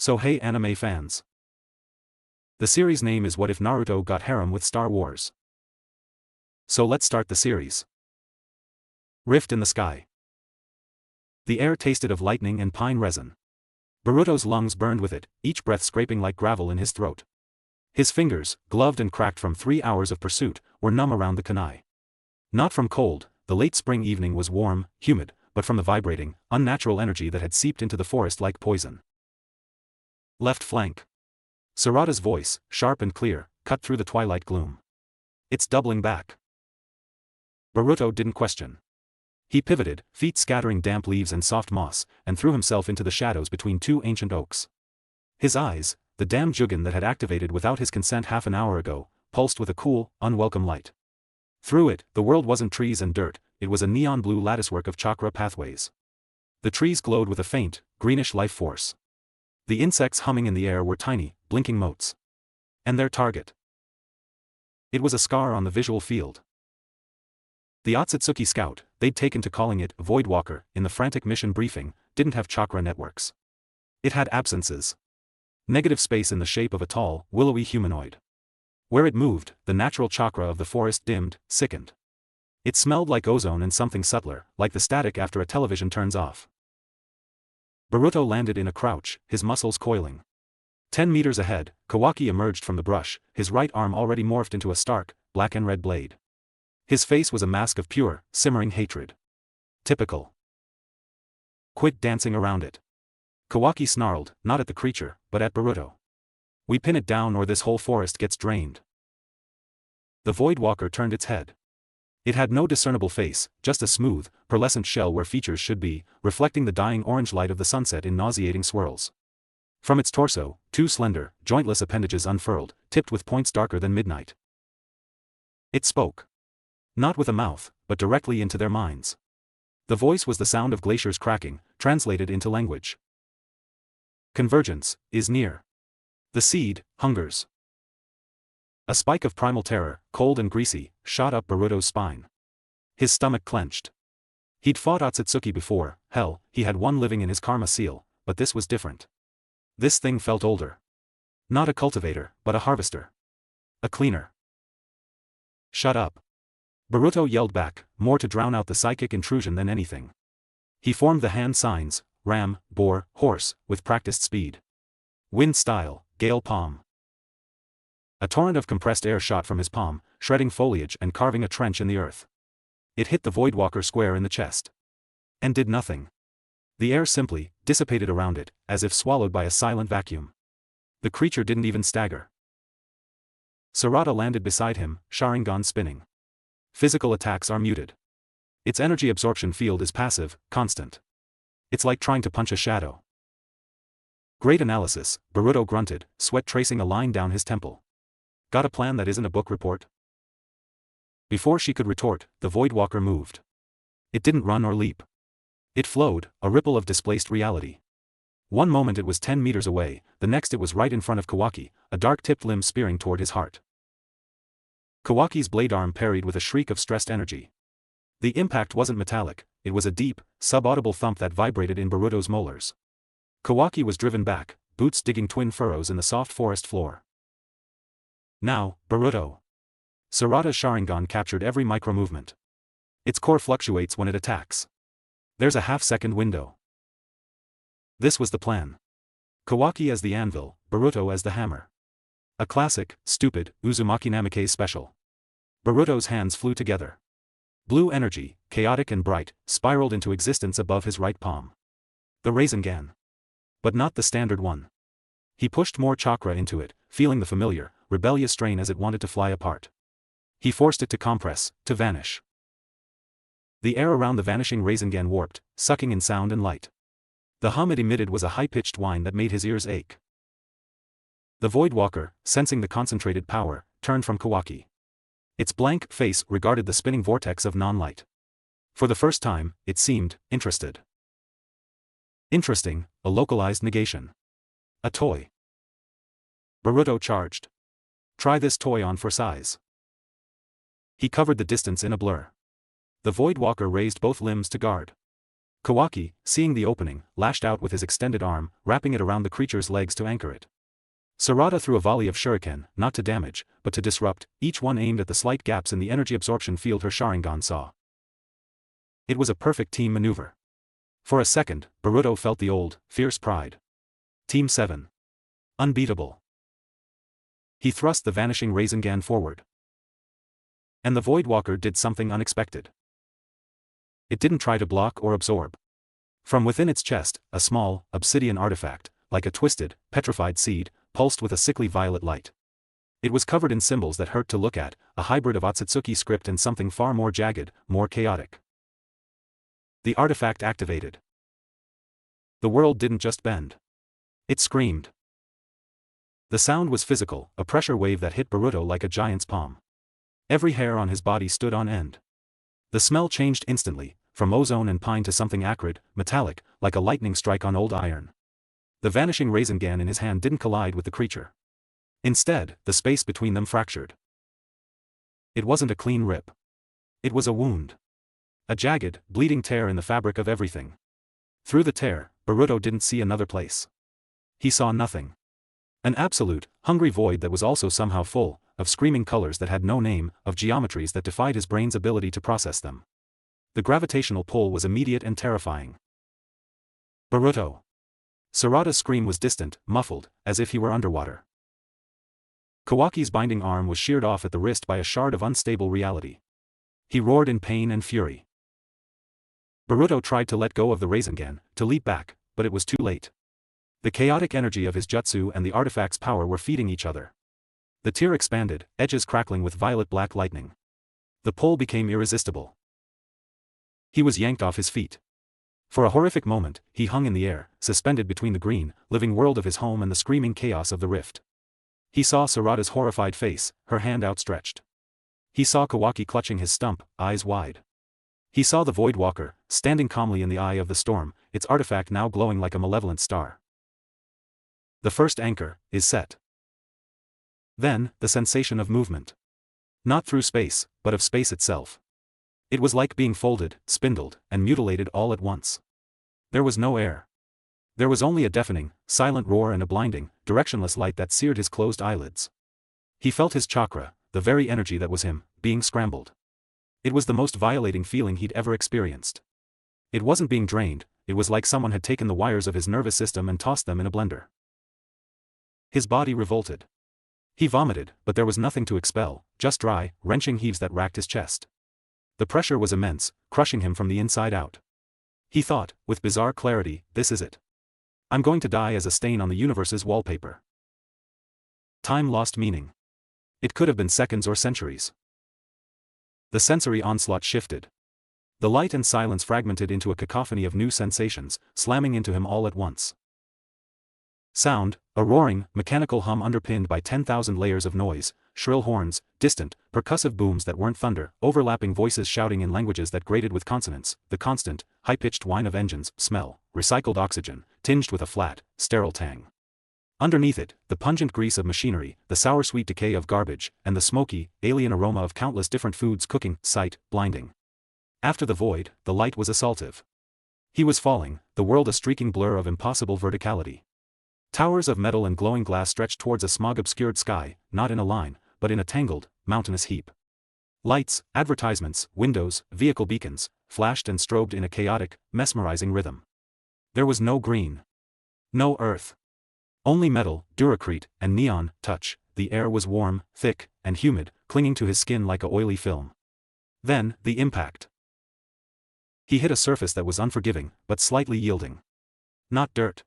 So hey anime fans. The series name is What If Naruto Got Harem with Star Wars. So let's start the series. Rift in the sky. The air tasted of lightning and pine resin. Boruto's lungs burned with it, each breath scraping like gravel in his throat. His fingers, gloved and cracked from 3 hours of pursuit, were numb around the kunai. Not from cold, the late spring evening was warm, humid, but from the vibrating, unnatural energy that had seeped into the forest like poison. Left flank. Sarada's voice, sharp and clear, cut through the twilight gloom. It's doubling back. Boruto didn't question. He pivoted, feet scattering damp leaves and soft moss, and threw himself into the shadows between 2 ancient oaks. His eyes, the damn Jugen that had activated without his consent half an hour ago, pulsed with a cool, unwelcome light. Through it, the world wasn't trees and dirt, it was a neon blue latticework of chakra pathways. The trees glowed with a faint, greenish life force. The insects humming in the air were tiny, blinking motes. And their target. It was a scar on the visual field. The Otsutsuki scout, they'd taken to calling it Voidwalker in the frantic mission briefing, didn't have chakra networks. It had absences. Negative space in the shape of a tall, willowy humanoid. Where it moved, the natural chakra of the forest dimmed, sickened. It smelled like ozone and something subtler, like the static after a television turns off. Boruto landed in a crouch, his muscles coiling. 10 meters ahead, Kawaki emerged from the brush, his right arm already morphed into a stark, black and red blade. His face was a mask of pure, simmering hatred. Typical. Quit dancing around it. Kawaki snarled, not at the creature, but at Boruto. We pin it down or this whole forest gets drained. The Voidwalker turned its head. It had no discernible face, just a smooth, pearlescent shell where features should be, reflecting the dying orange light of the sunset in nauseating swirls. From its torso, 2 slender, jointless appendages unfurled, tipped with points darker than midnight. It spoke. Not with a mouth, but directly into their minds. The voice was the sound of glaciers cracking, translated into language. Convergence is near. The seed hungers. A spike of primal terror, cold and greasy, shot up Boruto's spine. His stomach clenched. He'd fought Otsutsuki before, hell, he had one living in his karma seal, but this was different. This thing felt older. Not a cultivator, but a harvester. A cleaner. Shut up. Boruto yelled back, more to drown out the psychic intrusion than anything. He formed the hand signs, ram, boar, horse, with practiced speed. Wind style, gale palm. A torrent of compressed air shot from his palm, shredding foliage and carving a trench in the earth. It hit the Voidwalker square in the chest. And did nothing. The air simply dissipated around it, as if swallowed by a silent vacuum. The creature didn't even stagger. Sarada landed beside him, Sharingan spinning. Physical attacks are muted. Its energy absorption field is passive, constant. It's like trying to punch a shadow. Great analysis, Boruto grunted, sweat tracing a line down his temple. Got a plan that isn't a book report? Before she could retort, the Voidwalker moved. It didn't run or leap. It flowed, a ripple of displaced reality. One moment it was 10 meters away, the next it was right in front of Kawaki, a dark-tipped limb spearing toward his heart. Kawaki's blade arm parried with a shriek of stressed energy. The impact wasn't metallic, it was a deep, subaudible thump that vibrated in Boruto's molars. Kawaki was driven back, boots digging twin furrows in the soft forest floor. Now, Boruto. Sarada's Sharingan captured every micro-movement. Its core fluctuates when it attacks. There's a half-second window. This was the plan. Kawaki as the anvil, Boruto as the hammer. A classic, stupid, Uzumaki Namikaze special. Boruto's hands flew together. Blue energy, chaotic and bright, spiraled into existence above his right palm. The Rasengan. But not the standard one. He pushed more chakra into it, feeling the familiar, rebellious strain as it wanted to fly apart. He forced it to compress, to vanish. The air around the vanishing Rasengan warped, sucking in sound and light. The hum it emitted was a high-pitched whine that made his ears ache. The Voidwalker, sensing the concentrated power, turned from Kawaki. Its blank face regarded the spinning vortex of non-light. For the first time, it seemed interested. Interesting, a localized negation. A toy. Boruto charged. Try this toy on for size. He covered the distance in a blur. The Voidwalker raised both limbs to guard. Kawaki, seeing the opening, lashed out with his extended arm, wrapping it around the creature's legs to anchor it. Sarada threw a volley of shuriken, not to damage, but to disrupt, each one aimed at the slight gaps in the energy absorption field her Sharingan saw. It was a perfect team maneuver. For a second, Boruto felt the old, fierce pride. Team 7. Unbeatable. He thrust the vanishing Rasengan forward. And the Voidwalker did something unexpected. It didn't try to block or absorb. From within its chest, a small, obsidian artifact, like a twisted, petrified seed, pulsed with a sickly violet light. It was covered in symbols that hurt to look at, a hybrid of Otsutsuki script and something far more jagged, more chaotic. The artifact activated. The world didn't just bend. It screamed. The sound was physical, a pressure wave that hit Boruto like a giant's palm. Every hair on his body stood on end. The smell changed instantly, from ozone and pine to something acrid, metallic, like a lightning strike on old iron. The vanishing Rasengan in his hand didn't collide with the creature. Instead, the space between them fractured. It wasn't a clean rip. It was a wound. A jagged, bleeding tear in the fabric of everything. Through the tear, Boruto didn't see another place. He saw nothing. An absolute, hungry void that was also somehow full, of screaming colors that had no name, of geometries that defied his brain's ability to process them. The gravitational pull was immediate and terrifying. Boruto. Sarada's scream was distant, muffled, as if he were underwater. Kawaki's binding arm was sheared off at the wrist by a shard of unstable reality. He roared in pain and fury. Boruto tried to let go of the Rasengan, to leap back, but it was too late. The chaotic energy of his jutsu and the artifact's power were feeding each other. The tear expanded, edges crackling with violet-black lightning. The pull became irresistible. He was yanked off his feet. For a horrific moment, he hung in the air, suspended between the green, living world of his home and the screaming chaos of the rift. He saw Sarada's horrified face, her hand outstretched. He saw Kawaki clutching his stump, eyes wide. He saw the Voidwalker, standing calmly in the eye of the storm, its artifact now glowing like a malevolent star. The first anchor is set. Then, the sensation of movement. Not through space, but of space itself. It was like being folded, spindled, and mutilated all at once. There was no air. There was only a deafening, silent roar and a blinding, directionless light that seared his closed eyelids. He felt his chakra, the very energy that was him, being scrambled. It was the most violating feeling he'd ever experienced. It wasn't being drained, it was like someone had taken the wires of his nervous system and tossed them in a blender. His body revolted. He vomited, but there was nothing to expel, just dry, wrenching heaves that racked his chest. The pressure was immense, crushing him from the inside out. He thought, with bizarre clarity, this is it. I'm going to die as a stain on the universe's wallpaper. Time lost meaning. It could have been seconds or centuries. The sensory onslaught shifted. The light and silence fragmented into a cacophony of new sensations, slamming into him all at once. Sound, a roaring, mechanical hum underpinned by 10,000 layers of noise, shrill horns, distant, percussive booms that weren't thunder, overlapping voices shouting in languages that grated with consonants, the constant, high-pitched whine of engines, smell, recycled oxygen, tinged with a flat, sterile tang. Underneath it, the pungent grease of machinery, the sour-sweet decay of garbage, and the smoky, alien aroma of countless different foods cooking, sight, blinding. After the void, the light was assaultive. He was falling, the world a streaking blur of impossible verticality. Towers of metal and glowing glass stretched towards a smog-obscured sky, not in a line, but in a tangled, mountainous heap. Lights, advertisements, windows, vehicle beacons, flashed and strobed in a chaotic, mesmerizing rhythm. There was no green. No earth. Only metal, duracrete, and neon, touch. The air was warm, thick, and humid, clinging to his skin like a oily film. Then, the impact. He hit a surface that was unforgiving, but slightly yielding. Not dirt.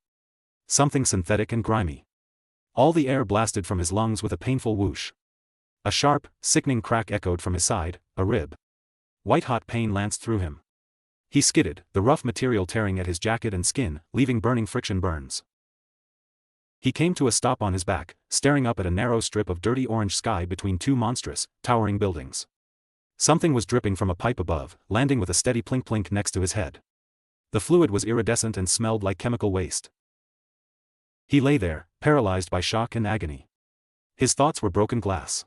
Something synthetic and grimy. All the air blasted from his lungs with a painful whoosh. A sharp, sickening crack echoed from his side, a rib. White-hot pain lanced through him. He skidded, the rough material tearing at his jacket and skin, leaving burning friction burns. He came to a stop on his back, staring up at a narrow strip of dirty orange sky between two monstrous, towering buildings. Something was dripping from a pipe above, landing with a steady plink-plink next to his head. The fluid was iridescent and smelled like chemical waste. He lay there, paralyzed by shock and agony. His thoughts were broken glass.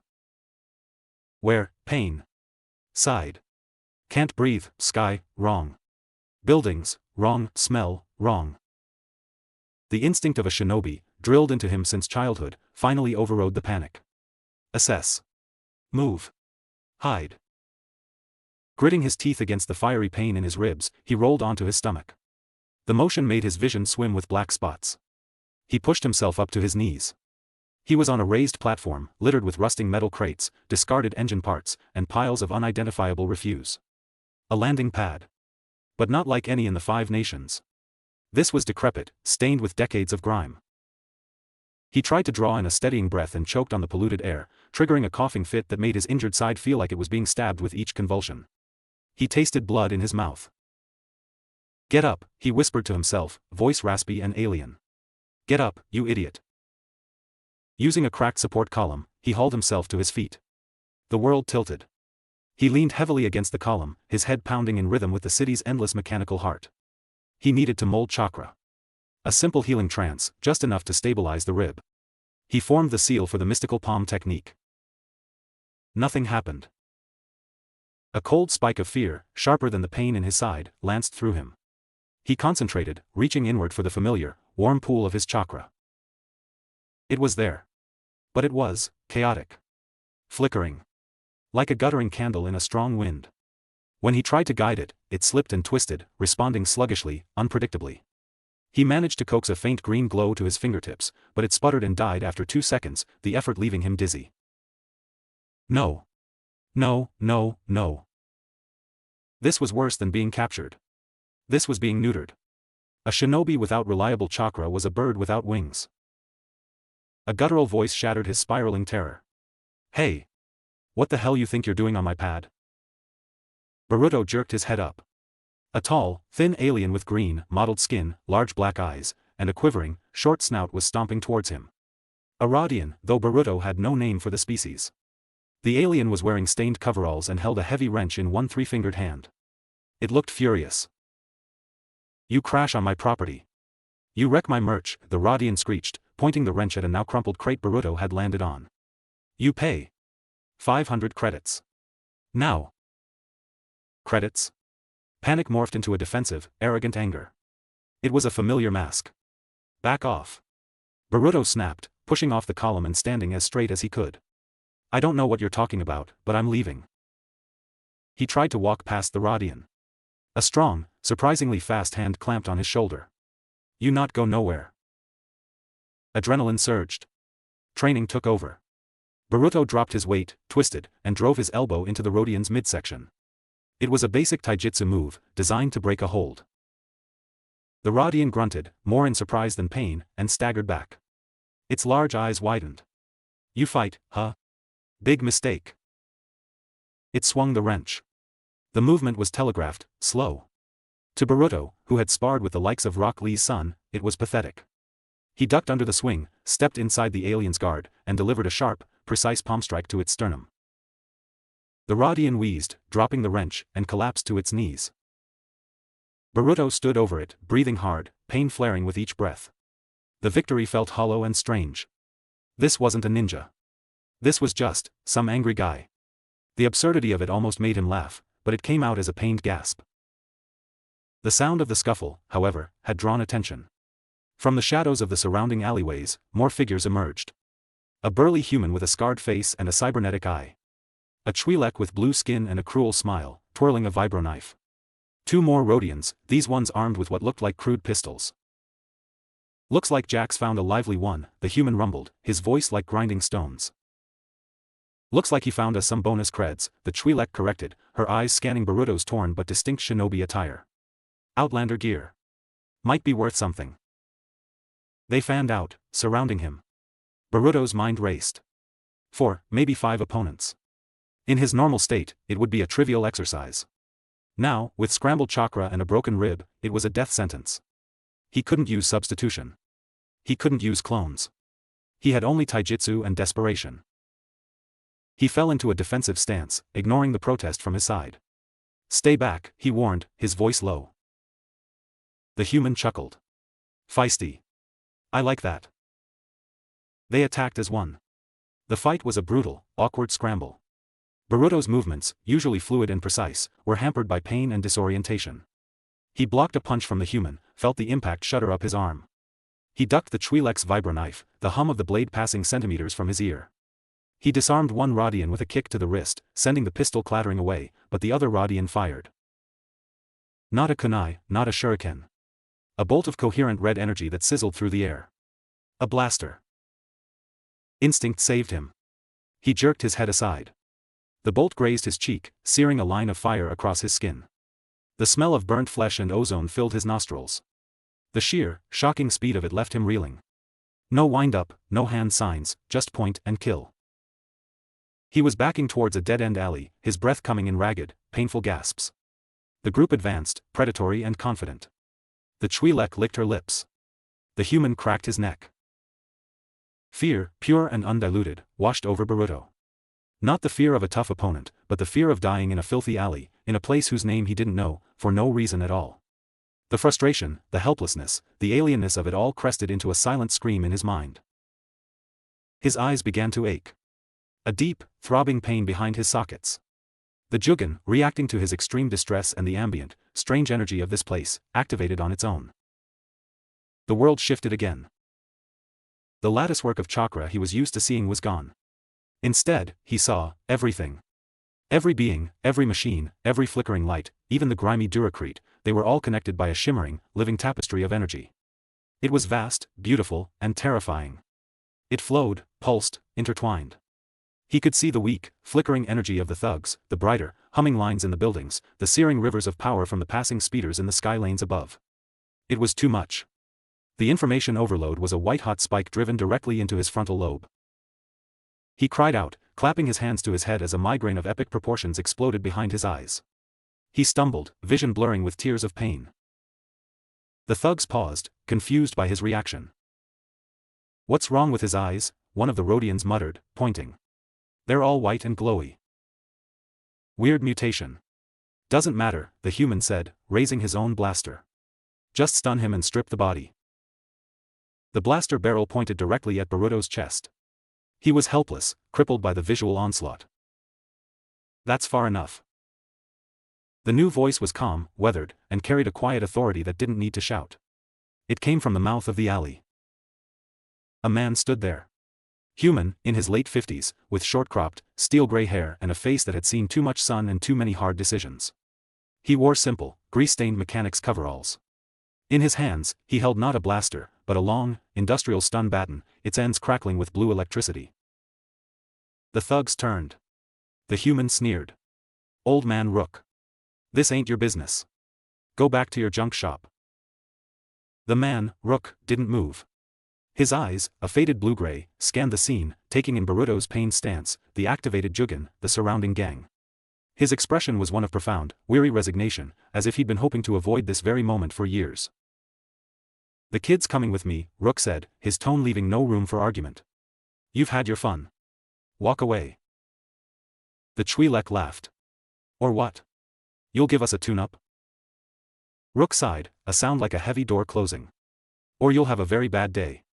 Where, pain. Sighed. Can't breathe, sky, wrong. Buildings, wrong, smell, wrong. The instinct of a shinobi, drilled into him since childhood, finally overrode the panic. Assess. Move. Hide. Gritting his teeth against the fiery pain in his ribs, he rolled onto his stomach. The motion made his vision swim with black spots. He pushed himself up to his knees. He was on a raised platform, littered with rusting metal crates, discarded engine parts, and piles of unidentifiable refuse. A landing pad. But not like any in the 5 nations. This was decrepit, stained with decades of grime. He tried to draw in a steadying breath and choked on the polluted air, triggering a coughing fit that made his injured side feel like it was being stabbed with each convulsion. He tasted blood in his mouth. Get up, he whispered to himself, voice raspy and alien. Get up, you idiot. Using a cracked support column, he hauled himself to his feet. The world tilted. He leaned heavily against the column, his head pounding in rhythm with the city's endless mechanical heart. He needed to mold chakra. A simple healing trance, just enough to stabilize the rib. He formed the seal for the mystical palm technique. Nothing happened. A cold spike of fear, sharper than the pain in his side, lanced through him. He concentrated, reaching inward for the familiar, warm pool of his chakra. It was there. But it was chaotic. Flickering. Like a guttering candle in a strong wind. When he tried to guide it, it slipped and twisted, responding sluggishly, unpredictably. He managed to coax a faint green glow to his fingertips, but it sputtered and died after 2 seconds, the effort leaving him dizzy. No. No, no, no. This was worse than being captured. This was being neutered. A shinobi without reliable chakra was a bird without wings. A guttural voice shattered his spiraling terror. Hey! What the hell you think you're doing on my pad? Boruto jerked his head up. A tall, thin alien with green, mottled skin, large black eyes, and a quivering, short snout was stomping towards him. A Rodian, though Boruto had no name for the species. The alien was wearing stained coveralls and held a heavy wrench in one 3-fingered hand. It looked furious. You crash on my property. You wreck my merch, the Rodian screeched, pointing the wrench at a now crumpled crate Boruto had landed on. You pay 500 credits. Now. Credits? Panic morphed into a defensive, arrogant anger. It was a familiar mask. Back off. Boruto snapped, pushing off the column and standing as straight as he could. I don't know what you're talking about, but I'm leaving. He tried to walk past the Rodian. A strong, surprisingly fast hand clamped on his shoulder. You not go nowhere. Adrenaline surged. Training took over. Boruto dropped his weight, twisted, and drove his elbow into the Rodian's midsection. It was a basic taijutsu move, designed to break a hold. The Rodian grunted, more in surprise than pain, and staggered back. Its large eyes widened. You fight, huh? Big mistake. It swung the wrench. The movement was telegraphed, slow. To Boruto, who had sparred with the likes of Rock Lee's son, it was pathetic. He ducked under the swing, stepped inside the alien's guard, and delivered a sharp, precise palm strike to its sternum. The Rodian wheezed, dropping the wrench, and collapsed to its knees. Boruto stood over it, breathing hard, pain flaring with each breath. The victory felt hollow and strange. This wasn't a ninja. This was just some angry guy. The absurdity of it almost made him laugh, but it came out as a pained gasp. The sound of the scuffle, however, had drawn attention. From the shadows of the surrounding alleyways, more figures emerged. A burly human with a scarred face and a cybernetic eye. A Twi'lek with blue skin and a cruel smile, twirling a vibroknife. 2 more Rodians, these ones armed with what looked like crude pistols. Looks like Jax found a lively one, the human rumbled, his voice like grinding stones. Looks like he found us some bonus creds, the Twi'lek corrected, her eyes scanning Boruto's torn but distinct shinobi attire. Outlander gear. Might be worth something. They fanned out, surrounding him. Boruto's mind raced. 4, maybe 5 opponents. In his normal state, it would be a trivial exercise. Now, with scrambled chakra and a broken rib, it was a death sentence. He couldn't use substitution. He couldn't use clones. He had only taijutsu and desperation. He fell into a defensive stance, ignoring the protest from his side. Stay back, he warned, his voice low. The human chuckled. Feisty. I like that. They attacked as one. The fight was a brutal, awkward scramble. Boruto's movements, usually fluid and precise, were hampered by pain and disorientation. He blocked a punch from the human, felt the impact shudder up his arm. He ducked the Twi'lek's vibro-knife, the hum of the blade passing centimeters from his ear. He disarmed one Rodian with a kick to the wrist, sending the pistol clattering away, but the other Rodian fired. Not a kunai, not a shuriken. A bolt of coherent red energy that sizzled through the air. A blaster. Instinct saved him. He jerked his head aside. The bolt grazed his cheek, searing a line of fire across his skin. The smell of burnt flesh and ozone filled his nostrils. The sheer, shocking speed of it left him reeling. No wind-up, no hand signs, just point and kill. He was backing towards a dead-end alley, his breath coming in ragged, painful gasps. The group advanced, predatory and confident. The Twi'lek licked her lips. The human cracked his neck. Fear, pure and undiluted, washed over Boruto. Not the fear of a tough opponent, but the fear of dying in a filthy alley, in a place whose name he didn't know, for no reason at all. The frustration, the helplessness, the alienness of it all crested into a silent scream in his mind. His eyes began to ache. A deep, throbbing pain behind his sockets. The Jugen, reacting to his extreme distress and the ambient, strange energy of this place, activated on its own. The world shifted again. The latticework of chakra he was used to seeing was gone. Instead, he saw everything. Every being, every machine, every flickering light, even the grimy Duracrete, they were all connected by a shimmering, living tapestry of energy. It was vast, beautiful, and terrifying. It flowed, pulsed, intertwined. He could see the weak, flickering energy of the thugs, the brighter, humming lines in the buildings, the searing rivers of power from the passing speeders in the sky lanes above. It was too much. The information overload was a white-hot spike driven directly into his frontal lobe. He cried out, clapping his hands to his head as a migraine of epic proportions exploded behind his eyes. He stumbled, vision blurring with tears of pain. The thugs paused, confused by his reaction. "What's wrong with his eyes?" one of the Rodians muttered, pointing. "They're all white and glowy." "Weird mutation." "Doesn't matter," the human said, raising his own blaster. "Just stun him and strip the body." The blaster barrel pointed directly at Boruto's chest. He was helpless, crippled by the visual onslaught. "That's far enough." The new voice was calm, weathered, and carried a quiet authority that didn't need to shout. It came from the mouth of the alley. A man stood there. Human, in his late 50s, with short-cropped, steel-gray hair and a face that had seen too much sun and too many hard decisions. He wore simple, grease-stained mechanic's coveralls. In his hands, he held not a blaster, but a long, industrial stun baton, its ends crackling with blue electricity. The thugs turned. The human sneered. "Old man Rook. This ain't your business. Go back to your junk shop." The man, Rook, didn't move. His eyes, a faded blue-gray, scanned the scene, taking in Boruto's pained stance, the activated Jugen, the surrounding gang. His expression was one of profound, weary resignation, as if he'd been hoping to avoid this very moment for years. "The kid's coming with me," Rook said, his tone leaving no room for argument. "You've had your fun. Walk away." The Twi'lek laughed. "Or what? You'll give us a tune-up?" Rook sighed, a sound like a heavy door closing. "Or you'll have a very bad day."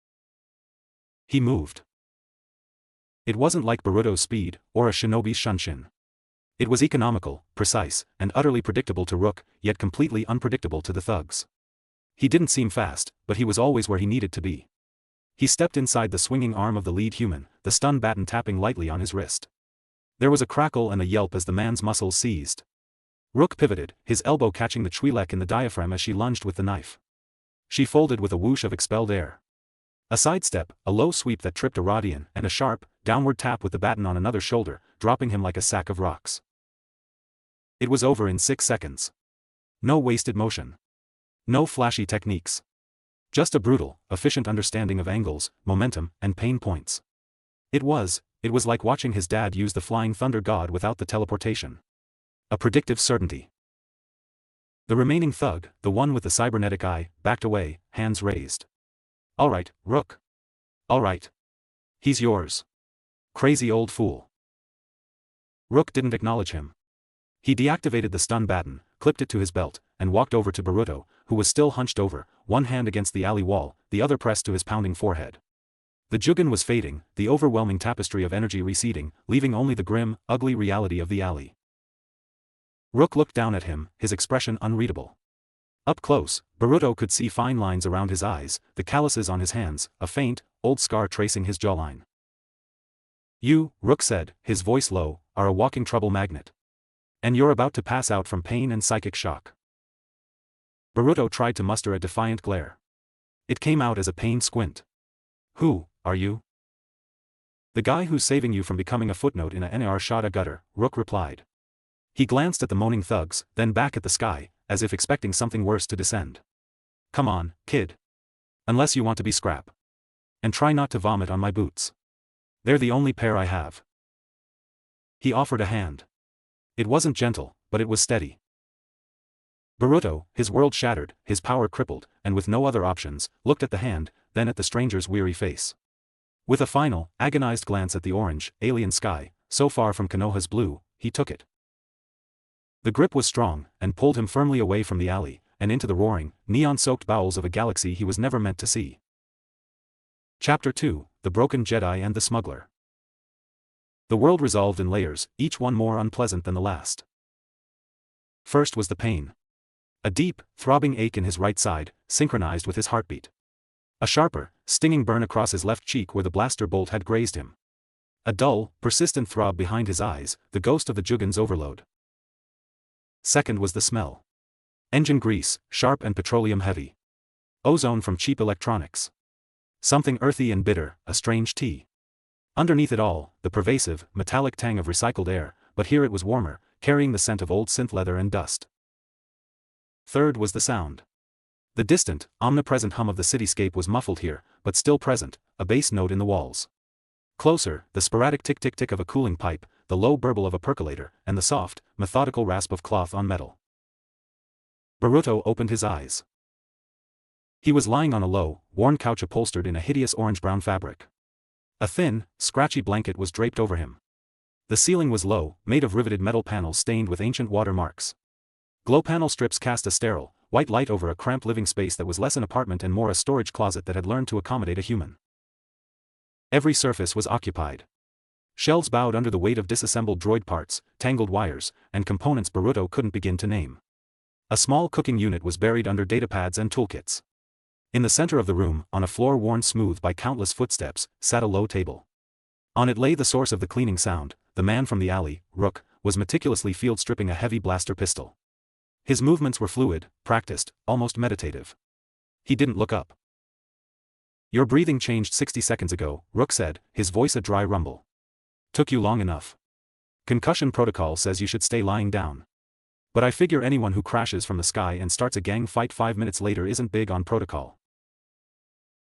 He moved. It wasn't like Boruto's speed, or a shinobi's shunshin. It was economical, precise, and utterly predictable to Rook, yet completely unpredictable to the thugs. He didn't seem fast, but he was always where he needed to be. He stepped inside the swinging arm of the lead human, the stun baton tapping lightly on his wrist. There was a crackle and a yelp as the man's muscles seized. Rook pivoted, his elbow catching the Twi'lek in the diaphragm as she lunged with the knife. She folded with a whoosh of expelled air. A sidestep, a low sweep that tripped a Rodian, and a sharp, downward tap with the baton on another shoulder, dropping him like a sack of rocks. It was over in 6 seconds. No wasted motion. No flashy techniques. Just a brutal, efficient understanding of angles, momentum, and pain points. It was like watching his dad use the flying thunder god without the teleportation. A predictive certainty. The remaining thug, the one with the cybernetic eye, backed away, hands raised. "All right, Rook. All right. He's yours. Crazy old fool." Rook didn't acknowledge him. He deactivated the stun baton, clipped it to his belt, and walked over to Boruto, who was still hunched over, one hand against the alley wall, the other pressed to his pounding forehead. The Jugen was fading, the overwhelming tapestry of energy receding, leaving only the grim, ugly reality of the alley. Rook looked down at him, his expression unreadable. Up close, Boruto could see fine lines around his eyes, the calluses on his hands, a faint, old scar tracing his jawline. You, Rook said, his voice low, are a walking trouble magnet. And you're about to pass out from pain and psychic shock. Boruto tried to muster a defiant glare. It came out as a pained squint. Who are you? The guy who's saving you from becoming a footnote in a Naruto gutter, Rook replied. He glanced at the moaning thugs, then back at the sky, as if expecting something worse to descend. Come on, kid. Unless you want to be scrap. And try not to vomit on my boots. They're the only pair I have. He offered a hand. It wasn't gentle, but it was steady. Boruto, his world shattered, his power crippled, and with no other options, looked at the hand, then at the stranger's weary face. With a final, agonized glance at the orange, alien sky, so far from Konoha's blue, he took it. The grip was strong, and pulled him firmly away from the alley, and into the roaring, neon-soaked bowels of a galaxy he was never meant to see. Chapter 2, The Broken Jedi and the Smuggler. The world resolved in layers, each one more unpleasant than the last. First was the pain. A deep, throbbing ache in his right side, synchronized with his heartbeat. A sharper, stinging burn across his left cheek where the blaster bolt had grazed him. A dull, persistent throb behind his eyes, the ghost of the Jugon's overload. Second was the smell. Engine grease, sharp and petroleum-heavy. Ozone from cheap electronics. Something earthy and bitter, a strange tea. Underneath it all, the pervasive, metallic tang of recycled air, but here it was warmer, carrying the scent of old synth leather and dust. Third was the sound. The distant, omnipresent hum of the cityscape was muffled here, but still present, a bass note in the walls. Closer, the sporadic tick-tick-tick of a cooling pipe, the low burble of a percolator, and the soft, methodical rasp of cloth on metal. Boruto opened his eyes. He was lying on a low, worn couch upholstered in a hideous orange-brown fabric. A thin, scratchy blanket was draped over him. The ceiling was low, made of riveted metal panels stained with ancient water marks. Glow panel strips cast a sterile, white light over a cramped living space that was less an apartment and more a storage closet that had learned to accommodate a human. Every surface was occupied. Shelves bowed under the weight of disassembled droid parts, tangled wires, and components Boruto couldn't begin to name. A small cooking unit was buried under datapads and toolkits. In the center of the room, on a floor worn smooth by countless footsteps, sat a low table. On it lay the source of the cleaning sound. The man from the alley, Rook, was meticulously field stripping a heavy blaster pistol. His movements were fluid, practiced, almost meditative. He didn't look up. Your breathing changed 60 seconds ago, Rook said, his voice a dry rumble. Took you long enough. Concussion protocol says you should stay lying down. But I figure anyone who crashes from the sky and starts a gang fight 5 minutes later isn't big on protocol.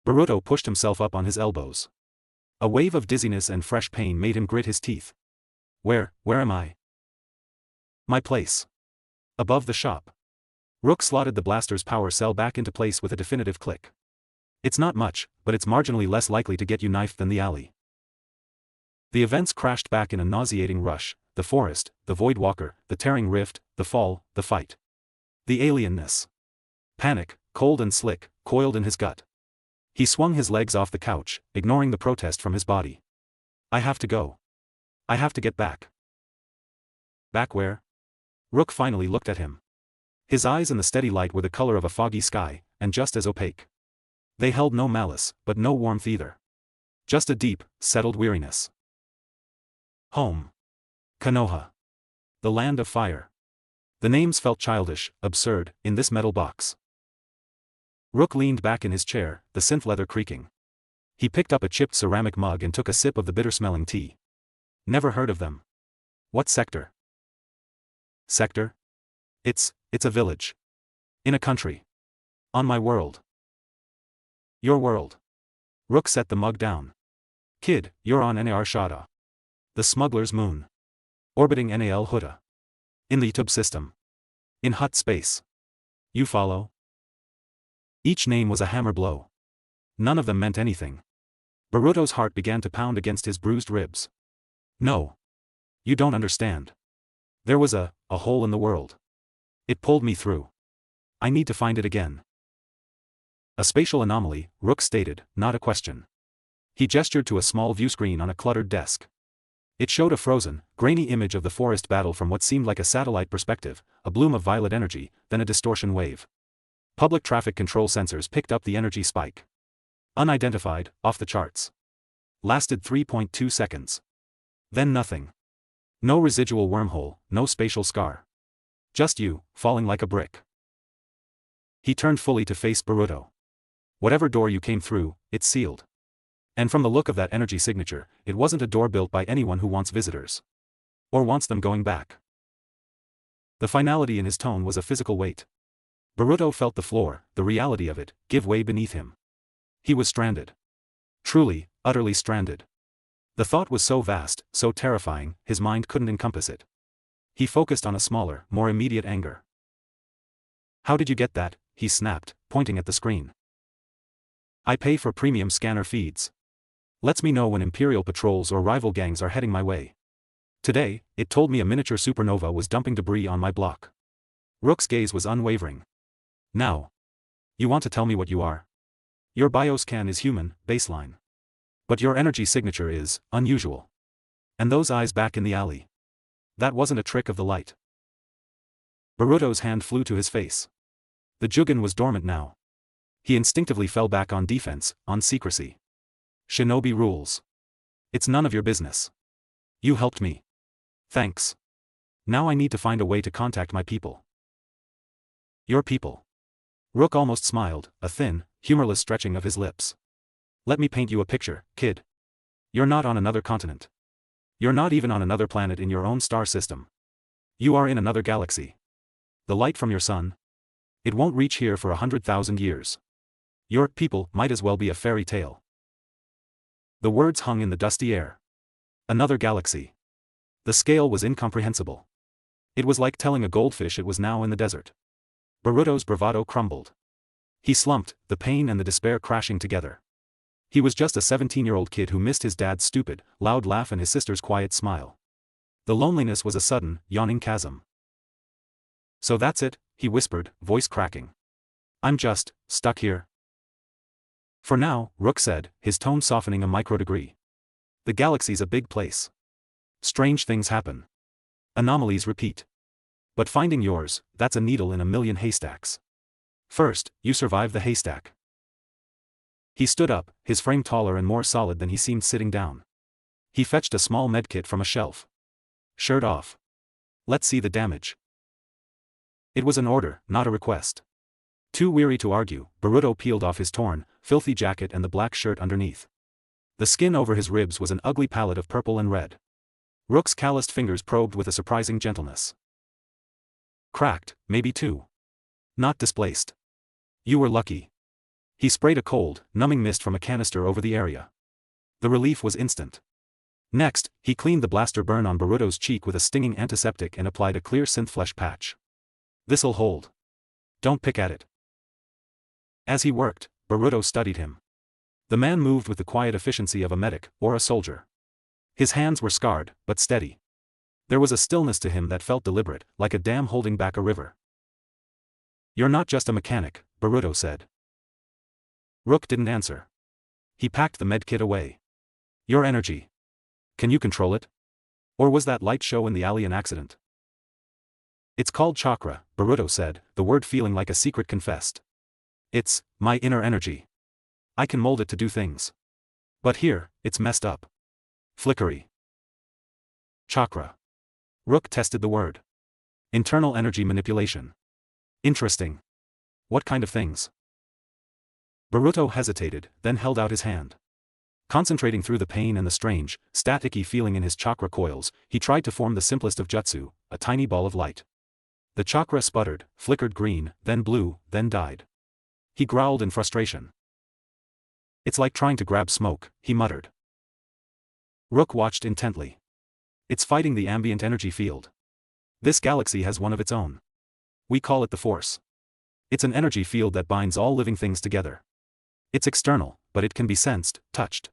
Boruto pushed himself up on his elbows. A wave of dizziness and fresh pain made him grit his teeth. Where am I? My place. Above the shop. Rook slotted the blaster's power cell back into place with a definitive click. It's not much, but it's marginally less likely to get you knifed than the alley. The events crashed back in a nauseating rush, the forest, the void walker, the tearing rift, the fall, the fight. The alienness. Panic, cold and slick, coiled in his gut. He swung his legs off the couch, ignoring the protest from his body. I have to go. I have to get back. Back where? Rook finally looked at him. His eyes in the steady light were the color of a foggy sky, and just as opaque. They held no malice, but no warmth either. Just a deep, settled weariness. Home. Konoha. The land of fire. The names felt childish, absurd, in this metal box. Rook leaned back in his chair, the synth leather creaking. He picked up a chipped ceramic mug and took a sip of the bitter-smelling tea. Never heard of them. What sector? Sector? It's a village. In a country. On my world. Your world. Rook set the mug down. Kid, you're on Naruto. The smuggler's moon. Orbiting Nal Huda. In the YouTube system. In Hut space. You follow? Each name was a hammer blow. None of them meant anything. Boruto's heart began to pound against his bruised ribs. No. You don't understand. There was a hole in the world. It pulled me through. I need to find it again. A spatial anomaly, Rook stated, not a question. He gestured to a small viewscreen on a cluttered desk. It showed a frozen, grainy image of the forest battle from what seemed like a satellite perspective, a bloom of violet energy, then a distortion wave. Public traffic control sensors picked up the energy spike. Unidentified, off the charts. Lasted 3.2 seconds. Then nothing. No residual wormhole, no spatial scar. Just you, falling like a brick. He turned fully to face Boruto. Whatever door you came through, it's sealed. And from the look of that energy signature, it wasn't a door built by anyone who wants visitors. Or wants them going back. The finality in his tone was a physical weight. Boruto felt the floor, the reality of it, give way beneath him. He was stranded. Truly, utterly stranded. The thought was so vast, so terrifying, his mind couldn't encompass it. He focused on a smaller, more immediate anger. How did you get that? He snapped, pointing at the screen. I pay for premium scanner feeds. Lets me know when Imperial patrols or rival gangs are heading my way. Today, it told me a miniature supernova was dumping debris on my block. Rook's gaze was unwavering. Now. You want to tell me what you are? Your bioscan is human, baseline. But your energy signature is unusual. And those eyes back in the alley. That wasn't a trick of the light. Boruto's hand flew to his face. The Jugen was dormant now. He instinctively fell back on defense, on secrecy. Shinobi rules. It's none of your business. You helped me. Thanks. Now I need to find a way to contact my people. Your people. Rook almost smiled, a thin, humorless stretching of his lips. Let me paint you a picture, kid. You're not on another continent. You're not even on another planet in your own star system. You are in another galaxy. The light from your sun. It won't reach here for 100,000 years. Your people might as well be a fairy tale. The words hung in the dusty air. Another galaxy. The scale was incomprehensible. It was like telling a goldfish it was now in the desert. Boruto's bravado crumbled. He slumped, the pain and the despair crashing together. He was just a 17-year-old kid who missed his dad's stupid, loud laugh and his sister's quiet smile. The loneliness was a sudden, yawning chasm. So that's it, he whispered, voice cracking. I'm just stuck here. For now, Rook said, his tone softening a microdegree. The galaxy's a big place. Strange things happen. Anomalies repeat. But finding yours, that's a needle in a million haystacks. First, you survive the haystack. He stood up, his frame taller and more solid than he seemed sitting down. He fetched a small medkit from a shelf. Shirt off. Let's see the damage. It was an order, not a request. Too weary to argue, Boruto peeled off his torn, filthy jacket and the black shirt underneath. The skin over his ribs was an ugly palette of purple and red. Rook's calloused fingers probed with a surprising gentleness. Cracked, maybe too. Not displaced. You were lucky. He sprayed a cold, numbing mist from a canister over the area. The relief was instant. Next, he cleaned the blaster burn on Boruto's cheek with a stinging antiseptic and applied a clear synth-flesh patch. This'll hold. Don't pick at it. As he worked, Boruto studied him. The man moved with the quiet efficiency of a medic, or a soldier. His hands were scarred, but steady. There was a stillness to him that felt deliberate, like a dam holding back a river. You're not just a mechanic, Boruto said. Rook didn't answer. He packed the medkit away. Your energy. Can you control it? Or was that light show in the alley an accident? It's called chakra, Boruto said, the word feeling like a secret confessed. It's my inner energy. I can mold it to do things. But here, it's messed up. Flickery. Chakra. Rook tested the word. Internal energy manipulation. Interesting. What kind of things? Boruto hesitated, then held out his hand. Concentrating through the pain and the strange, staticky feeling in his chakra coils, he tried to form the simplest of jutsu, a tiny ball of light. The chakra sputtered, flickered green, then blue, then died. He growled in frustration. It's like trying to grab smoke, he muttered. Rook watched intently. It's fighting the ambient energy field. This galaxy has one of its own. We call it the Force. It's an energy field that binds all living things together. It's external, but it can be sensed, touched.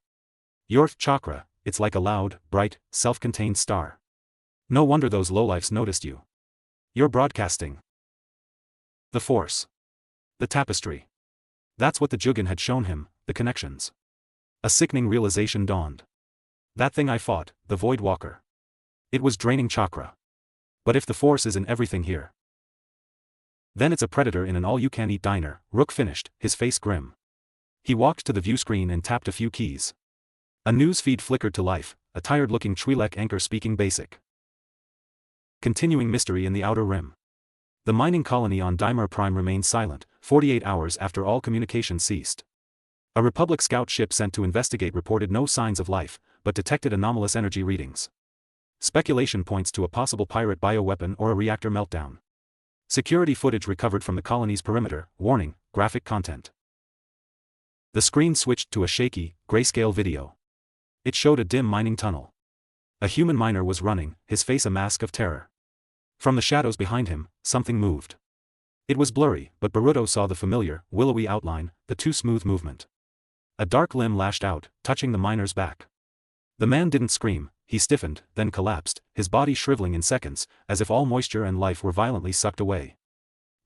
Your chakra, it's like a loud, bright, self-contained star. No wonder those lowlifes noticed you. You're broadcasting. The Force. The tapestry. That's what the Jugen had shown him, the connections. A sickening realization dawned. That thing I fought, the Void Walker. It was draining chakra. But if the Force is in everything here, Then it's a predator in an all-you-can-eat diner, Rook finished, his face grim. He walked to the view screen and tapped a few keys. A news feed flickered to life, a tired-looking Twi'lek anchor speaking basic. Continuing mystery in the Outer Rim. The mining colony on Dimir Prime remained silent, 48 hours after all communication ceased. A Republic scout ship sent to investigate reported no signs of life, but detected anomalous energy readings. Speculation points to a possible pirate bioweapon or a reactor meltdown. Security footage recovered from the colony's perimeter, warning, graphic content. The screen switched to a shaky, grayscale video. It showed a dim mining tunnel. A human miner was running, his face a mask of terror. From the shadows behind him, something moved. It was blurry, but Baruto saw the familiar, willowy outline, the too smooth movement. A dark limb lashed out, touching the miner's back. The man didn't scream, he stiffened, then collapsed, his body shriveling in seconds, as if all moisture and life were violently sucked away.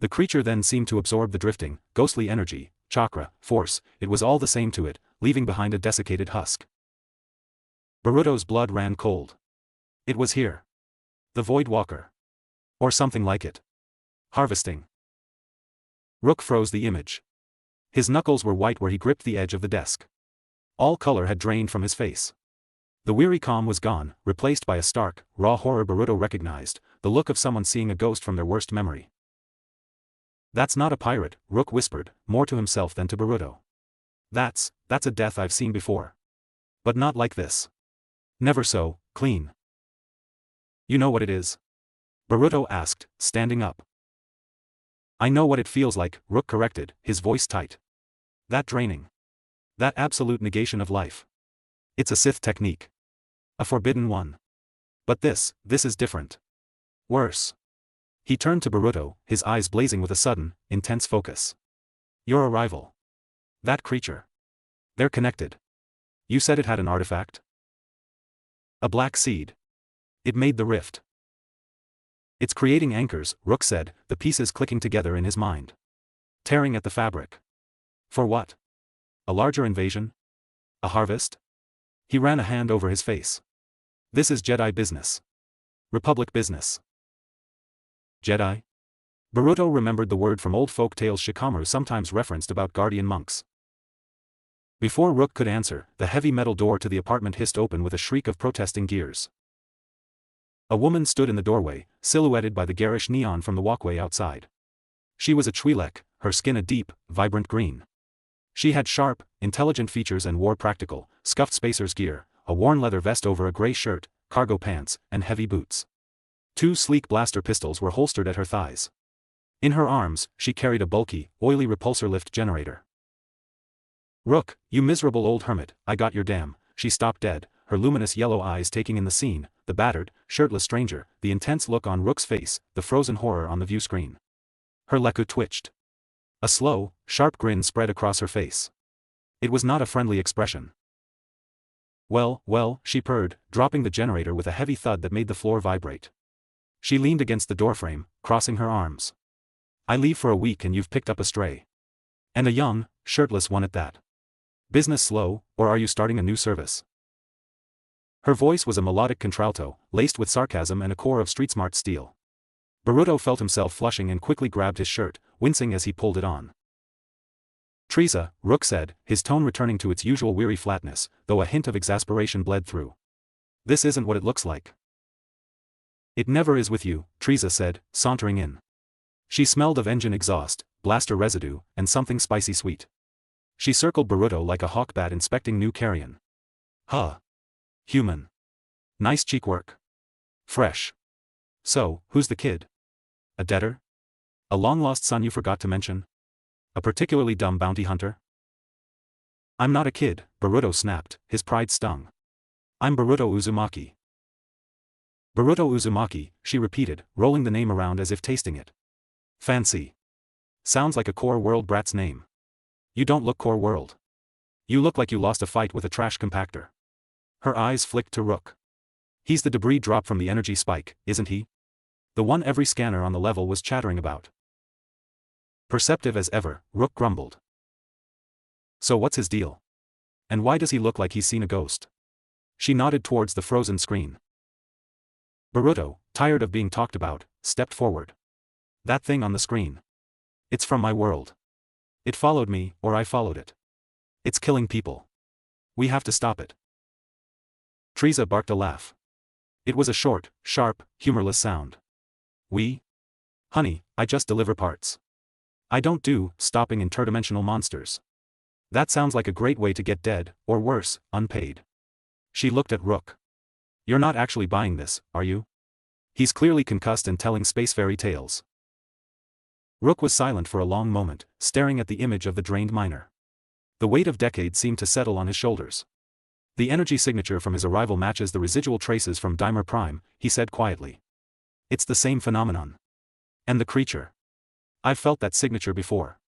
The creature then seemed to absorb the drifting, ghostly energy, chakra, force, it was all the same to it, leaving behind a desiccated husk. Baruto's blood ran cold. It was here. The Void Walker. Or something like it. Harvesting. Rook froze the image. His knuckles were white where he gripped the edge of the desk. All color had drained from his face. The weary calm was gone, replaced by a stark, raw horror Baruto recognized, the look of someone seeing a ghost from their worst memory. "That's not a pirate," Rook whispered, more to himself than to Baruto. That's a death I've seen before. But not like this. Never so, clean." "You know what it is?" Baruto asked, standing up. "I know what it feels like," Rook corrected, his voice tight. "That draining. That absolute negation of life. It's a Sith technique. A forbidden one. But this is different. Worse." He turned to Baruto, his eyes blazing with a sudden, intense focus. "Your arrival. That creature. They're connected. You said it had an artifact?" "A black seed. It made the rift." "It's creating anchors," Rook said, the pieces clicking together in his mind. "Tearing at the fabric. For what? A larger invasion? A harvest?" He ran a hand over his face. "This is Jedi business. Republic business." Jedi? Baruto remembered the word from old folk tales Shikamaru sometimes referenced about guardian monks. Before Rook could answer, the heavy metal door to the apartment hissed open with a shriek of protesting gears. A woman stood in the doorway, silhouetted by the garish neon from the walkway outside. She was a Twi'lek, her skin a deep, vibrant green. She had sharp, intelligent features and wore practical, scuffed spacer's gear, a worn leather vest over a gray shirt, cargo pants, and heavy boots. 2 sleek blaster pistols were holstered at her thighs. In her arms, she carried a bulky, oily repulsor lift generator. "Rook, you miserable old hermit, I got your damn." She stopped dead, her luminous yellow eyes taking in the scene, the battered, shirtless stranger, the intense look on Rook's face, the frozen horror on the view screen. Her leku twitched. A slow, sharp grin spread across her face. It was not a friendly expression. Well, she purred, dropping the generator with a heavy thud that made the floor vibrate. She leaned against the doorframe, crossing her arms. "I leave for a week and you've picked up a stray. And a young, shirtless one at that. Business slow, or are you starting a new service?" Her voice was a melodic contralto, laced with sarcasm and a core of street-smart steel. Baruto felt himself flushing and quickly grabbed his shirt, wincing as he pulled it on. "Teresa," Rook said, his tone returning to its usual weary flatness, though a hint of exasperation bled through. "This isn't what it looks like." "It never is with you," Teresa said, sauntering in. She smelled of engine exhaust, blaster residue, and something spicy sweet. She circled Baruto like a hawk bat inspecting new carrion. "Huh. Human. Nice cheek work. Fresh. So, who's the kid? A debtor? A long-lost son you forgot to mention? A particularly dumb bounty hunter?" "I'm not a kid," Baruto snapped, his pride stung. "I'm Baruto Uzumaki." "Baruto Uzumaki," she repeated, rolling the name around as if tasting it. "Fancy. Sounds like a Core World brat's name. You don't look Core World. You look like you lost a fight with a trash compactor." Her eyes flicked to Rook. "He's the debris drop from the energy spike, isn't he? The one every scanner on the level was chattering about." Perceptive as ever, Rook grumbled. "So what's his deal? And why does he look like he's seen a ghost?" She nodded towards the frozen screen. Baruto, tired of being talked about, stepped forward. "That thing on the screen. It's from my world. It followed me, or I followed it. It's killing people. We have to stop it. Teresa barked a laugh. It was a short, sharp, humorless sound. We? Honey, I just deliver parts. I don't do stopping interdimensional monsters. That sounds like a great way to get dead, or worse, unpaid. She looked at Rook. You're not actually buying this, are you? He's clearly concussed and telling space fairy tales. Rook was silent for a long moment, staring at the image of the drained miner. The weight of decades seemed to settle on his shoulders. The energy signature from his arrival matches the residual traces from Dimer Prime, he said quietly. It's the same phenomenon. And the creature. I've felt that signature before.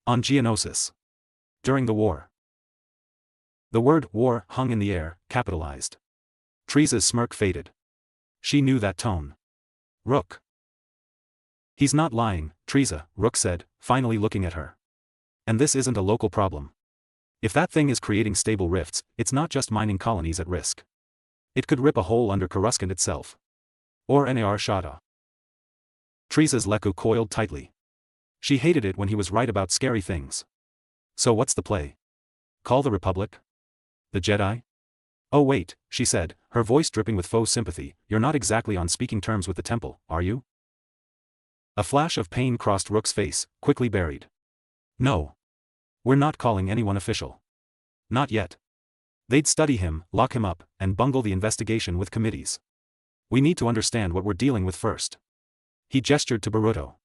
On Geonosis. During the war. The word war hung in the air, capitalized. Teresa's smirk faded. She knew that tone. Rook. He's not lying, Teresa, Rook said, finally looking at her. And this isn't a local problem. If that thing is creating stable rifts, it's not just mining colonies at risk. It could rip a hole under Coruscant itself. Or Nar Shaddaa. Teresa's Leku coiled tightly. She hated it when he was right about scary things. So what's the play? Call the Republic? The Jedi? Oh wait, she said, her voice dripping with faux sympathy, you're not exactly on speaking terms with the Temple, are you? A flash of pain crossed Rook's face, quickly buried. No. We're not calling anyone official. Not yet. They'd study him, lock him up, and bungle the investigation with committees. We need to understand what we're dealing with first. He gestured to Baruto.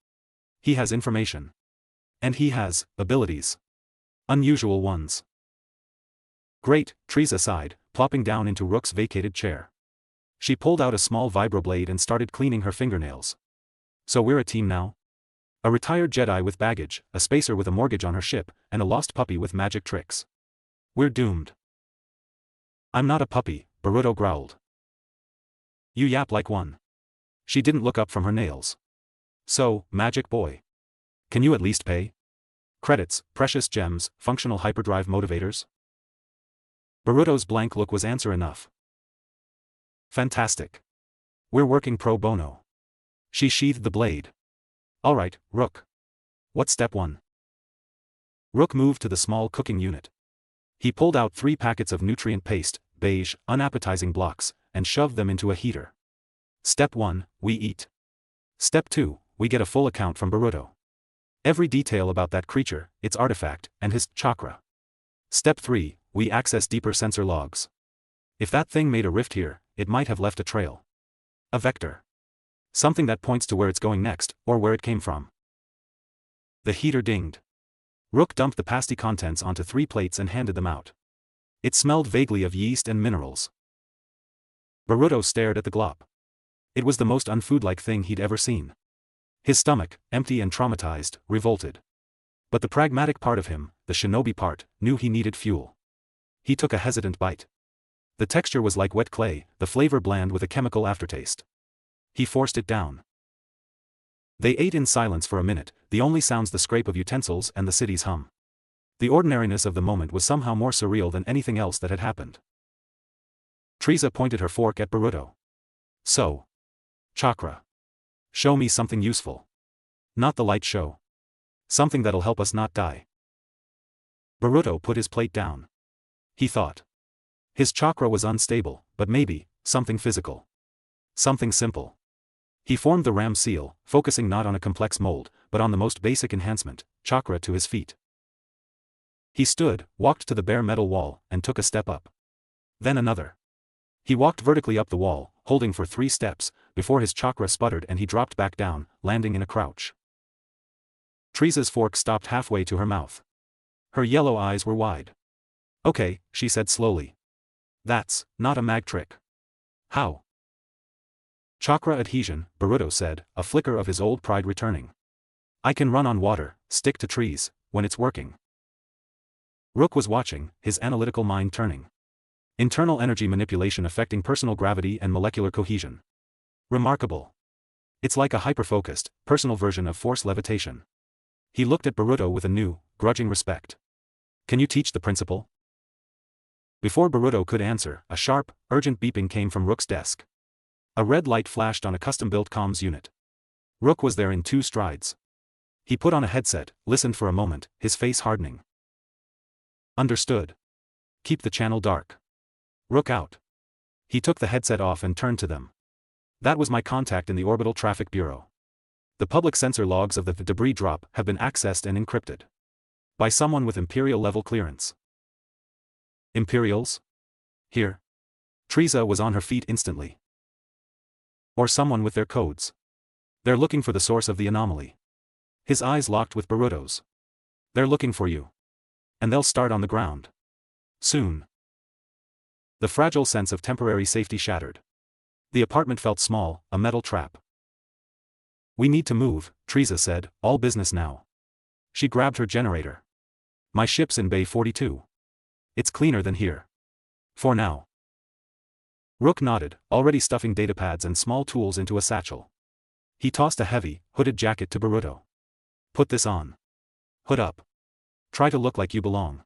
He has information. And he has abilities. Unusual ones. Great, Teresa sighed, plopping down into Rook's vacated chair. She pulled out a small vibroblade and started cleaning her fingernails. So we're a team now? A retired Jedi with baggage, a spacer with a mortgage on her ship, and a lost puppy with magic tricks. We're doomed. I'm not a puppy, Baruto growled. You yap like one. She didn't look up from her nails. So, magic boy. Can you at least pay? Credits, precious gems, functional hyperdrive motivators? Baruto's blank look was answer enough. Fantastic. We're working pro bono. She sheathed the blade. Alright, Rook. What's step 1? Rook moved to the small cooking unit. He pulled out 3 packets of nutrient paste, beige, unappetizing blocks, and shoved them into a heater. Step 1, we eat. Step 2, we get a full account from Baruto. Every detail about that creature, its artifact, and his chakra. Step 3, we access deeper sensor logs. If that thing made a rift here, it might have left a trail. A vector. Something that points to where it's going next, or where it came from. The heater dinged. Rook dumped the pasty contents onto 3 plates and handed them out. It smelled vaguely of yeast and minerals. Baruto stared at the glop. It was the most unfood-like thing he'd ever seen. His stomach, empty and traumatized, revolted. But the pragmatic part of him, the shinobi part, knew he needed fuel. He took a hesitant bite. The texture was like wet clay, the flavor bland with a chemical aftertaste. He forced it down. They ate in silence for a minute, the only sounds the scrape of utensils and the city's hum. The ordinariness of the moment was somehow more surreal than anything else that had happened. Teresa pointed her fork at Baruto. So. Chakra. Show me something useful. Not the light show. Something that'll help us not die. Baruto put his plate down. He thought. His chakra was unstable, but maybe, something physical. Something simple. He formed the ram seal, focusing not on a complex mold, but on the most basic enhancement, chakra to his feet. He stood, walked to the bare metal wall, and took a step up. Then another. He walked vertically up the wall, holding for 3 steps, before his chakra sputtered and he dropped back down, landing in a crouch. Teresa's fork stopped halfway to her mouth. Her yellow eyes were wide. Okay, she said slowly. That's not a mag trick. How? Chakra adhesion, Baruto said, a flicker of his old pride returning. I can run on water, stick to trees, when it's working. Rook was watching, his analytical mind turning. Internal energy manipulation affecting personal gravity and molecular cohesion. Remarkable. It's like a hyper-focused, personal version of force levitation. He looked at Baruto with a new, grudging respect. Can you teach the principle? Before Baruto could answer, a sharp, urgent beeping came from Rook's desk. A red light flashed on a custom-built comms unit. Rook was there in 2 strides. He put on a headset, listened for a moment, his face hardening. Understood. Keep the channel dark. Rook out. He took the headset off and turned to them. That was my contact in the Orbital Traffic Bureau. The public sensor logs of the debris drop have been accessed and encrypted. By someone with Imperial level clearance. Imperials? Here. Teresa was on her feet instantly. Or someone with their codes. They're looking for the source of the anomaly. His eyes locked with Baruto's. They're looking for you. And they'll start on the ground. Soon. The fragile sense of temporary safety shattered. The apartment felt small, a metal trap. We need to move, Teresa said, all business now. She grabbed her generator. My ship's in Bay 42. It's cleaner than here. For now. Rook nodded, already stuffing datapads and small tools into a satchel. He tossed a heavy, hooded jacket to Baruto. Put this on. Hood up. Try to look like you belong.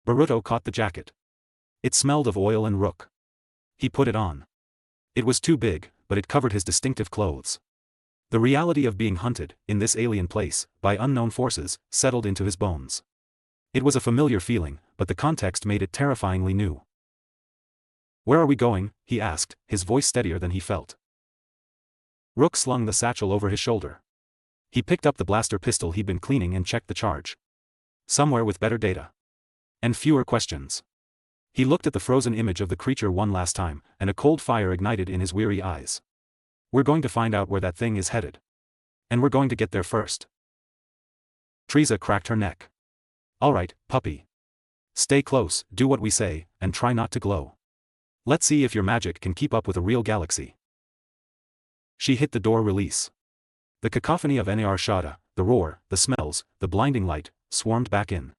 Baruto caught the jacket. It smelled of oil and Rook. He put it on. It was too big, but it covered his distinctive clothes. The reality of being hunted, in this alien place, by unknown forces, settled into his bones. It was a familiar feeling, but the context made it terrifyingly new. Where are we going? He asked, his voice steadier than he felt. Rook slung the satchel over his shoulder. He picked up the blaster pistol he'd been cleaning and checked the charge. Somewhere with better data. And fewer questions. He looked at the frozen image of the creature one last time, and a cold fire ignited in his weary eyes. We're going to find out where that thing is headed. And we're going to get there first. Teresa cracked her neck. All right, puppy. Stay close, do what we say, and try not to glow. Let's see if your magic can keep up with a real galaxy. She hit the door release. The cacophony of NAR Shada, the roar, the smells, the blinding light, swarmed back in.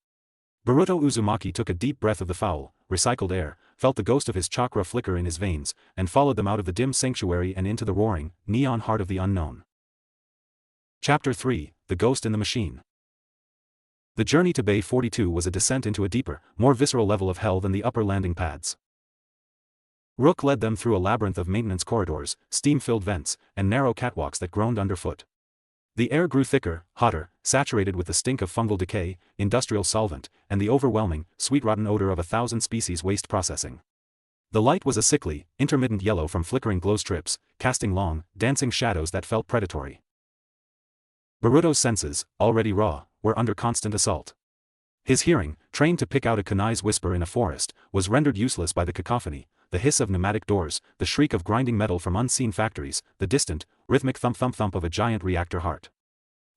Baruto Uzumaki took a deep breath of the foul, recycled air, felt the ghost of his chakra flicker in his veins, and followed them out of the dim sanctuary and into the roaring, neon heart of the unknown. Chapter 3, The Ghost in the Machine. The journey to Bay 42 was a descent into a deeper, more visceral level of hell than the upper landing pads. Rook led them through a labyrinth of maintenance corridors, steam-filled vents, and narrow catwalks that groaned underfoot. The air grew thicker, hotter, saturated with the stink of fungal decay, industrial solvent, and the overwhelming, sweet-rotten odor of 1,000 species waste processing. The light was a sickly, intermittent yellow from flickering glow strips, casting long, dancing shadows that felt predatory. Baruto's senses, already raw, were under constant assault. His hearing, trained to pick out a kunai's whisper in a forest, was rendered useless by the cacophony, the hiss of pneumatic doors, the shriek of grinding metal from unseen factories, the distant, rhythmic thump-thump-thump of a giant reactor heart.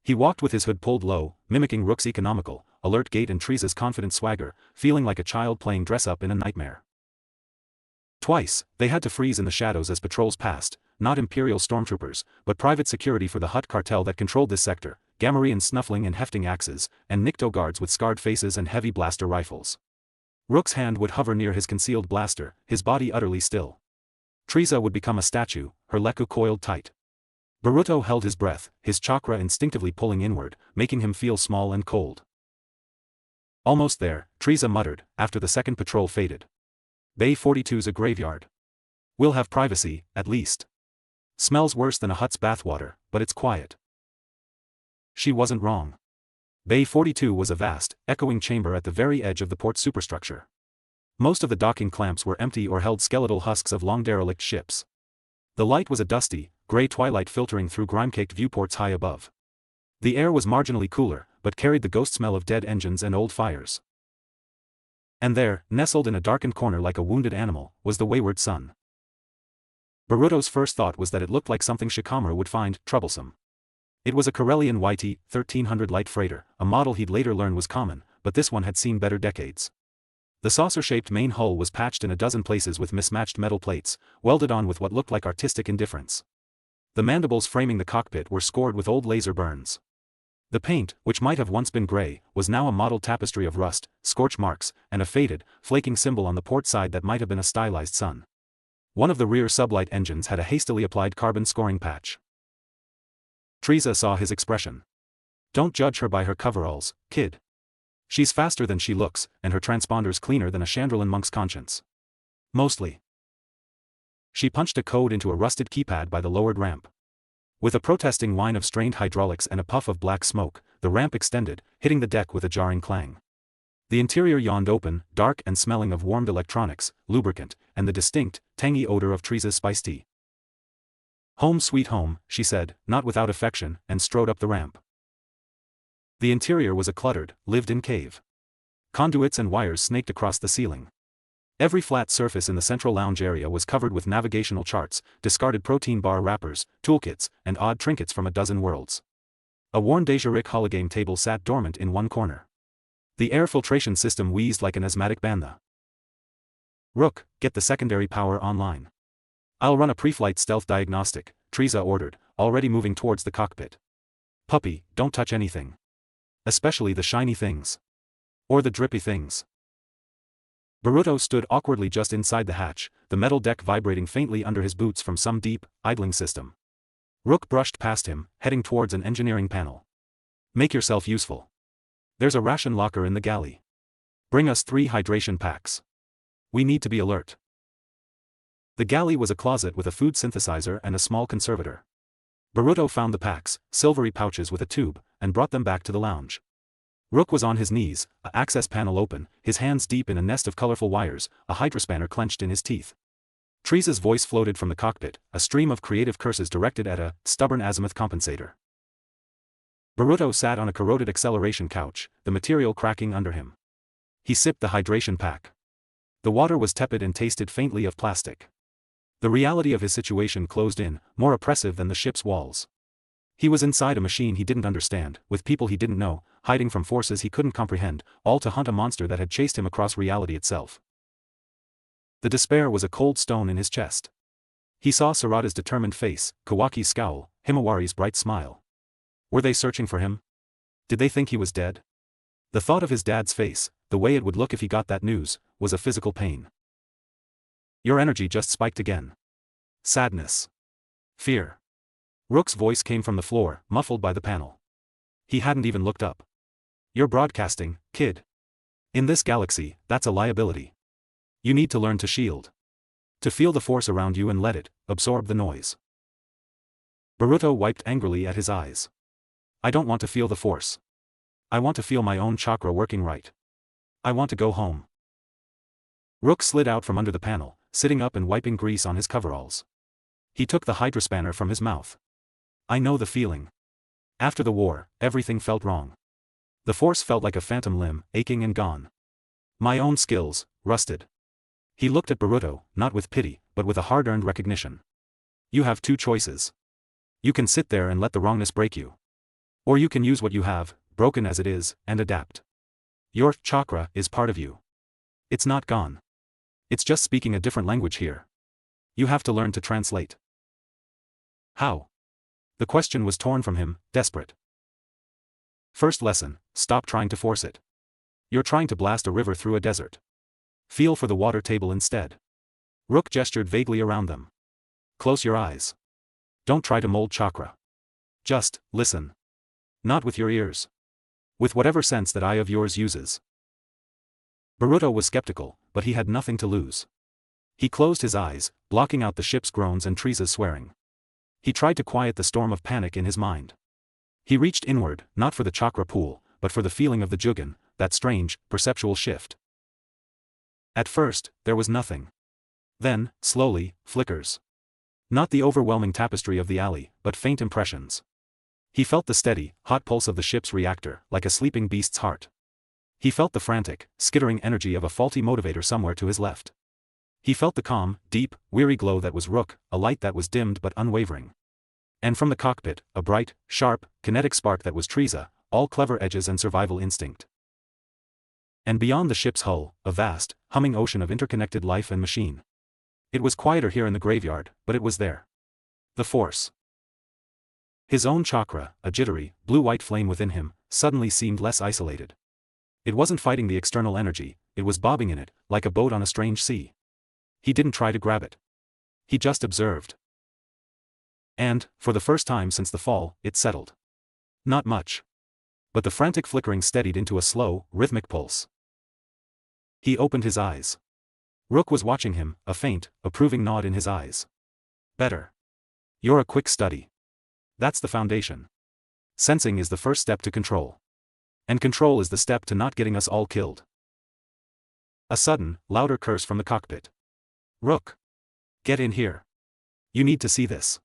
He walked with his hood pulled low, mimicking Rook's economical, alert gait and Teresa's confident swagger, feeling like a child playing dress-up in a nightmare. Twice, they had to freeze in the shadows as patrols passed, not Imperial stormtroopers, but private security for the Hutt cartel that controlled this sector, Gamorrean snuffling and hefting axes, and Nikto guards with scarred faces and heavy blaster rifles. Rook's hand would hover near his concealed blaster, his body utterly still. Teresa would become a statue, her leku coiled tight. Baruto held his breath, his chakra instinctively pulling inward, making him feel small and cold. Almost there, Teresa muttered, after the second patrol faded. Bay 42's a graveyard. We'll have privacy, at least. Smells worse than a Hutt's bathwater, but it's quiet. She wasn't wrong. Bay 42 was a vast, echoing chamber at the very edge of the port superstructure. Most of the docking clamps were empty or held skeletal husks of long derelict ships. The light was a dusty, gray twilight filtering through grime-caked viewports high above. The air was marginally cooler, but carried the ghost smell of dead engines and old fires. And there, nestled in a darkened corner like a wounded animal, was the wayward sun. Baruto's first thought was that it looked like something Shikamaru would find troublesome. It was a Corellian YT 1300 light freighter, a model he'd later learn was common, but this one had seen better decades. The saucer-shaped main hull was patched in a dozen places with mismatched metal plates, welded on with what looked like artistic indifference. The mandibles framing the cockpit were scored with old laser burns. The paint, which might have once been gray, was now a mottled tapestry of rust, scorch marks, and a faded, flaking symbol on the port side that might have been a stylized sun. One of the rear sublight engines had a hastily applied carbon scoring patch. Teresa saw his expression. Don't judge her by her coveralls, kid. She's faster than she looks, and her transponder's cleaner than a Chandrilan monk's conscience. Mostly. She punched a code into a rusted keypad by the lowered ramp. With a protesting whine of strained hydraulics and a puff of black smoke, the ramp extended, hitting the deck with a jarring clang. The interior yawned open, dark and smelling of warmed electronics, lubricant, and the distinct, tangy odor of Teresa's spiced tea. "Home sweet home," she said, not without affection, and strode up the ramp. The interior was a cluttered, lived-in cave. Conduits and wires snaked across the ceiling. Every flat surface in the central lounge area was covered with navigational charts, discarded protein bar wrappers, toolkits, and odd trinkets from a dozen worlds. A worn Dejeric hologame table sat dormant in one corner. The air filtration system wheezed like an asthmatic bantha. "Rook, get the secondary power online." "I'll run a pre-flight stealth diagnostic," Teresa ordered, already moving towards the cockpit. "Puppy, don't touch anything. Especially the shiny things. Or the drippy things." Naruto stood awkwardly just inside the hatch, the metal deck vibrating faintly under his boots from some deep, idling system. Rook brushed past him, heading towards an engineering panel. "Make yourself useful. There's a ration locker in the galley. Bring us 3 hydration packs. We need to be alert." The galley was a closet with a food synthesizer and a small conservator. Naruto found the packs, silvery pouches with a tube, and brought them back to the lounge. Rook was on his knees, a access panel open, his hands deep in a nest of colorful wires, a hydrospanner clenched in his teeth. Teresa's voice floated from the cockpit, a stream of creative curses directed at a stubborn azimuth compensator. Naruto sat on a corroded acceleration couch, the material cracking under him. He sipped the hydration pack. The water was tepid and tasted faintly of plastic. The reality of his situation closed in, more oppressive than the ship's walls. He was inside a machine he didn't understand, with people he didn't know, hiding from forces he couldn't comprehend, all to hunt a monster that had chased him across reality itself. The despair was a cold stone in his chest. He saw Sarada's determined face, Kawaki's scowl, Himawari's bright smile. Were they searching for him? Did they think he was dead? The thought of his dad's face, the way it would look if he got that news, was a physical pain. Your energy just spiked again. Sadness. Fear. Rook's voice came from the floor, muffled by the panel. He hadn't even looked up. You're broadcasting, kid. In this galaxy, that's a liability. You need to learn to shield. To feel the force around you and let it absorb the noise. Naruto wiped angrily at his eyes. I don't want to feel the force. I want to feel my own chakra working right. I want to go home. Rook slid out from under the panel, sitting up and wiping grease on his coveralls. He took the hydrospanner from his mouth. I know the feeling. After the war, everything felt wrong. The force felt like a phantom limb, aching and gone. My own skills, rusted. He looked at Naruto, not with pity, but with a hard-earned recognition. You have 2 choices. You can sit there and let the wrongness break you. Or you can use what you have, broken as it is, and adapt. Your chakra is part of you. It's not gone. It's just speaking a different language here. You have to learn to translate. How? The question was torn from him, desperate. First lesson, stop trying to force it. You're trying to blast a river through a desert. Feel for the water table instead. Rook gestured vaguely around them. Close your eyes. Don't try to mold chakra. Just listen. Not with your ears. With whatever sense that eye of yours uses. Naruto was skeptical, but he had nothing to lose. He closed his eyes, blocking out the ship's groans and Teresa's swearing. He tried to quiet the storm of panic in his mind. He reached inward, not for the chakra pool, but for the feeling of the Jugen, that strange, perceptual shift. At first, there was nothing. Then, slowly, flickers. Not the overwhelming tapestry of the alley, but faint impressions. He felt the steady, hot pulse of the ship's reactor, like a sleeping beast's heart. He felt the frantic, skittering energy of a faulty motivator somewhere to his left. He felt the calm, deep, weary glow that was Rook, a light that was dimmed but unwavering. And from the cockpit, a bright, sharp, kinetic spark that was Teresa, all clever edges and survival instinct. And beyond the ship's hull, a vast, humming ocean of interconnected life and machine. It was quieter here in the graveyard, but it was there. The force. His own chakra, a jittery, blue-white flame within him, suddenly seemed less isolated. It wasn't fighting the external energy, it was bobbing in it, like a boat on a strange sea. He didn't try to grab it. He just observed. And, for the first time since the fall, it settled. Not much. But the frantic flickering steadied into a slow, rhythmic pulse. He opened his eyes. Rook was watching him, a faint, approving nod in his eyes. Better. You're a quick study. That's the foundation. Sensing is the first step to control. And control is the step to not getting us all killed. A sudden, louder curse from the cockpit. Rook! Get in here. You need to see this.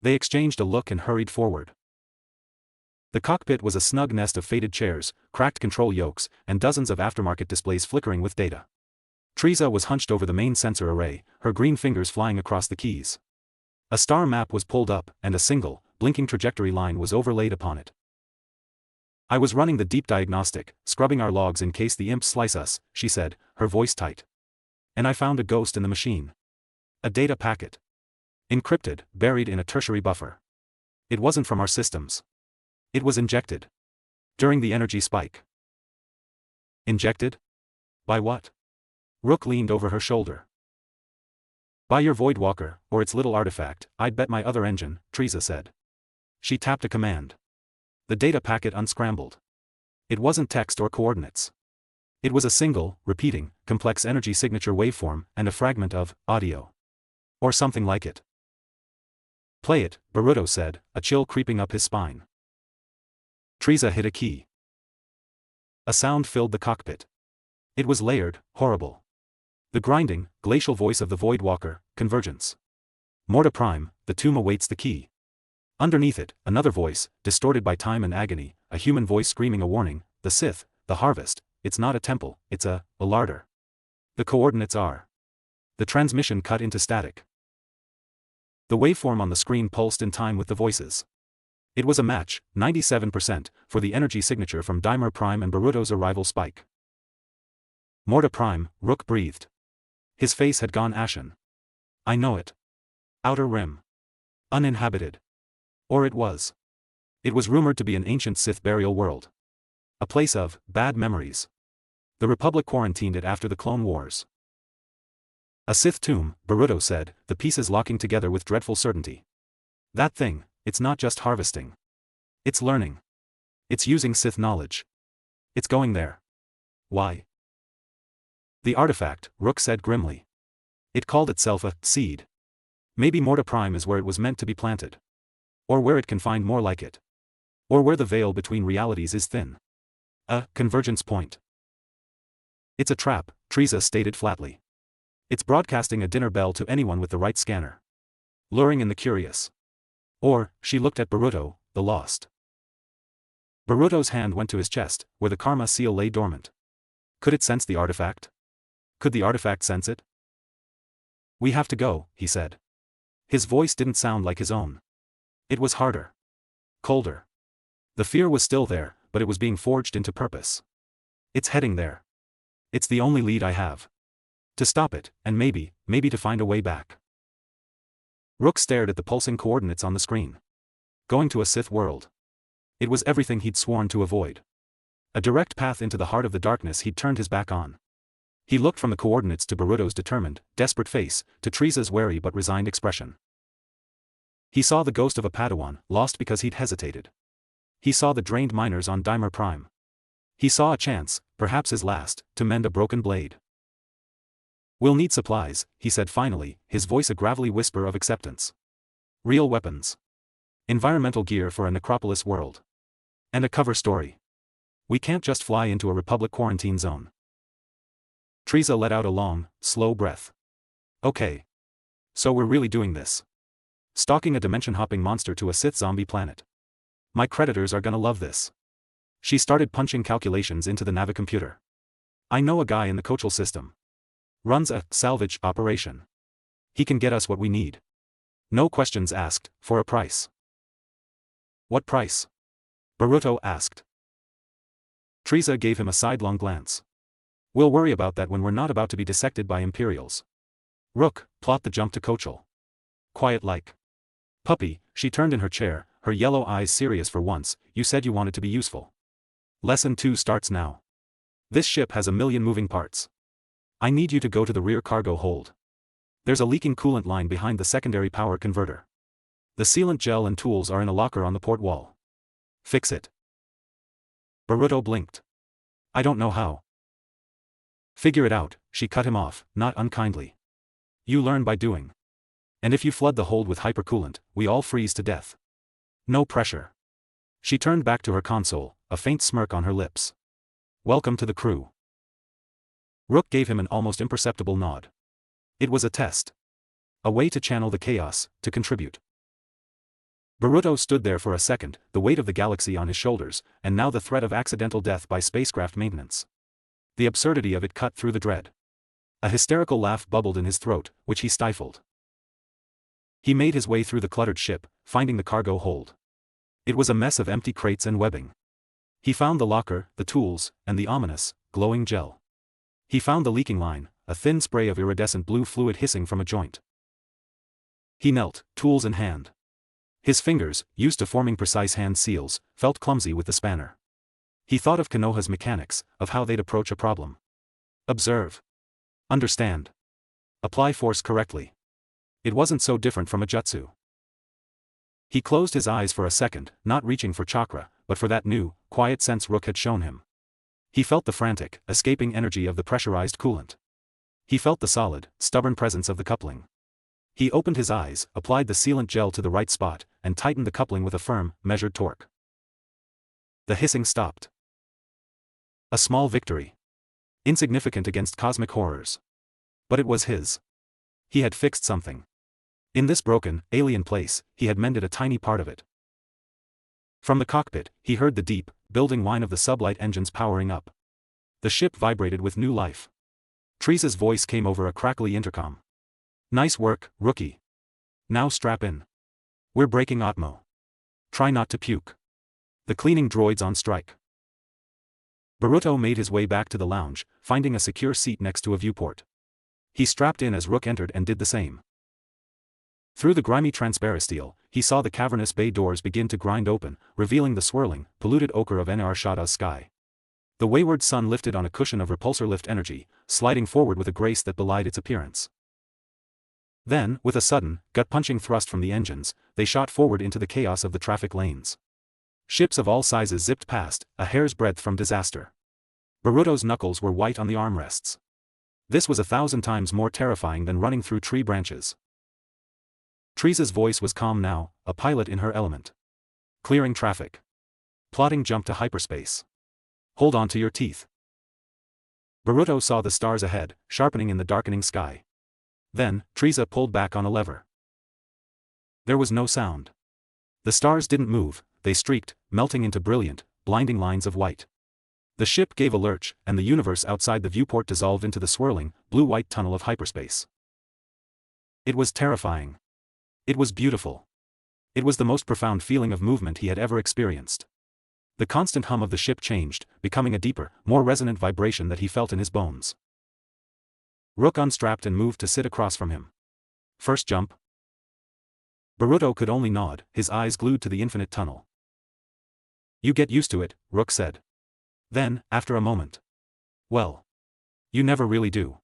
They exchanged a look and hurried forward. The cockpit was a snug nest of faded chairs, cracked control yokes, and dozens of aftermarket displays flickering with data. Teresa was hunched over the main sensor array, her green fingers flying across the keys. A star map was pulled up, and a single, blinking trajectory line was overlaid upon it. I was running the deep diagnostic, scrubbing our logs in case the imps slice us, she said, her voice tight. And I found a ghost in the machine. A data packet. Encrypted, buried in a tertiary buffer. It wasn't from our systems. It was injected. During the energy spike. Injected? By what? Rook leaned over her shoulder. By your Voidwalker, or its little artifact, I'd bet my other engine, Teresa said. She tapped a command. The data packet unscrambled. It wasn't text or coordinates. It was a single, repeating, complex energy signature waveform, and a fragment of audio. Or something like it. Play it, Naruto said, a chill creeping up his spine. Teresa hit a key. A sound filled the cockpit. It was layered, horrible. The grinding, glacial voice of the Voidwalker, convergence. Morta Prime, the tomb awaits the key. Underneath it, another voice, distorted by time and agony, a human voice screaming a warning, the Sith, the harvest, it's not a temple, it's a larder. The coordinates are. The transmission cut into static. The waveform on the screen pulsed in time with the voices. It was a match, 97%, for the energy signature from Dimer Prime and Naruto's arrival spike. Morta Prime, Rook breathed. His face had gone ashen. I know it. Outer Rim. Uninhabited. Or it was. It was rumored to be an ancient Sith burial world. A place of bad memories. The Republic quarantined it after the Clone Wars. A Sith tomb, Naruto said, the pieces locking together with dreadful certainty. That thing, it's not just harvesting. It's learning. It's using Sith knowledge. It's going there. Why? The artifact, Rook said grimly. It called itself a seed. Maybe Morta Prime is where it was meant to be planted. Or where it can find more like it. Or where the veil between realities is thin. A convergence point. It's a trap, Teresa stated flatly. It's broadcasting a dinner bell to anyone with the right scanner. Luring in the curious. Or, she looked at Naruto, the lost. Naruto's hand went to his chest, where the karma seal lay dormant. Could it sense the artifact? Could the artifact sense it? We have to go, he said. His voice didn't sound like his own. It was harder. Colder. The fear was still there, but it was being forged into purpose. It's heading there. It's the only lead I have. To stop it, and maybe to find a way back. Rook stared at the pulsing coordinates on the screen. Going to a Sith world. It was everything he'd sworn to avoid. A direct path into the heart of the darkness he'd turned his back on. He looked from the coordinates to Naruto's determined, desperate face, to Teresa's wary but resigned expression. He saw the ghost of a Padawan, lost because he'd hesitated. He saw the drained miners on Dimer Prime. He saw a chance, perhaps his last, to mend a broken blade. We'll need supplies, he said finally, his voice a gravelly whisper of acceptance. Real weapons. Environmental gear for a necropolis world. And a cover story. We can't just fly into a Republic quarantine zone. Teresa let out a long, slow breath. Okay. So we're really doing this. Stalking a dimension-hopping monster to a Sith zombie planet. My creditors are gonna love this. She started punching calculations into the navicomputer. I know a guy in the Coachell system. Runs a salvage operation. He can get us what we need. No questions asked, for a price. What price? Naruto asked. Teresa gave him a sidelong glance. We'll worry about that when we're not about to be dissected by Imperials. Rook, plot the jump to Coachell. Quiet like. Puppy, she turned in her chair, her yellow eyes serious for once, you said you wanted to be useful. Lesson 2 starts now. This ship has a million moving parts. I need you to go to the rear cargo hold. There's a leaking coolant line behind the secondary power converter. The sealant gel and tools are in a locker on the port wall. Fix it. Naruto blinked. I don't know how. Figure it out, she cut him off, not unkindly. You learn by doing. And if you flood the hold with hypercoolant, we all freeze to death. No pressure. She turned back to her console, a faint smirk on her lips. Welcome to the crew. Rook gave him an almost imperceptible nod. It was a test. A way to channel the chaos, to contribute. Naruto stood there for a second, the weight of the galaxy on his shoulders, and now the threat of accidental death by spacecraft maintenance. The absurdity of it cut through the dread. A hysterical laugh bubbled in his throat, which he stifled. He made his way through the cluttered ship, finding the cargo hold. It was a mess of empty crates and webbing. He found the locker, the tools, and the ominous, glowing gel. He found the leaking line, a thin spray of iridescent blue fluid hissing from a joint. He knelt, tools in hand. His fingers, used to forming precise hand seals, felt clumsy with the spanner. He thought of Konoha's mechanics, of how they'd approach a problem. Observe. Understand. Apply force correctly. It wasn't so different from a jutsu. He closed his eyes for a second, not reaching for chakra, but for that new, quiet sense Rook had shown him. He felt the frantic, escaping energy of the pressurized coolant. He felt the solid, stubborn presence of the coupling. He opened his eyes, applied the sealant gel to the right spot, and tightened the coupling with a firm, measured torque. The hissing stopped. A small victory. Insignificant against cosmic horrors. But it was his. He had fixed something. In this broken, alien place, he had mended a tiny part of it. From the cockpit, he heard the deep, building whine of the sublight engines powering up. The ship vibrated with new life. Teresa's voice came over a crackly intercom. Nice work, rookie. Now strap in. We're breaking Atmo. Try not to puke. The cleaning droid's on strike. Naruto made his way back to the lounge, finding a secure seat next to a viewport. He strapped in as Rook entered and did the same. Through the grimy transparisteel, he saw the cavernous bay doors begin to grind open, revealing the swirling, polluted ochre of Enarshada's sky. The wayward sun lifted on a cushion of repulsor lift energy, sliding forward with a grace that belied its appearance. Then, with a sudden, gut-punching thrust from the engines, they shot forward into the chaos of the traffic lanes. Ships of all sizes zipped past, a hair's breadth from disaster. Naruto's knuckles were white on the armrests. This was 1,000 times more terrifying than running through tree branches. Teresa's voice was calm now, a pilot in her element. Clearing traffic. Plotting jump to hyperspace. Hold on to your teeth. Naruto saw the stars ahead, sharpening in the darkening sky. Then, Teresa pulled back on a lever. There was no sound. The stars didn't move, they streaked, melting into brilliant, blinding lines of white. The ship gave a lurch, and the universe outside the viewport dissolved into the swirling, blue-white tunnel of hyperspace. It was terrifying. It was beautiful. It was the most profound feeling of movement he had ever experienced. The constant hum of the ship changed, becoming a deeper, more resonant vibration that he felt in his bones. Rook unstrapped and moved to sit across from him. First jump. Naruto could only nod, his eyes glued to the infinite tunnel. You get used to it, Rook said. Then, after a moment. Well. You never really do.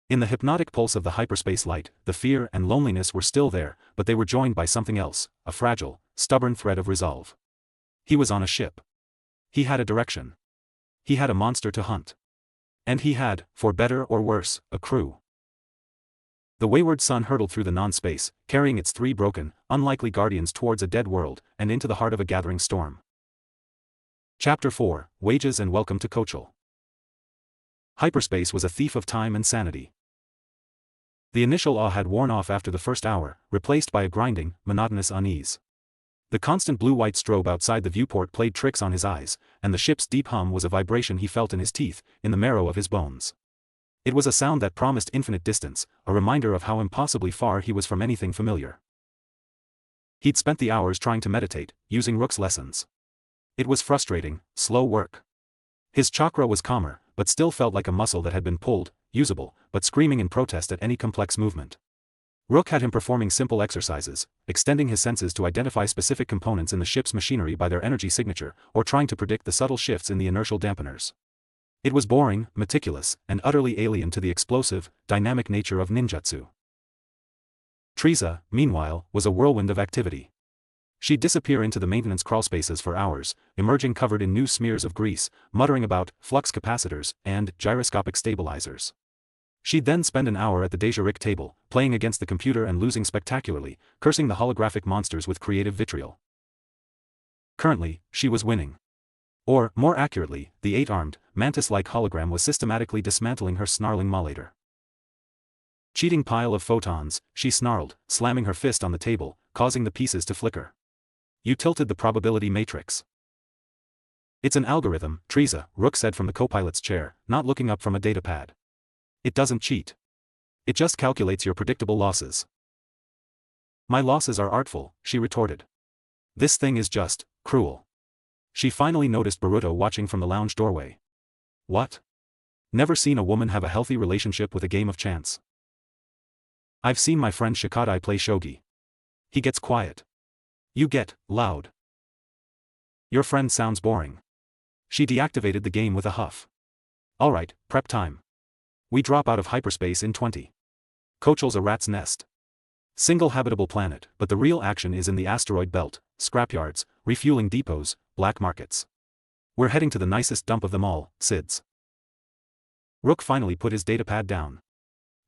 In the hypnotic pulse of the hyperspace light, the fear and loneliness were still there, but they were joined by something else, a fragile, stubborn thread of resolve. He was on a ship. He had a direction. He had a monster to hunt. And he had, for better or worse, a crew. The wayward sun hurtled through the non-space, carrying its 3 broken, unlikely guardians towards a dead world, and into the heart of a gathering storm. Chapter 4, Wages and Welcome to Coachell. Hyperspace was a thief of time and sanity. The initial awe had worn off after the first hour, replaced by a grinding, monotonous unease. The constant blue-white strobe outside the viewport played tricks on his eyes, and the ship's deep hum was a vibration he felt in his teeth, in the marrow of his bones. It was a sound that promised infinite distance, a reminder of how impossibly far he was from anything familiar. He'd spent the hours trying to meditate, using Rook's lessons. It was frustrating, slow work. His chakra was calmer, but still felt like a muscle that had been pulled, usable, but screaming in protest at any complex movement. Rook had him performing simple exercises, extending his senses to identify specific components in the ship's machinery by their energy signature, or trying to predict the subtle shifts in the inertial dampeners. It was boring, meticulous, and utterly alien to the explosive, dynamic nature of ninjutsu. Teresa, meanwhile, was a whirlwind of activity. She'd disappear into the maintenance crawlspaces for hours, emerging covered in new smears of grease, muttering about flux capacitors and gyroscopic stabilizers. She'd then spend an hour at the Deja Rick table, playing against the computer and losing spectacularly, cursing the holographic monsters with creative vitriol. Currently, she was winning. Or, more accurately, the 8-armed, mantis-like hologram was systematically dismantling her snarling mollator. Cheating pile of photons, she snarled, slamming her fist on the table, causing the pieces to flicker. You tilted the probability matrix. It's an algorithm, Teresa, Rook said from the co-pilot's chair, not looking up from a datapad. It doesn't cheat. It just calculates your predictable losses. My losses are artful, she retorted. This thing is just cruel. She finally noticed Boruto watching from the lounge doorway. What? Never seen a woman have a healthy relationship with a game of chance. I've seen my friend Shikadai play shogi. He gets quiet. You get loud. Your friend sounds boring. She deactivated the game with a huff. Alright, prep time. We drop out of hyperspace in 20. Coachell's a rat's nest. Single habitable planet, but the real action is in the asteroid belt, scrapyards, refueling depots, black markets. We're heading to the nicest dump of them all, Sid's. Rook finally put his datapad down.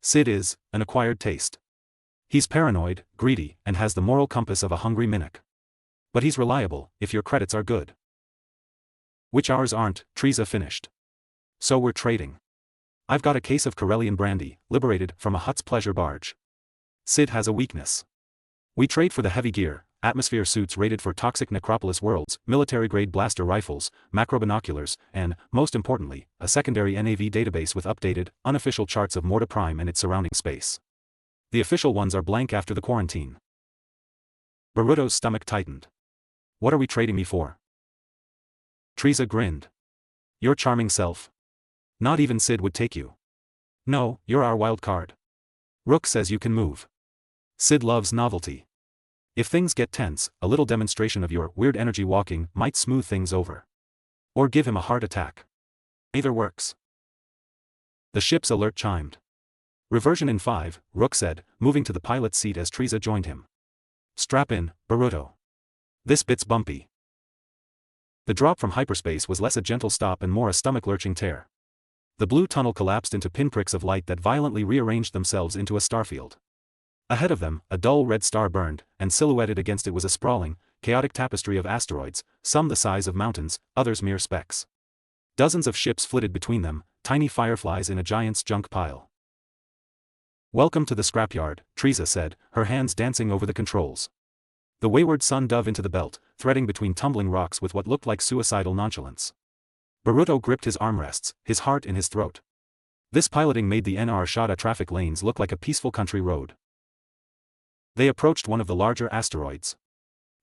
Sid is an acquired taste. He's paranoid, greedy, and has the moral compass of a hungry minnow. But he's reliable, if your credits are good. Which ours aren't, Teresa finished. So we're trading. I've got a case of Corellian brandy, liberated from a Hutt's pleasure barge. Sid has a weakness. We trade for the heavy gear, atmosphere suits rated for toxic necropolis worlds, military-grade blaster rifles, macro binoculars, and, most importantly, a secondary NAV database with updated, unofficial charts of Morta Prime and its surrounding space. The official ones are blank after the quarantine. Boruto's stomach tightened. What are we trading me for? Teresa grinned. Your charming self. Not even Sid would take you. No, you're our wild card. Rook says you can move. Sid loves novelty. If things get tense, a little demonstration of your weird energy walking might smooth things over. Or give him a heart attack. Either works. The ship's alert chimed. Reversion in 5, Rook said, moving to the pilot's seat as Teresa joined him. Strap in, Boruto. This bit's bumpy. The drop from hyperspace was less a gentle stop and more a stomach-lurching tear. The blue tunnel collapsed into pinpricks of light that violently rearranged themselves into a starfield. Ahead of them, a dull red star burned, and silhouetted against it was a sprawling, chaotic tapestry of asteroids, some the size of mountains, others mere specks. Dozens of ships flitted between them, tiny fireflies in a giant's junk pile. Welcome to the scrapyard, Teresa said, her hands dancing over the controls. The wayward sun dove into the belt, threading between tumbling rocks with what looked like suicidal nonchalance. Boruto gripped his armrests, his heart in his throat. This piloting made the NR Shada traffic lanes look like a peaceful country road. They approached one of the larger asteroids.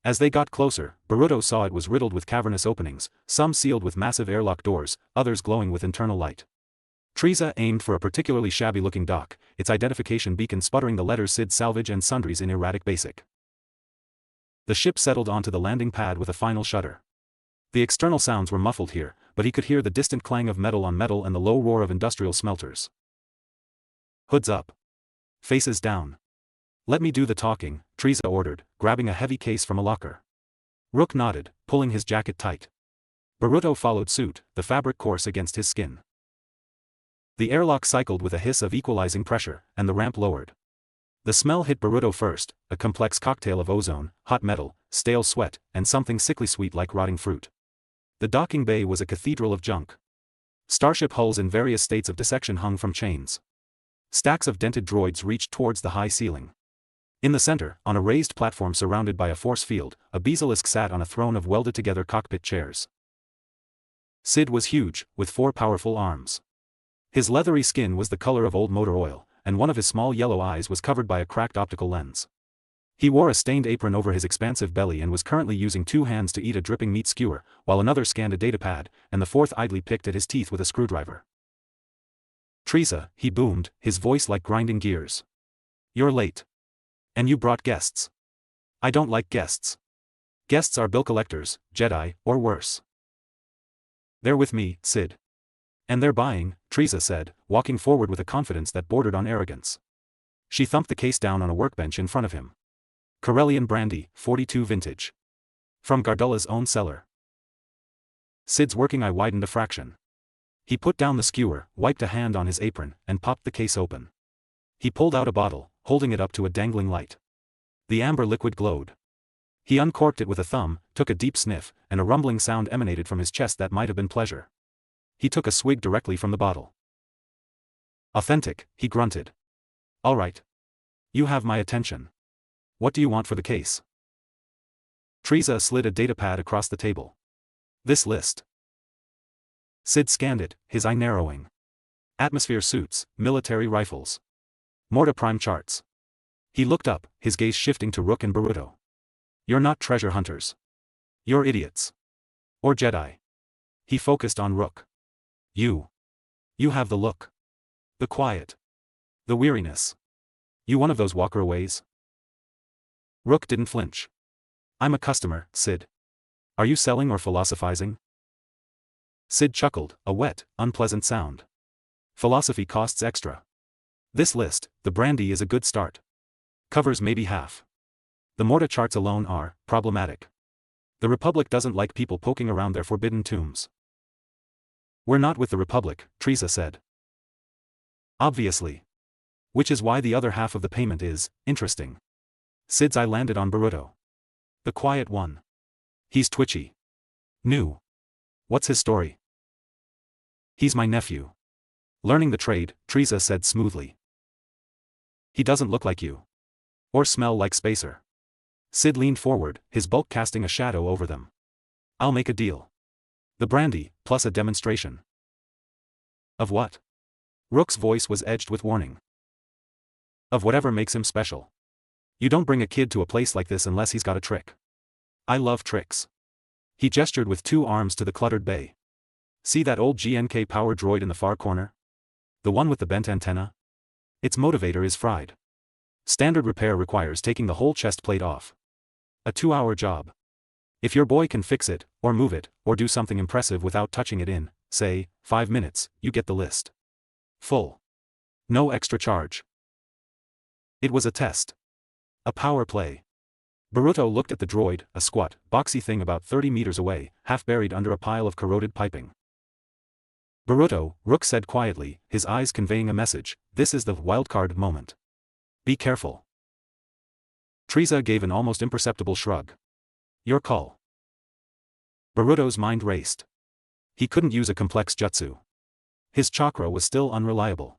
As they got closer, Boruto saw it was riddled with cavernous openings, some sealed with massive airlock doors, others glowing with internal light. Teresa aimed for a particularly shabby-looking dock, its identification beacon sputtering the letters Sid Salvage and Sundries in erratic basic. The ship settled onto the landing pad with a final shudder. The external sounds were muffled here, but he could hear the distant clang of metal on metal and the low roar of industrial smelters. Hoods up. Faces down. Let me do the talking, Teresa ordered, grabbing a heavy case from a locker. Rook nodded, pulling his jacket tight. Boruto followed suit, the fabric coarse against his skin. The airlock cycled with a hiss of equalizing pressure, and the ramp lowered. The smell hit Boruto first, a complex cocktail of ozone, hot metal, stale sweat, and something sickly sweet like rotting fruit. The docking bay was a cathedral of junk. Starship hulls in various states of dissection hung from chains. Stacks of dented droids reached towards the high ceiling. In the center, on a raised platform surrounded by a force field, a basilisk sat on a throne of welded-together cockpit chairs. Sid was huge, with 4 powerful arms. His leathery skin was the color of old motor oil, and one of his small yellow eyes was covered by a cracked optical lens. He wore a stained apron over his expansive belly and was currently using 2 hands to eat a dripping meat skewer, while another scanned a datapad, and the fourth idly picked at his teeth with a screwdriver. Teresa, he boomed, his voice like grinding gears. You're late. And you brought guests. I don't like guests. Guests are bill collectors, Jedi, or worse. They're with me, Sid. And they're buying, Teresa said, walking forward with a confidence that bordered on arrogance. She thumped the case down on a workbench in front of him. Corellian brandy, 42 vintage. From Gardulla's own cellar. Sid's working eye widened a fraction. He put down the skewer, wiped a hand on his apron, and popped the case open. He pulled out a bottle, holding it up to a dangling light. The amber liquid glowed. He uncorked it with a thumb, took a deep sniff, and a rumbling sound emanated from his chest that might have been pleasure. He took a swig directly from the bottle. Authentic, he grunted. All right. You have my attention. What do you want for the case? Teresa slid a datapad across the table. This list. Sid scanned it, his eye narrowing. Atmosphere suits, military rifles. Morta Prime charts. He looked up, his gaze shifting to Rook and Baruto. You're not treasure hunters. You're idiots. Or Jedi. He focused on Rook. You have the look. The quiet. The weariness. You one of those walker-aways? Rook didn't flinch. I'm a customer, Sid. Are you selling or philosophizing? Sid chuckled, a wet, unpleasant sound. Philosophy costs extra. This list, the brandy is a good start. Covers maybe half. The Morta charts alone are problematic. The Republic doesn't like people poking around their forbidden tombs. We're not with the Republic, Teresa said. Obviously. Which is why the other half of the payment is interesting. Sid's eye landed on Baruto. The quiet one. He's twitchy. New. What's his story? He's my nephew. Learning the trade, Teresa said smoothly. He doesn't look like you. Or smell like Spacer. Sid leaned forward, his bulk casting a shadow over them. I'll make a deal. The brandy, plus a demonstration. Of what? Rook's voice was edged with warning. Of whatever makes him special. You don't bring a kid to a place like this unless he's got a trick. I love tricks. He gestured with two arms to the cluttered bay. See that old GNK power droid in the far corner? The one with the bent antenna? Its motivator is fried. Standard repair requires taking the whole chest plate off. A 2-hour job. If your boy can fix it, or move it, or do something impressive without touching it in, say, 5 minutes, you get the list. Full. No extra charge. It was a test. A power play. Baruto looked at the droid, a squat, boxy thing about 30 meters away, half buried under a pile of corroded piping. Baruto, Rook said quietly, his eyes conveying a message, this is the wildcard moment. Be careful. Teresa gave an almost imperceptible shrug. Your call. Baruto's mind raced. He couldn't use a complex jutsu. His chakra was still unreliable.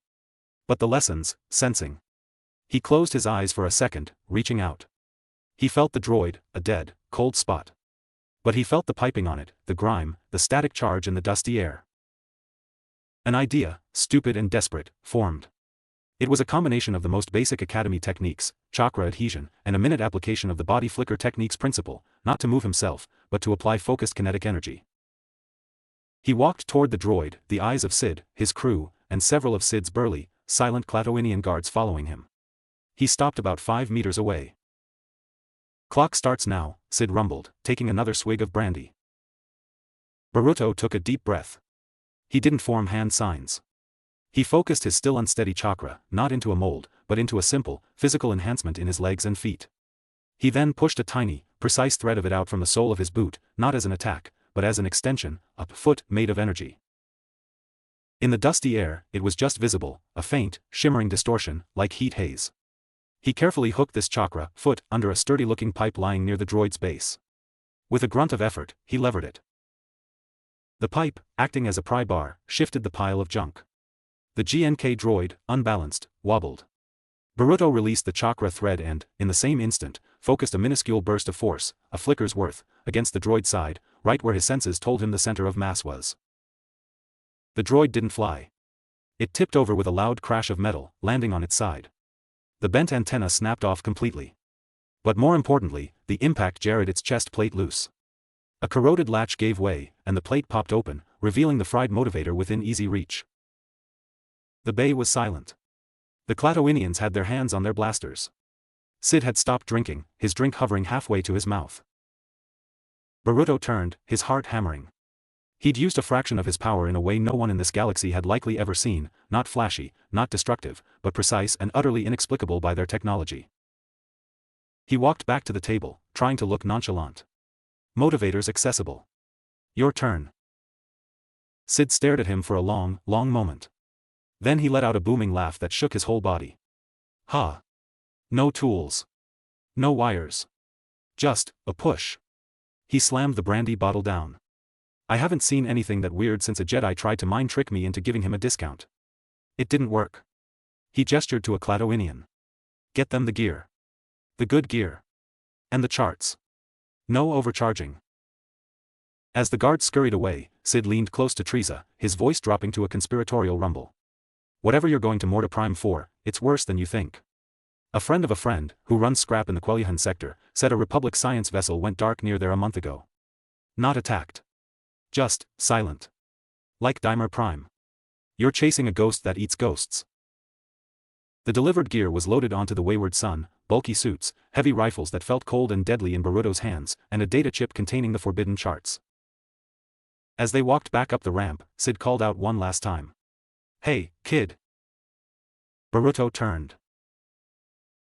But the lessons, sensing. He closed his eyes for a second, reaching out. He felt the droid, a dead, cold spot. But he felt the piping on it, the grime, the static charge in the dusty air. An idea, stupid and desperate, formed. It was a combination of the most basic academy techniques, chakra adhesion, and a minute application of the body flicker technique's principle, not to move himself, but to apply focused kinetic energy. He walked toward the droid, the eyes of Sid, his crew, and several of Sid's burly, silent Clatoinian guards following him. He stopped about 5 meters away. Clock starts now, Sid rumbled, taking another swig of brandy. Baruto took a deep breath. He didn't form hand signs. He focused his still unsteady chakra, not into a mold, but into a simple, physical enhancement in his legs and feet. He then pushed a tiny, precise thread of it out from the sole of his boot, not as an attack, but as an extension, a foot made of energy. In the dusty air, it was just visible, a faint, shimmering distortion, like heat haze. He carefully hooked this chakra, foot, under a sturdy-looking pipe lying near the droid's base. With a grunt of effort, he levered it. The pipe, acting as a pry bar, shifted the pile of junk. The GNK droid, unbalanced, wobbled. Baruto released the chakra thread and, in the same instant, focused a minuscule burst of force, a flicker's worth, against the droid's side, right where his senses told him the center of mass was. The droid didn't fly. It tipped over with a loud crash of metal, landing on its side. The bent antenna snapped off completely. But more importantly, the impact jarred its chest plate loose. A corroded latch gave way, and the plate popped open, revealing the fried motivator within easy reach. The bay was silent. The Clatoinians had their hands on their blasters. Sid had stopped drinking, his drink hovering halfway to his mouth. Baruto turned, his heart hammering. He'd used a fraction of his power in a way no one in this galaxy had likely ever seen, not flashy, not destructive, but precise and utterly inexplicable by their technology. He walked back to the table, trying to look nonchalant. Motivators accessible. Your turn. Sid stared at him for a long, long moment. Then he let out a booming laugh that shook his whole body. Ha! No tools. No wires. Just a push. He slammed the brandy bottle down. I haven't seen anything that weird since a Jedi tried to mind trick me into giving him a discount. It didn't work. He gestured to a Cladoinian. Get them the gear. The good gear. And the charts. No overcharging. As the guards scurried away, Sid leaned close to Treza, his voice dropping to a conspiratorial rumble. Whatever you're going to Morta Prime for, it's worse than you think. A friend of a friend, who runs scrap in the Quelyahan sector, said a Republic science vessel went dark near there a month ago. Not attacked. Just silent. Like Dimer Prime. You're chasing a ghost that eats ghosts. The delivered gear was loaded onto the Wayward Son, bulky suits, heavy rifles that felt cold and deadly in Baruto's hands, and a data chip containing the forbidden charts. As they walked back up the ramp, Sid called out one last time. Hey, kid. Baruto turned.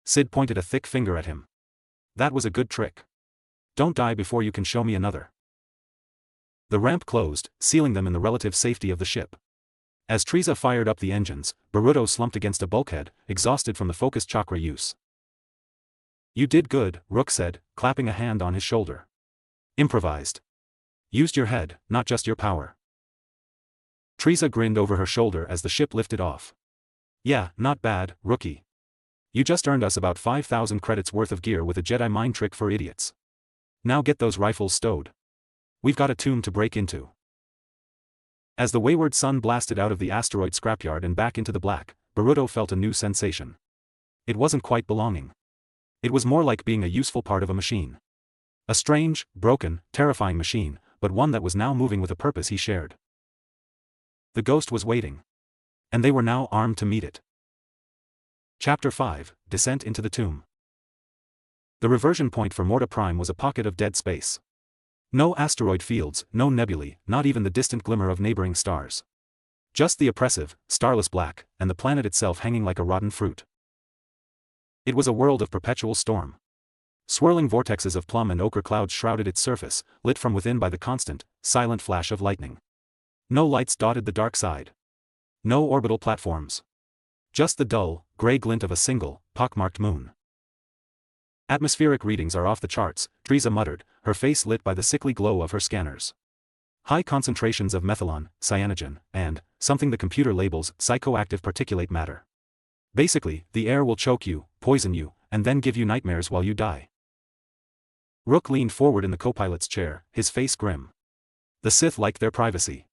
Sid pointed a thick finger at him. That was a good trick. Don't die before you can show me another. The ramp closed, sealing them in the relative safety of the ship. As Treza fired up the engines, Baruto slumped against a bulkhead, exhausted from the focused chakra use. You did good, Rook said, clapping a hand on his shoulder. Improvised. Used your head, not just your power. Treza grinned over her shoulder as the ship lifted off. Yeah, not bad, rookie. You just earned us about 5,000 credits worth of gear with a Jedi mind trick for idiots. Now get those rifles stowed. We've got a tomb to break into. As the Wayward Son blasted out of the asteroid scrapyard and back into the black, Baruto felt a new sensation. It wasn't quite belonging. It was more like being a useful part of a machine. A strange, broken, terrifying machine, but one that was now moving with a purpose he shared. The ghost was waiting. And they were now armed to meet it. Chapter 5, Descent into the Tomb. The reversion point for Morta Prime was a pocket of dead space. No asteroid fields, no nebulae, not even the distant glimmer of neighboring stars. Just the oppressive, starless black, and the planet itself hanging like a rotten fruit. It was a world of perpetual storm. Swirling vortexes of plum and ochre clouds shrouded its surface, lit from within by the constant, silent flash of lightning. No lights dotted the dark side. No orbital platforms. Just the dull, gray glint of a single, pockmarked moon. Atmospheric readings are off the charts, Treza muttered, her face lit by the sickly glow of her scanners. High concentrations of methylon, cyanogen, and, something the computer labels, psychoactive particulate matter. Basically, the air will choke you, poison you, and then give you nightmares while you die. Rook leaned forward in the co-pilot's chair, his face grim. The Sith like their privacy.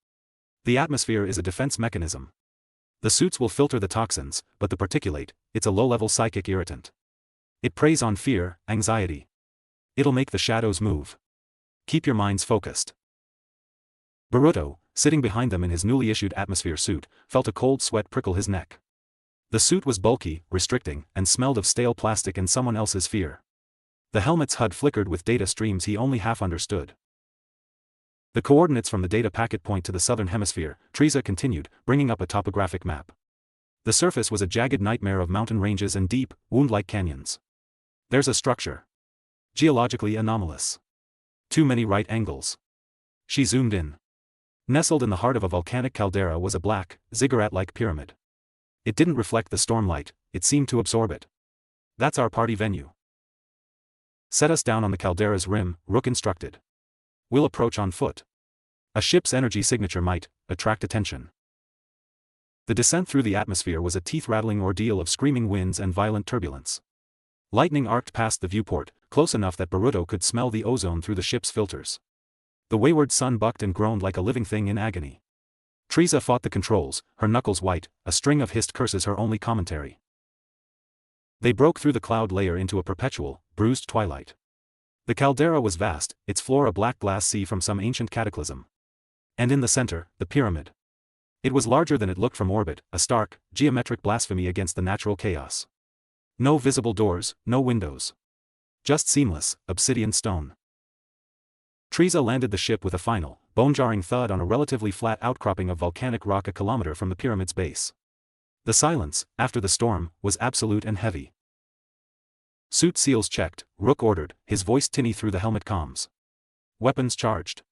The atmosphere is a defense mechanism. The suits will filter the toxins, but the particulate, it's a low-level psychic irritant. It preys on fear, anxiety. It'll make the shadows move. Keep your minds focused. Baruto, sitting behind them in his newly issued atmosphere suit, felt a cold sweat prickle his neck. The suit was bulky, restricting, and smelled of stale plastic and someone else's fear. The helmet's HUD flickered with data streams he only half understood. The coordinates from the data packet point to the southern hemisphere, Treza continued, bringing up a topographic map. The surface was a jagged nightmare of mountain ranges and deep, wound-like canyons. There's a structure. Geologically anomalous. Too many right angles. She zoomed in. Nestled in the heart of a volcanic caldera was a black, ziggurat-like pyramid. It didn't reflect the stormlight, it seemed to absorb it. That's our party venue. Set us down on the caldera's rim, Rook instructed. We'll approach on foot. A ship's energy signature might attract attention. The descent through the atmosphere was a teeth-rattling ordeal of screaming winds and violent turbulence. Lightning arced past the viewport, close enough that Baruto could smell the ozone through the ship's filters. The Wayward Son bucked and groaned like a living thing in agony. Treza fought the controls, her knuckles white, a string of hissed curses her only commentary. They broke through the cloud layer into a perpetual, bruised twilight. The caldera was vast, its floor a black glass sea from some ancient cataclysm. And in the center, the pyramid. It was larger than it looked from orbit, a stark, geometric blasphemy against the natural chaos. No visible doors, no windows. Just seamless, obsidian stone. Treza landed the ship with a final, bone-jarring thud on a relatively flat outcropping of volcanic rock a kilometer from the pyramid's base. The silence, after the storm, was absolute and heavy. Suit seals checked, Rook ordered, his voice tinny through the helmet comms. Weapons charged.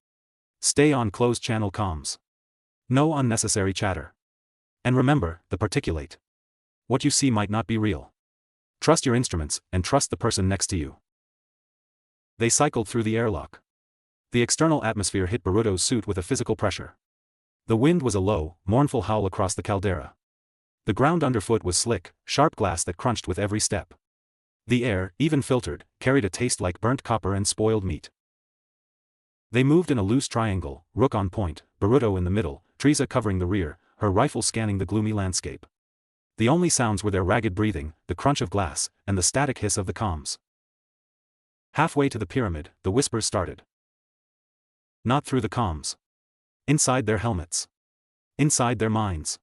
Stay on closed-channel comms. No unnecessary chatter. And remember, the particulate. What you see might not be real. Trust your instruments, and trust the person next to you. They cycled through the airlock. The external atmosphere hit Boruto's suit with a physical pressure. The wind was a low, mournful howl across the caldera. The ground underfoot was slick, sharp glass that crunched with every step. The air, even filtered, carried a taste like burnt copper and spoiled meat. They moved in a loose triangle, Rook on point, Boruto in the middle, Frieza covering the rear, her rifle scanning the gloomy landscape. The only sounds were their ragged breathing, the crunch of glass, and the static hiss of the comms. Halfway to the pyramid, the whispers started. Not through the comms. Inside their helmets. Inside their minds.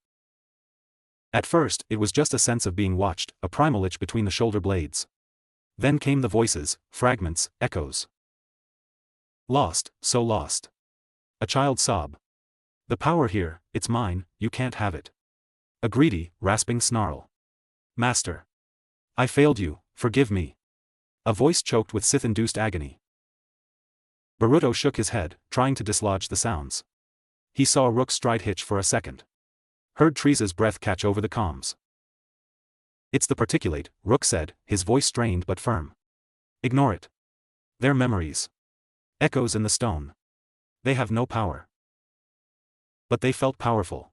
At first, it was just a sense of being watched, a primal itch between the shoulder blades. Then came the voices, fragments, echoes. Lost, so lost. A child's sob. The power here, it's mine, you can't have it. A greedy, rasping snarl. Master. I failed you, forgive me. A voice choked with Sith-induced agony. Boruto shook his head, trying to dislodge the sounds. He saw Rook's stride hitch for a second. Heard Frieza's breath catch over the comms. It's the particulate, Rook said, his voice strained but firm. Ignore it. They're memories. Echoes in the stone. They have no power. But they felt powerful.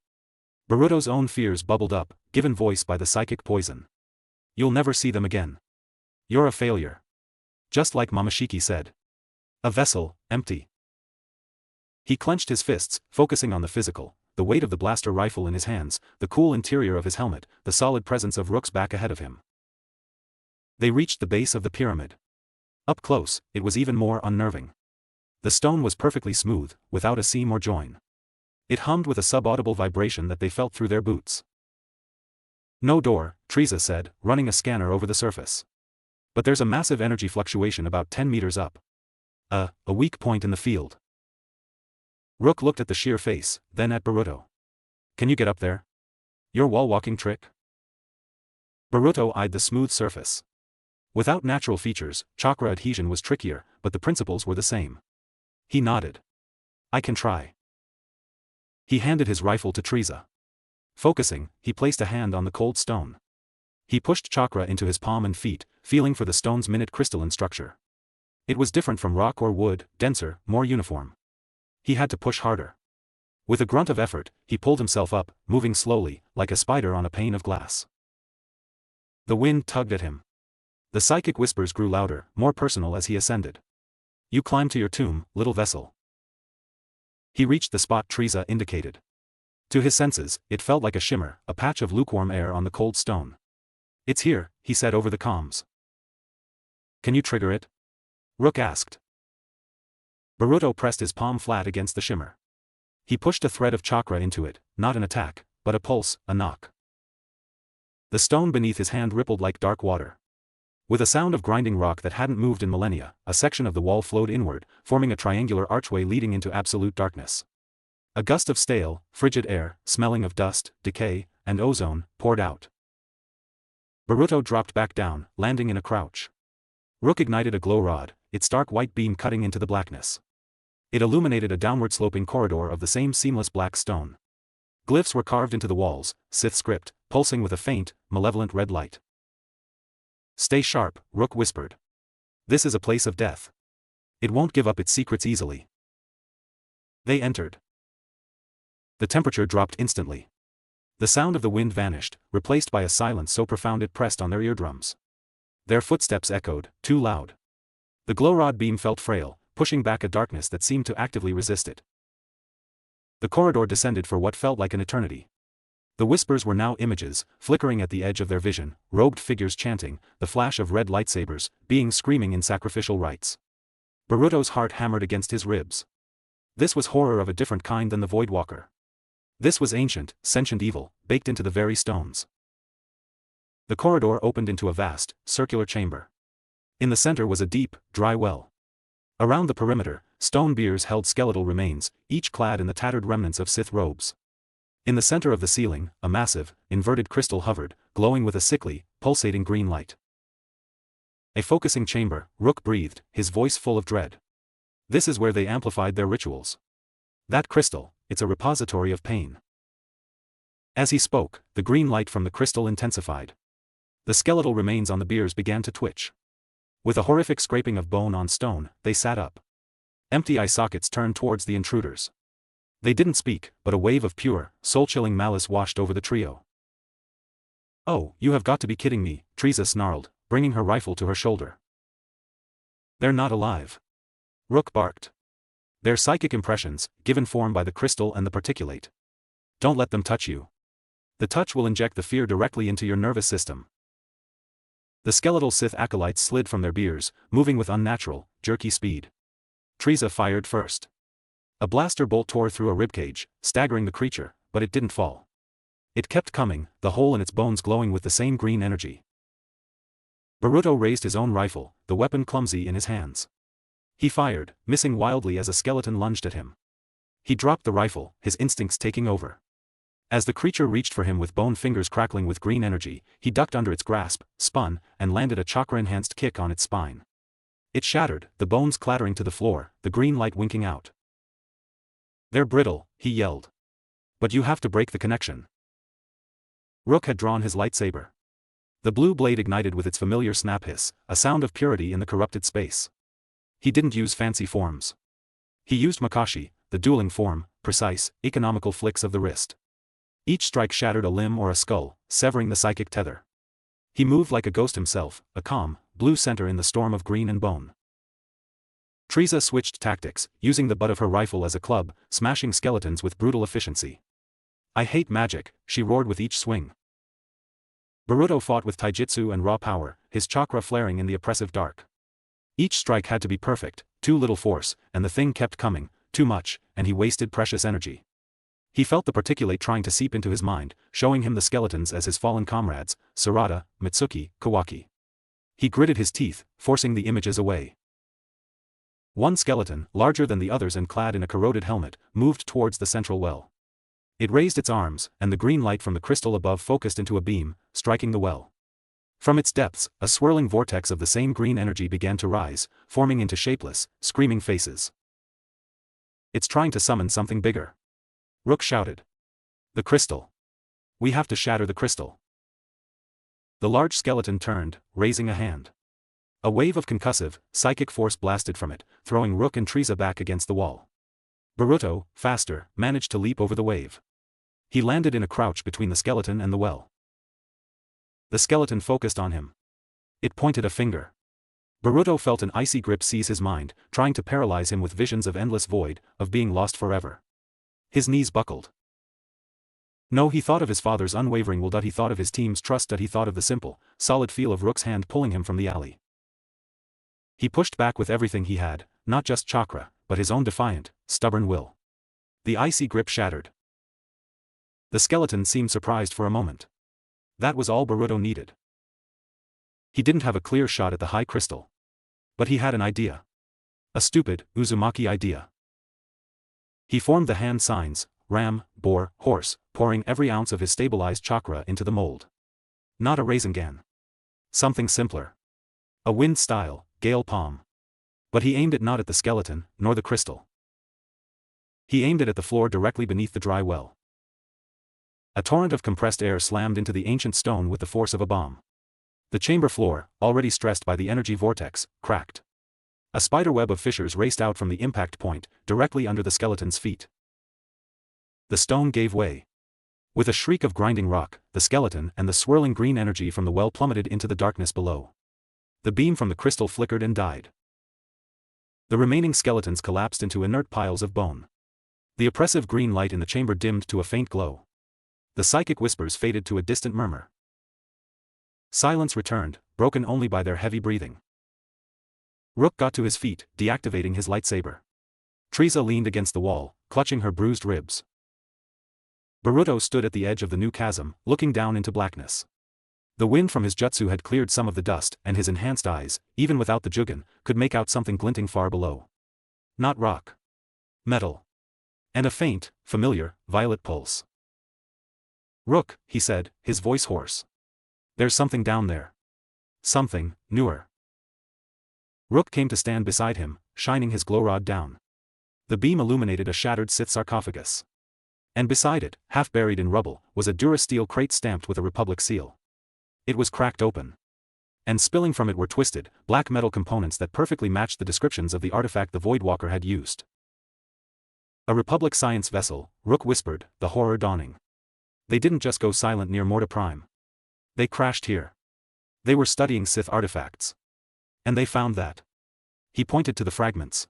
Boruto's own fears bubbled up, given voice by the psychic poison. You'll never see them again. You're a failure. Just like Momoshiki said. A vessel, empty. He clenched his fists, focusing on the physical, the weight of the blaster rifle in his hands, the cool interior of his helmet, the solid presence of Rook's back ahead of him. They reached the base of the pyramid. Up close, it was even more unnerving. The stone was perfectly smooth, without a seam or join. It hummed with a subaudible vibration that they felt through their boots. No door, Frieza said, running a scanner over the surface. But there's a massive energy fluctuation about 10 meters up. A weak point in the field. Rook looked at the sheer face, then at Boruto. Can you get up there? Your wall-walking trick? Boruto eyed the smooth surface. Without natural features, chakra adhesion was trickier, but the principles were the same. He nodded. I can try. He handed his rifle to Frieza. Focusing, he placed a hand on the cold stone. He pushed chakra into his palm and feet, feeling for the stone's minute crystalline structure. It was different from rock or wood, denser, more uniform. He had to push harder. With a grunt of effort, he pulled himself up, moving slowly, like a spider on a pane of glass. The wind tugged at him. The psychic whispers grew louder, more personal as he ascended. You climb to your tomb, little vessel. He reached the spot Frieza indicated. To his senses, it felt like a shimmer, a patch of lukewarm air on the cold stone. It's here, he said over the comms. Can you trigger it? Rook asked. Boruto pressed his palm flat against the shimmer. He pushed a thread of chakra into it, not an attack, but a pulse, a knock. The stone beneath his hand rippled like dark water. With a sound of grinding rock that hadn't moved in millennia, a section of the wall flowed inward, forming a triangular archway leading into absolute darkness. A gust of stale, frigid air, smelling of dust, decay, and ozone, poured out. Boruto dropped back down, landing in a crouch. Rook ignited a glow rod, its stark white beam cutting into the blackness. It illuminated a downward-sloping corridor of the same seamless black stone. Glyphs were carved into the walls, Sith script, pulsing with a faint, malevolent red light. Stay sharp, Rook whispered. This is a place of death. It won't give up its secrets easily. They entered. The temperature dropped instantly. The sound of the wind vanished, replaced by a silence so profound it pressed on their eardrums. Their footsteps echoed, too loud. The glowrod beam felt frail, pushing back a darkness that seemed to actively resist it. The corridor descended for what felt like an eternity. The whispers were now images, flickering at the edge of their vision, robed figures chanting, the flash of red lightsabers, beings screaming in sacrificial rites. Boruto's heart hammered against his ribs. This was horror of a different kind than the Voidwalker. This was ancient, sentient evil, baked into the very stones. The corridor opened into a vast, circular chamber. In the center was a deep, dry well. Around the perimeter, stone biers held skeletal remains, each clad in the tattered remnants of Sith robes. In the center of the ceiling, a massive, inverted crystal hovered, glowing with a sickly, pulsating green light. A focusing chamber, Rook breathed, his voice full of dread. This is where they amplified their rituals. That crystal, it's a repository of pain. As he spoke, the green light from the crystal intensified. The skeletal remains on the beers began to twitch. With a horrific scraping of bone on stone, they sat up. Empty eye sockets turned towards the intruders. They didn't speak, but a wave of pure, soul-chilling malice washed over the trio. "Oh, you have got to be kidding me," Teresa snarled, bringing her rifle to her shoulder. "They're not alive," Rook barked. "They're psychic impressions, given form by the crystal and the particulate. Don't let them touch you. The touch will inject the fear directly into your nervous system." The skeletal Sith acolytes slid from their biers, moving with unnatural, jerky speed. Teresa fired first. A blaster bolt tore through a ribcage, staggering the creature, but it didn't fall. It kept coming, the hole in its bones glowing with the same green energy. Naruto raised his own rifle, the weapon clumsy in his hands. He fired, missing wildly as a skeleton lunged at him. He dropped the rifle, his instincts taking over. As the creature reached for him with bone fingers crackling with green energy, he ducked under its grasp, spun, and landed a chakra-enhanced kick on its spine. It shattered, the bones clattering to the floor, the green light winking out. "They're brittle," he yelled. "But you have to break the connection." Rook had drawn his lightsaber. The blue blade ignited with its familiar snap hiss, a sound of purity in the corrupted space. He didn't use fancy forms. He used Makashi, the dueling form, precise, economical flicks of the wrist. Each strike shattered a limb or a skull, severing the psychic tether. He moved like a ghost himself, a calm, blue center in the storm of green and bone. Teresa switched tactics, using the butt of her rifle as a club, smashing skeletons with brutal efficiency. "I hate magic," she roared with each swing. Naruto fought with taijutsu and raw power, his chakra flaring in the oppressive dark. Each strike had to be perfect, too little force, and the thing kept coming, too much, and he wasted precious energy. He felt the particulate trying to seep into his mind, showing him the skeletons as his fallen comrades, Sarada, Mitsuki, Kawaki. He gritted his teeth, forcing the images away. One skeleton, larger than the others and clad in a corroded helmet, moved towards the central well. It raised its arms, and the green light from the crystal above focused into a beam, striking the well. From its depths, a swirling vortex of the same green energy began to rise, forming into shapeless, screaming faces. "It's trying to summon something bigger," Rook shouted. "The crystal. We have to shatter the crystal." The large skeleton turned, raising a hand. A wave of concussive, psychic force blasted from it, throwing Rook and Teresa back against the wall. Naruto, faster, managed to leap over the wave. He landed in a crouch between the skeleton and the well. The skeleton focused on him. It pointed a finger. Naruto felt an icy grip seize his mind, trying to paralyze him with visions of endless void, of being lost forever. His knees buckled. No, he thought of his father's unwavering will. He thought of his team's trust. He thought of the simple, solid feel of Rook's hand pulling him from the alley. He pushed back with everything he had, not just chakra, but his own defiant, stubborn will. The icy grip shattered. The skeleton seemed surprised for a moment. That was all Naruto needed. He didn't have a clear shot at the high crystal. But he had an idea. A stupid, Uzumaki idea. He formed the hand signs, ram, boar, horse, pouring every ounce of his stabilized chakra into the mold. Not a Rasengan. Something simpler. A wind style, gale palm. But he aimed it not at the skeleton, nor the crystal. He aimed it at the floor directly beneath the dry well. A torrent of compressed air slammed into the ancient stone with the force of a bomb. The chamber floor, already stressed by the energy vortex, cracked. A spiderweb of fissures raced out from the impact point, directly under the skeleton's feet. The stone gave way. With a shriek of grinding rock, the skeleton and the swirling green energy from the well plummeted into the darkness below. The beam from the crystal flickered and died. The remaining skeletons collapsed into inert piles of bone. The oppressive green light in the chamber dimmed to a faint glow. The psychic whispers faded to a distant murmur. Silence returned, broken only by their heavy breathing. Rook got to his feet, deactivating his lightsaber. Teresa leaned against the wall, clutching her bruised ribs. Naruto stood at the edge of the new chasm, looking down into blackness. The wind from his jutsu had cleared some of the dust, and his enhanced eyes, even without the Jugen, could make out something glinting far below. Not rock. Metal. And a faint, familiar, violet pulse. "Rook," he said, his voice hoarse. "There's something down there. Something, newer." Rook came to stand beside him, shining his glow rod down. The beam illuminated a shattered Sith sarcophagus. And beside it, half buried in rubble, was a Durasteel crate stamped with a Republic seal. It was cracked open. And spilling from it were twisted, black metal components that perfectly matched the descriptions of the artifact the Voidwalker had used. A Republic science vessel, Rook whispered, the horror dawning. They didn't just go silent near Morta Prime. They crashed here. They were studying Sith artifacts. And they found that. He pointed to the fragments.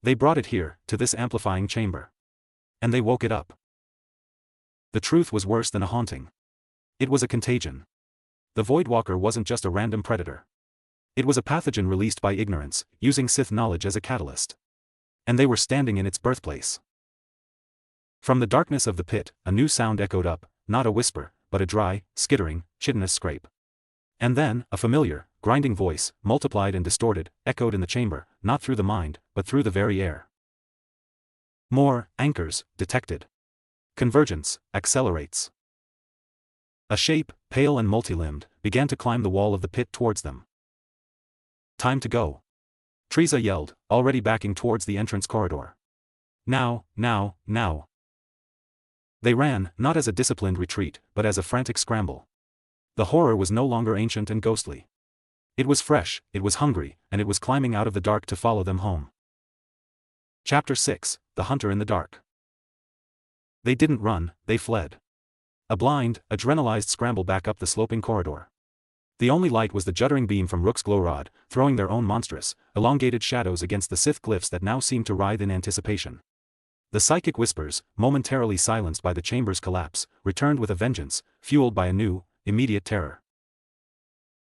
They brought it here, to this amplifying chamber. And they woke it up. The truth was worse than a haunting. It was a contagion. The Voidwalker wasn't just a random predator. It was a pathogen released by ignorance, using Sith knowledge as a catalyst. And they were standing in its birthplace. From the darkness of the pit, a new sound echoed up, not a whisper, but a dry, skittering, chitinous scrape. And then, a familiar, grinding voice, multiplied and distorted, echoed in the chamber, not through the mind, but through the very air. More anchors detected. Convergence accelerates. A shape, pale and multi-limbed, began to climb the wall of the pit towards them. Time to go. Treza yelled, already backing towards the entrance corridor. Now, now, now. They ran, not as a disciplined retreat, but as a frantic scramble. The horror was no longer ancient and ghostly. It was fresh, it was hungry, and it was climbing out of the dark to follow them home. Chapter 6, The Hunter in the Dark. They didn't run, they fled. A blind, adrenalized scramble back up the sloping corridor. The only light was the juddering beam from Rook's glow rod, throwing their own monstrous, elongated shadows against the Sith glyphs that now seemed to writhe in anticipation. The psychic whispers, momentarily silenced by the chamber's collapse, returned with a vengeance, fueled by a new, immediate terror.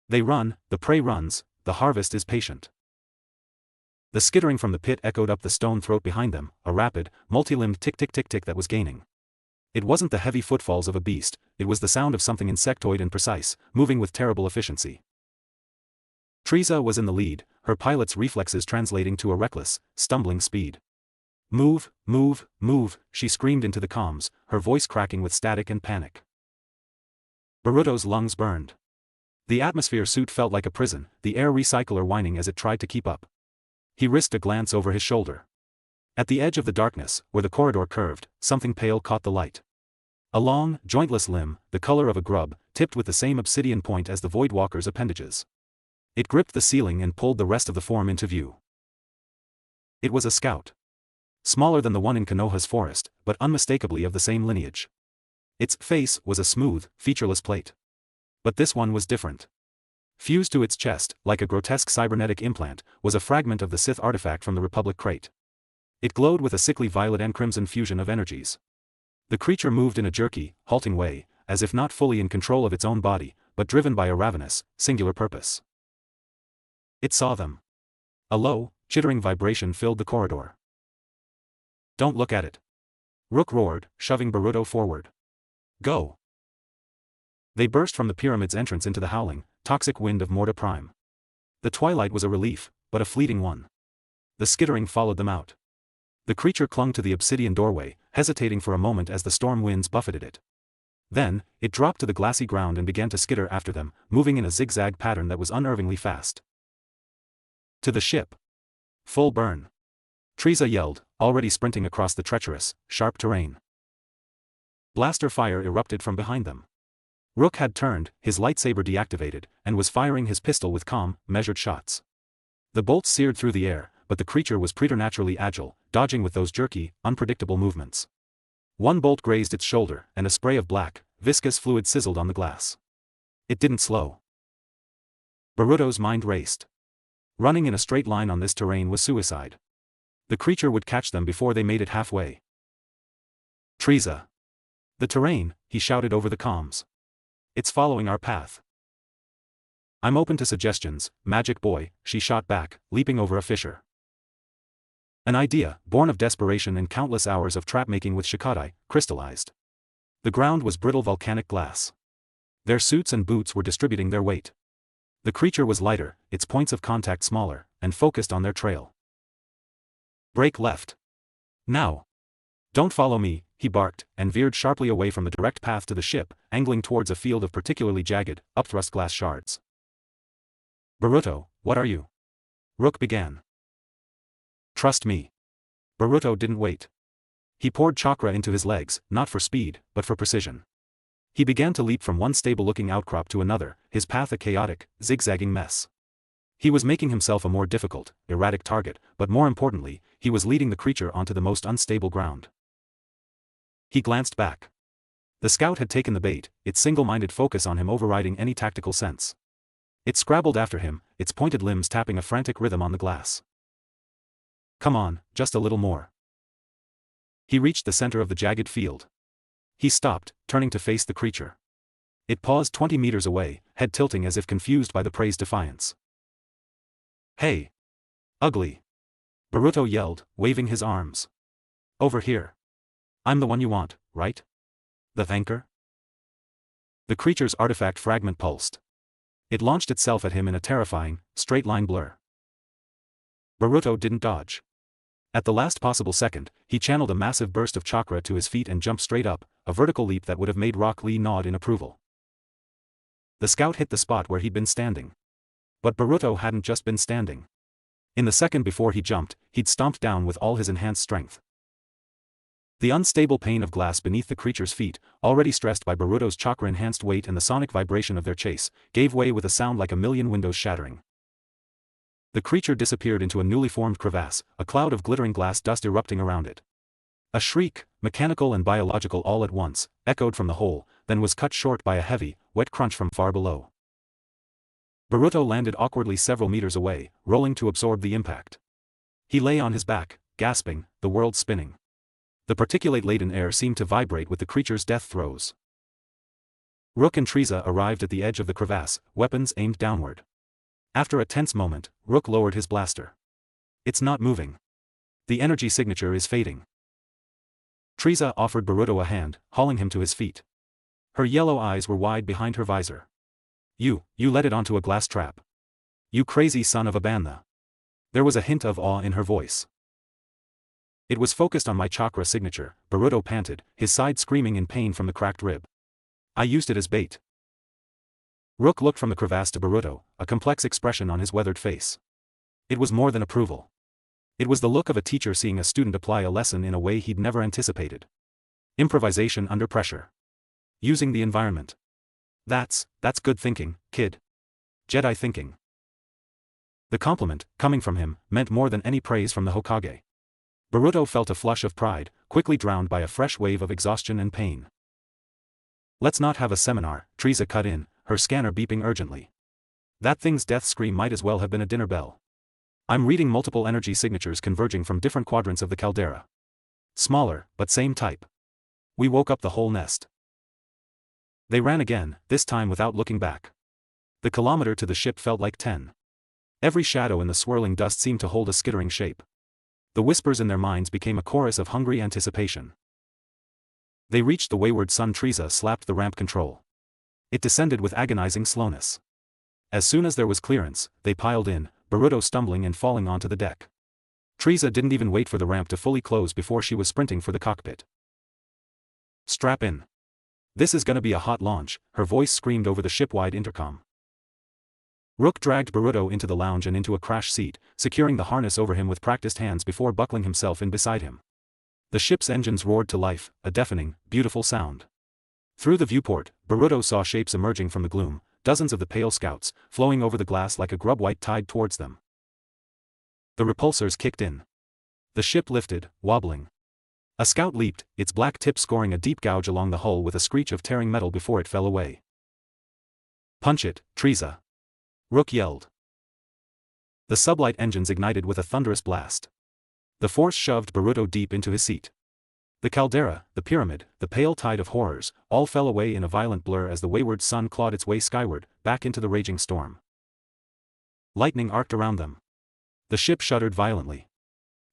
They run, the prey runs, the harvest is patient. The skittering from the pit echoed up the stone throat behind them, a rapid, multi-limbed tick-tick-tick-tick that was gaining. It wasn't the heavy footfalls of a beast, it was the sound of something insectoid and precise, moving with terrible efficiency. Treza was in the lead, her pilot's reflexes translating to a reckless, stumbling speed. Move, move, move, she screamed into the comms, her voice cracking with static and panic. Baruto's lungs burned. The atmosphere suit felt like a prison, the air recycler whining as it tried to keep up. He risked a glance over his shoulder. At the edge of the darkness, where the corridor curved, something pale caught the light. A long, jointless limb, the color of a grub, tipped with the same obsidian point as the Voidwalker's appendages. It gripped the ceiling and pulled the rest of the form into view. It was a scout. Smaller than the one in Konoha's forest, but unmistakably of the same lineage. Its face was a smooth, featureless plate. But this one was different. Fused to its chest, like a grotesque cybernetic implant, was a fragment of the Sith artifact from the Republic crate. It glowed with a sickly violet and crimson fusion of energies. The creature moved in a jerky, halting way, as if not fully in control of its own body, but driven by a ravenous, singular purpose. It saw them. A low, chittering vibration filled the corridor. Don't look at it. Rook roared, shoving Baruto forward. Go. They burst from the pyramid's entrance into the howling, toxic wind of Morta Prime. The twilight was a relief, but a fleeting one. The skittering followed them out. The creature clung to the obsidian doorway, hesitating for a moment as the storm winds buffeted it. Then, it dropped to the glassy ground and began to skitter after them, moving in a zigzag pattern that was unnervingly fast. To the ship. Full burn. Treza yelled, already sprinting across the treacherous, sharp terrain. Blaster fire erupted from behind them. Rook had turned, his lightsaber deactivated, and was firing his pistol with calm, measured shots. The bolts seared through the air, but the creature was preternaturally agile, dodging with those jerky, unpredictable movements. One bolt grazed its shoulder, and a spray of black, viscous fluid sizzled on the glass. It didn't slow. Baruto's mind raced. Running in a straight line on this terrain was suicide. The creature would catch them before they made it halfway. Treza. The terrain, he shouted over the comms. It's following our path. I'm open to suggestions, Magic Boy, she shot back, leaping over a fissure. An idea, born of desperation and countless hours of trap-making with Shikadai, crystallized. The ground was brittle volcanic glass. Their suits and boots were distributing their weight. The creature was lighter, its points of contact smaller, and focused on their trail. Break left. Now. Don't follow me, he barked, and veered sharply away from the direct path to the ship, angling towards a field of particularly jagged, upthrust glass shards. Baruto, what are you? Rook began. Trust me. Baruto didn't wait. He poured chakra into his legs, not for speed, but for precision. He began to leap from one stable-looking outcrop to another, his path a chaotic, zigzagging mess. He was making himself a more difficult, erratic target, but more importantly, he was leading the creature onto the most unstable ground. He glanced back. The scout had taken the bait, its single-minded focus on him overriding any tactical sense. It scrabbled after him, its pointed limbs tapping a frantic rhythm on the glass. Come on, just a little more. He reached the center of the jagged field. He stopped, turning to face the creature. It paused 20 meters away, head tilting as if confused by the prey's defiance. Hey! Ugly! Naruto yelled, waving his arms. Over here. I'm the one you want, right? The thanker? The creature's artifact fragment pulsed. It launched itself at him in a terrifying, straight-line blur. Naruto didn't dodge. At the last possible second, he channeled a massive burst of chakra to his feet and jumped straight up, a vertical leap that would have made Rock Lee nod in approval. The scout hit the spot where he'd been standing. But Naruto hadn't just been standing. In the second before he jumped, he'd stomped down with all his enhanced strength. The unstable pane of glass beneath the creature's feet, already stressed by Naruto's chakra-enhanced weight and the sonic vibration of their chase, gave way with a sound like a million windows shattering. The creature disappeared into a newly formed crevasse, a cloud of glittering glass dust erupting around it. A shriek, mechanical and biological all at once, echoed from the hole, then was cut short by a heavy, wet crunch from far below. Naruto landed awkwardly several meters away, rolling to absorb the impact. He lay on his back, gasping, the world spinning. The particulate-laden air seemed to vibrate with the creature's death throes. Rook and Frieza arrived at the edge of the crevasse, weapons aimed downward. After a tense moment, Rook lowered his blaster. It's not moving. The energy signature is fading. Frieza offered Naruto a hand, hauling him to his feet. Her yellow eyes were wide behind her visor. You let it onto a glass trap. You crazy son of a bantha. There was a hint of awe in her voice. It was focused on my chakra signature, Naruto panted, his side screaming in pain from the cracked rib. I used it as bait. Rook looked from the crevasse to Naruto, a complex expression on his weathered face. It was more than approval. It was the look of a teacher seeing a student apply a lesson in a way he'd never anticipated. Improvisation under pressure. Using the environment. That's good thinking, kid. Jedi thinking. The compliment, coming from him, meant more than any praise from the Hokage. Naruto felt a flush of pride, quickly drowned by a fresh wave of exhaustion and pain. Let's not have a seminar, Frieza cut in, her scanner beeping urgently. That thing's death scream might as well have been a dinner bell. I'm reading multiple energy signatures converging from different quadrants of the caldera. Smaller, but same type. We woke up the whole nest. They ran again, this time without looking back. The kilometer to the ship felt like 10. Every shadow in the swirling dust seemed to hold a skittering shape. The whispers in their minds became a chorus of hungry anticipation. They reached the wayward sun. Frieza slapped the ramp control. It descended with agonizing slowness. As soon as there was clearance, they piled in, Naruto stumbling and falling onto the deck. Frieza didn't even wait for the ramp to fully close before she was sprinting for the cockpit. Strap in. This is gonna be a hot launch, her voice screamed over the ship-wide intercom. Rook dragged Naruto into the lounge and into a crash seat, securing the harness over him with practiced hands before buckling himself in beside him. The ship's engines roared to life, a deafening, beautiful sound. Through the viewport, Naruto saw shapes emerging from the gloom, dozens of the pale scouts, flowing over the glass like a grub-white tide towards them. The repulsors kicked in. The ship lifted, wobbling. A scout leaped, its black tip scoring a deep gouge along the hull with a screech of tearing metal before it fell away. Punch it, Frieza! Rook yelled. The sublight engines ignited with a thunderous blast. The force shoved Naruto deep into his seat. The caldera, the pyramid, the pale tide of horrors, all fell away in a violent blur as the wayward sun clawed its way skyward, back into the raging storm. Lightning arced around them. The ship shuddered violently.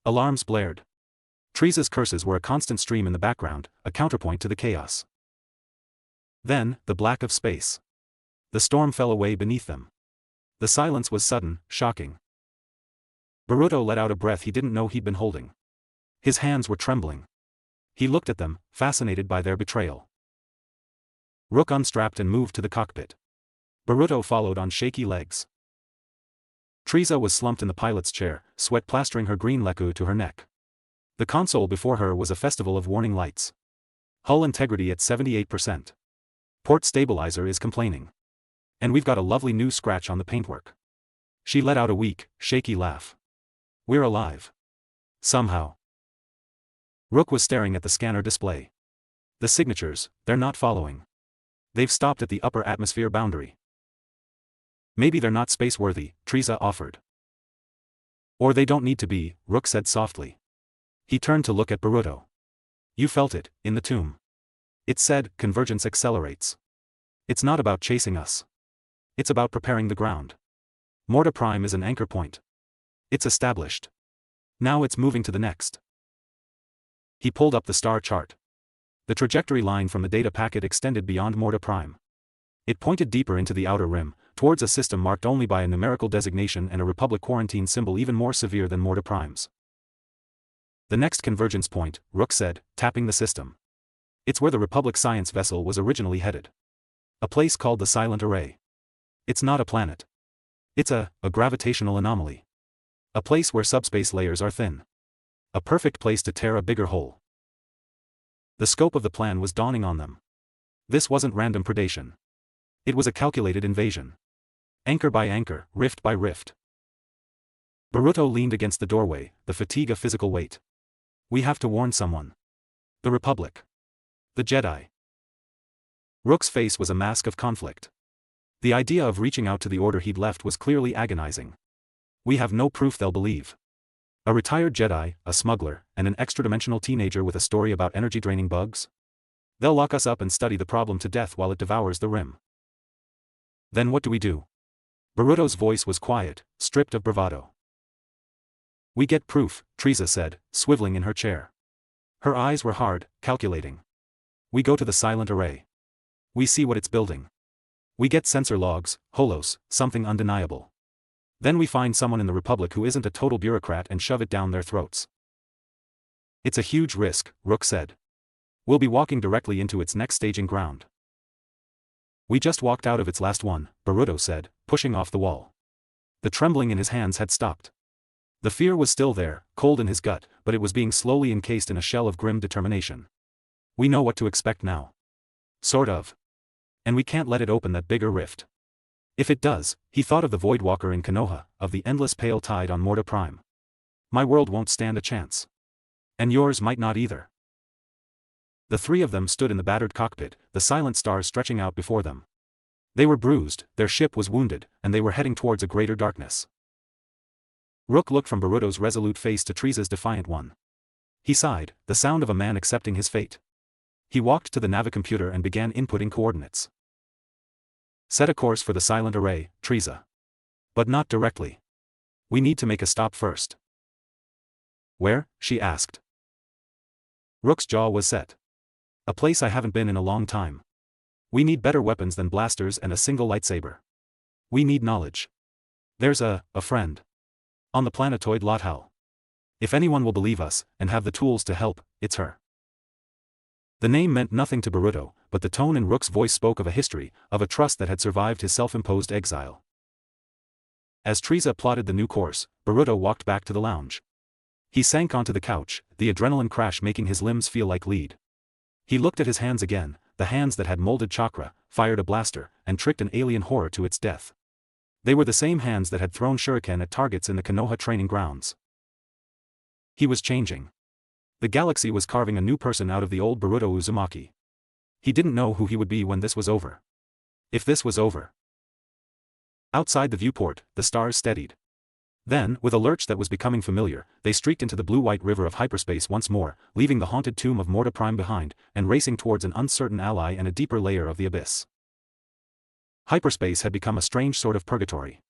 Alarms blared. Frieza's curses were a constant stream in the background, a counterpoint to the chaos. Then, the black of space. The storm fell away beneath them. The silence was sudden, shocking. Naruto let out a breath he didn't know he'd been holding. His hands were trembling. He looked at them, fascinated by their betrayal. Rook unstrapped and moved to the cockpit. Naruto followed on shaky legs. Frieza was slumped in the pilot's chair, sweat plastering her green leku to her neck. The console before her was a festival of warning lights. Hull integrity at 78%. Port stabilizer is complaining. And we've got a lovely new scratch on the paintwork. She let out a weak, shaky laugh. We're alive. Somehow. Rook was staring at the scanner display. The signatures, they're not following. They've stopped at the upper atmosphere boundary. Maybe they're not space-worthy, Teresa offered. Or they don't need to be, Rook said softly. He turned to look at Boruto. You felt it, in the tomb. It said, convergence accelerates. It's not about chasing us. It's about preparing the ground. Morta Prime is an anchor point. It's established. Now it's moving to the next. He pulled up the star chart. The trajectory line from the data packet extended beyond Morta Prime. It pointed deeper into the outer rim, towards a system marked only by a numerical designation and a Republic quarantine symbol even more severe than Morta Prime's. The next convergence point, Rook said, tapping the system. It's where the Republic science vessel was originally headed. A place called the Silent Array. It's not a planet. It's a gravitational anomaly. A place where subspace layers are thin. A perfect place to tear a bigger hole. The scope of the plan was dawning on them. This wasn't random predation. It was a calculated invasion. Anchor by anchor, rift by rift. Boruto leaned against the doorway, the fatigue of physical weight. We have to warn someone. The Republic. The Jedi. Rook's face was a mask of conflict. The idea of reaching out to the order he'd left was clearly agonizing. We have no proof they'll believe. A retired Jedi, a smuggler, and an extra-dimensional teenager with a story about energy-draining bugs? They'll lock us up and study the problem to death while it devours the rim. Then what do we do? Boruto's voice was quiet, stripped of bravado. We get proof, Teresa said, swiveling in her chair. Her eyes were hard, calculating. We go to the Silent Array. We see what it's building. We get sensor logs, holos, something undeniable. Then we find someone in the Republic who isn't a total bureaucrat and shove it down their throats. It's a huge risk, Rook said. We'll be walking directly into its next staging ground. We just walked out of its last one, Boruto said, pushing off the wall. The trembling in his hands had stopped. The fear was still there, cold in his gut, but it was being slowly encased in a shell of grim determination. We know what to expect now. Sort of. And we can't let it open that bigger rift. If it does, he thought of the Voidwalker in Konoha, of the endless pale tide on Morta Prime. My world won't stand a chance. And yours might not either. The three of them stood in the battered cockpit, the silent stars stretching out before them. They were bruised, their ship was wounded, and they were heading towards a greater darkness. Rook looked from Boruto's resolute face to Teresa's defiant one. He sighed, the sound of a man accepting his fate. He walked to the navicomputer and began inputting coordinates. Set a course for the Silent Array, Teresa. But not directly. We need to make a stop first. Where? She asked. Rook's jaw was set. A place I haven't been in a long time. We need better weapons than blasters and a single lightsaber. We need knowledge. There's a friend. On the planetoid Lothal. If anyone will believe us, and have the tools to help, it's her. The name meant nothing to Boruto, but the tone in Rook's voice spoke of a history, of a trust that had survived his self-imposed exile. As Teresa plotted the new course, Boruto walked back to the lounge. He sank onto the couch, the adrenaline crash making his limbs feel like lead. He looked at his hands again, the hands that had molded chakra, fired a blaster, and tricked an alien horror to its death. They were the same hands that had thrown shuriken at targets in the Konoha training grounds. He was changing. The galaxy was carving a new person out of the old Boruto Uzumaki. He didn't know who he would be when this was over. If this was over. Outside the viewport, the stars steadied. Then, with a lurch that was becoming familiar, they streaked into the blue-white river of hyperspace once more, leaving the haunted tomb of Morta Prime behind, and racing towards an uncertain ally and a deeper layer of the abyss. Hyperspace had become a strange sort of purgatory.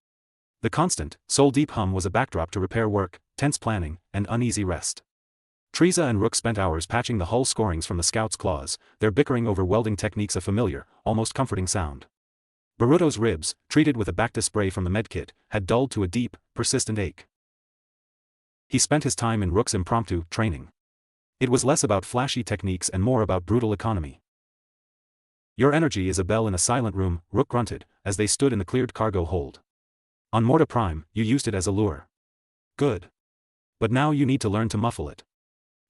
The constant, soul-deep hum was a backdrop to repair work, tense planning, and uneasy rest. Teresa and Rook spent hours patching the hull scorings from the Scout's claws, their bickering over welding techniques a familiar, almost comforting sound. Boruto's ribs, treated with a Bacta spray from the medkit, had dulled to a deep, persistent ache. He spent his time in Rook's impromptu training. It was less about flashy techniques and more about brutal economy. Your energy is a bell in a silent room, Rook grunted, as they stood in the cleared cargo hold. On Morta Prime, you used it as a lure. Good. But now you need to learn to muffle it.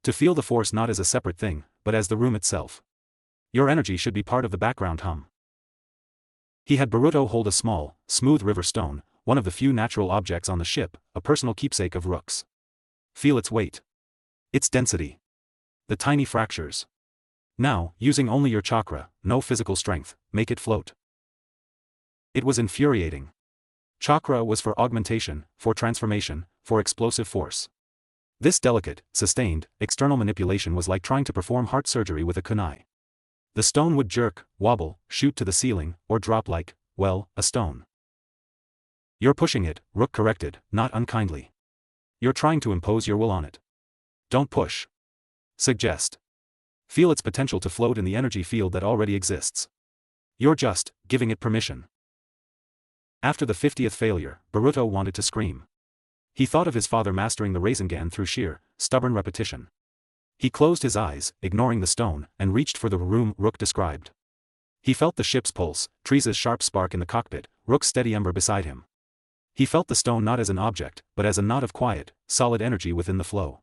To feel the force not as a separate thing, but as the room itself. Your energy should be part of the background hum. He had Boruto hold a small, smooth river stone, one of the few natural objects on the ship, a personal keepsake of Rook's. Feel its weight. Its density. The tiny fractures. Now, using only your chakra, no physical strength, make it float. It was infuriating. Chakra was for augmentation, for transformation, for explosive force. This delicate, sustained, external manipulation was like trying to perform heart surgery with a kunai. The stone would jerk, wobble, shoot to the ceiling, or drop like, well, a stone. You're pushing it, Rook corrected, not unkindly. You're trying to impose your will on it. Don't push. Suggest. Feel its potential to float in the energy field that already exists. You're just giving it permission. After the 50th failure, Boruto wanted to scream. He thought of his father mastering the Rasengan through sheer, stubborn repetition. He closed his eyes, ignoring the stone, and reached for the room Rook described. He felt the ship's pulse, Treesa's sharp spark in the cockpit, Rook's steady ember beside him. He felt the stone not as an object, but as a knot of quiet, solid energy within the flow.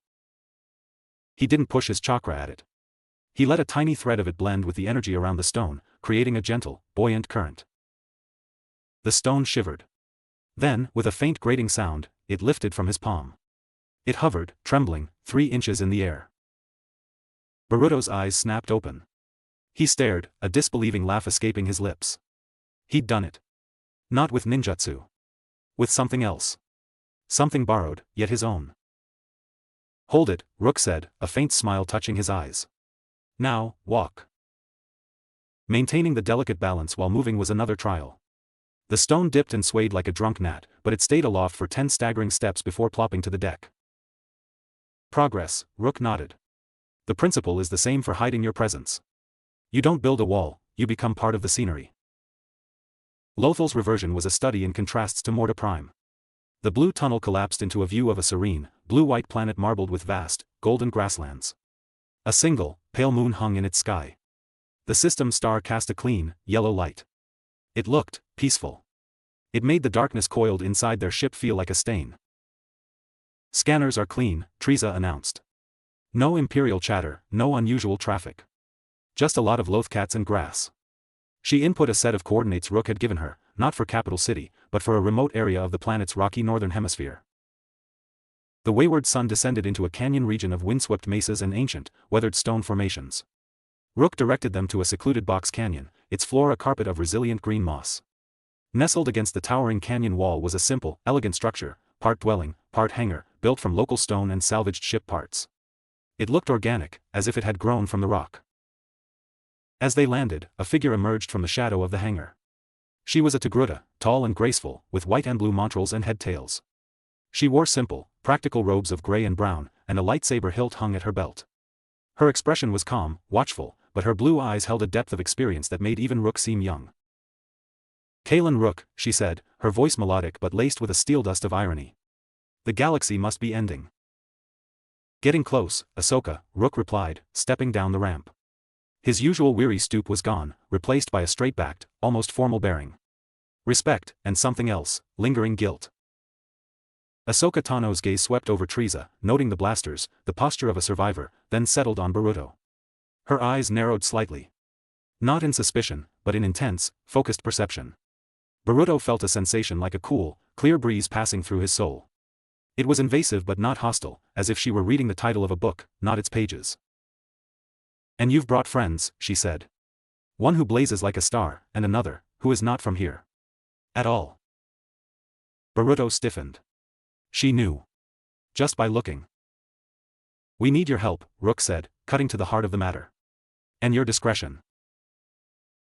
He didn't push his chakra at it. He let a tiny thread of it blend with the energy around the stone, creating a gentle, buoyant current. The stone shivered. Then, with a faint grating sound, it lifted from his palm. It hovered, trembling, 3 inches in the air. Boruto's eyes snapped open. He stared, a disbelieving laugh escaping his lips. He'd done it. Not with ninjutsu. With something else. Something borrowed, yet his own. Hold it, Rook said, a faint smile touching his eyes. Now, walk. Maintaining the delicate balance while moving was another trial. The stone dipped and swayed like a drunk gnat, but it stayed aloft for 10 staggering steps before plopping to the deck. Progress, Rook nodded. The principle is the same for hiding your presence. You don't build a wall, you become part of the scenery. Lothal's reversion was a study in contrasts to Morta Prime. The blue tunnel collapsed into a view of a serene, blue-white planet marbled with vast, golden grasslands. A single, pale moon hung in its sky. The system star cast a clean, yellow light. It looked peaceful. It made the darkness coiled inside their ship feel like a stain. Scanners are clean, Teresa announced. No imperial chatter, no unusual traffic. Just a lot of lothcats and grass. She input a set of coordinates Rook had given her, not for capital city, but for a remote area of the planet's rocky northern hemisphere. The wayward sun descended into a canyon region of windswept mesas and ancient, weathered stone formations. Rook directed them to a secluded box canyon, its floor a carpet of resilient green moss. Nestled against the towering canyon wall was a simple, elegant structure, part dwelling, part hangar, built from local stone and salvaged ship parts. It looked organic, as if it had grown from the rock. As they landed, a figure emerged from the shadow of the hangar. She was a Togruta, tall and graceful, with white and blue montrals and head tails. She wore simple, practical robes of gray and brown, and a lightsaber hilt hung at her belt. Her expression was calm, watchful, but her blue eyes held a depth of experience that made even Rook seem young. Kalen Rook, she said, her voice melodic but laced with a steel dust of irony. The galaxy must be ending. Getting close, Ashoka, Rook replied, stepping down the ramp. His usual weary stoop was gone, replaced by a straight-backed, almost formal bearing. Respect, and something else, lingering guilt. Ashoka Tano's gaze swept over Teresa, noting the blasters, the posture of a survivor, then settled on Boruto. Her eyes narrowed slightly. Not in suspicion, but in intense, focused perception. Boruto felt a sensation like a cool, clear breeze passing through his soul. It was invasive but not hostile, as if she were reading the title of a book, not its pages. And you've brought friends, she said. One who blazes like a star, and another, who is not from here. At all. Boruto stiffened. She knew. Just by looking. We need your help, Rook said, cutting to the heart of the matter. And your discretion.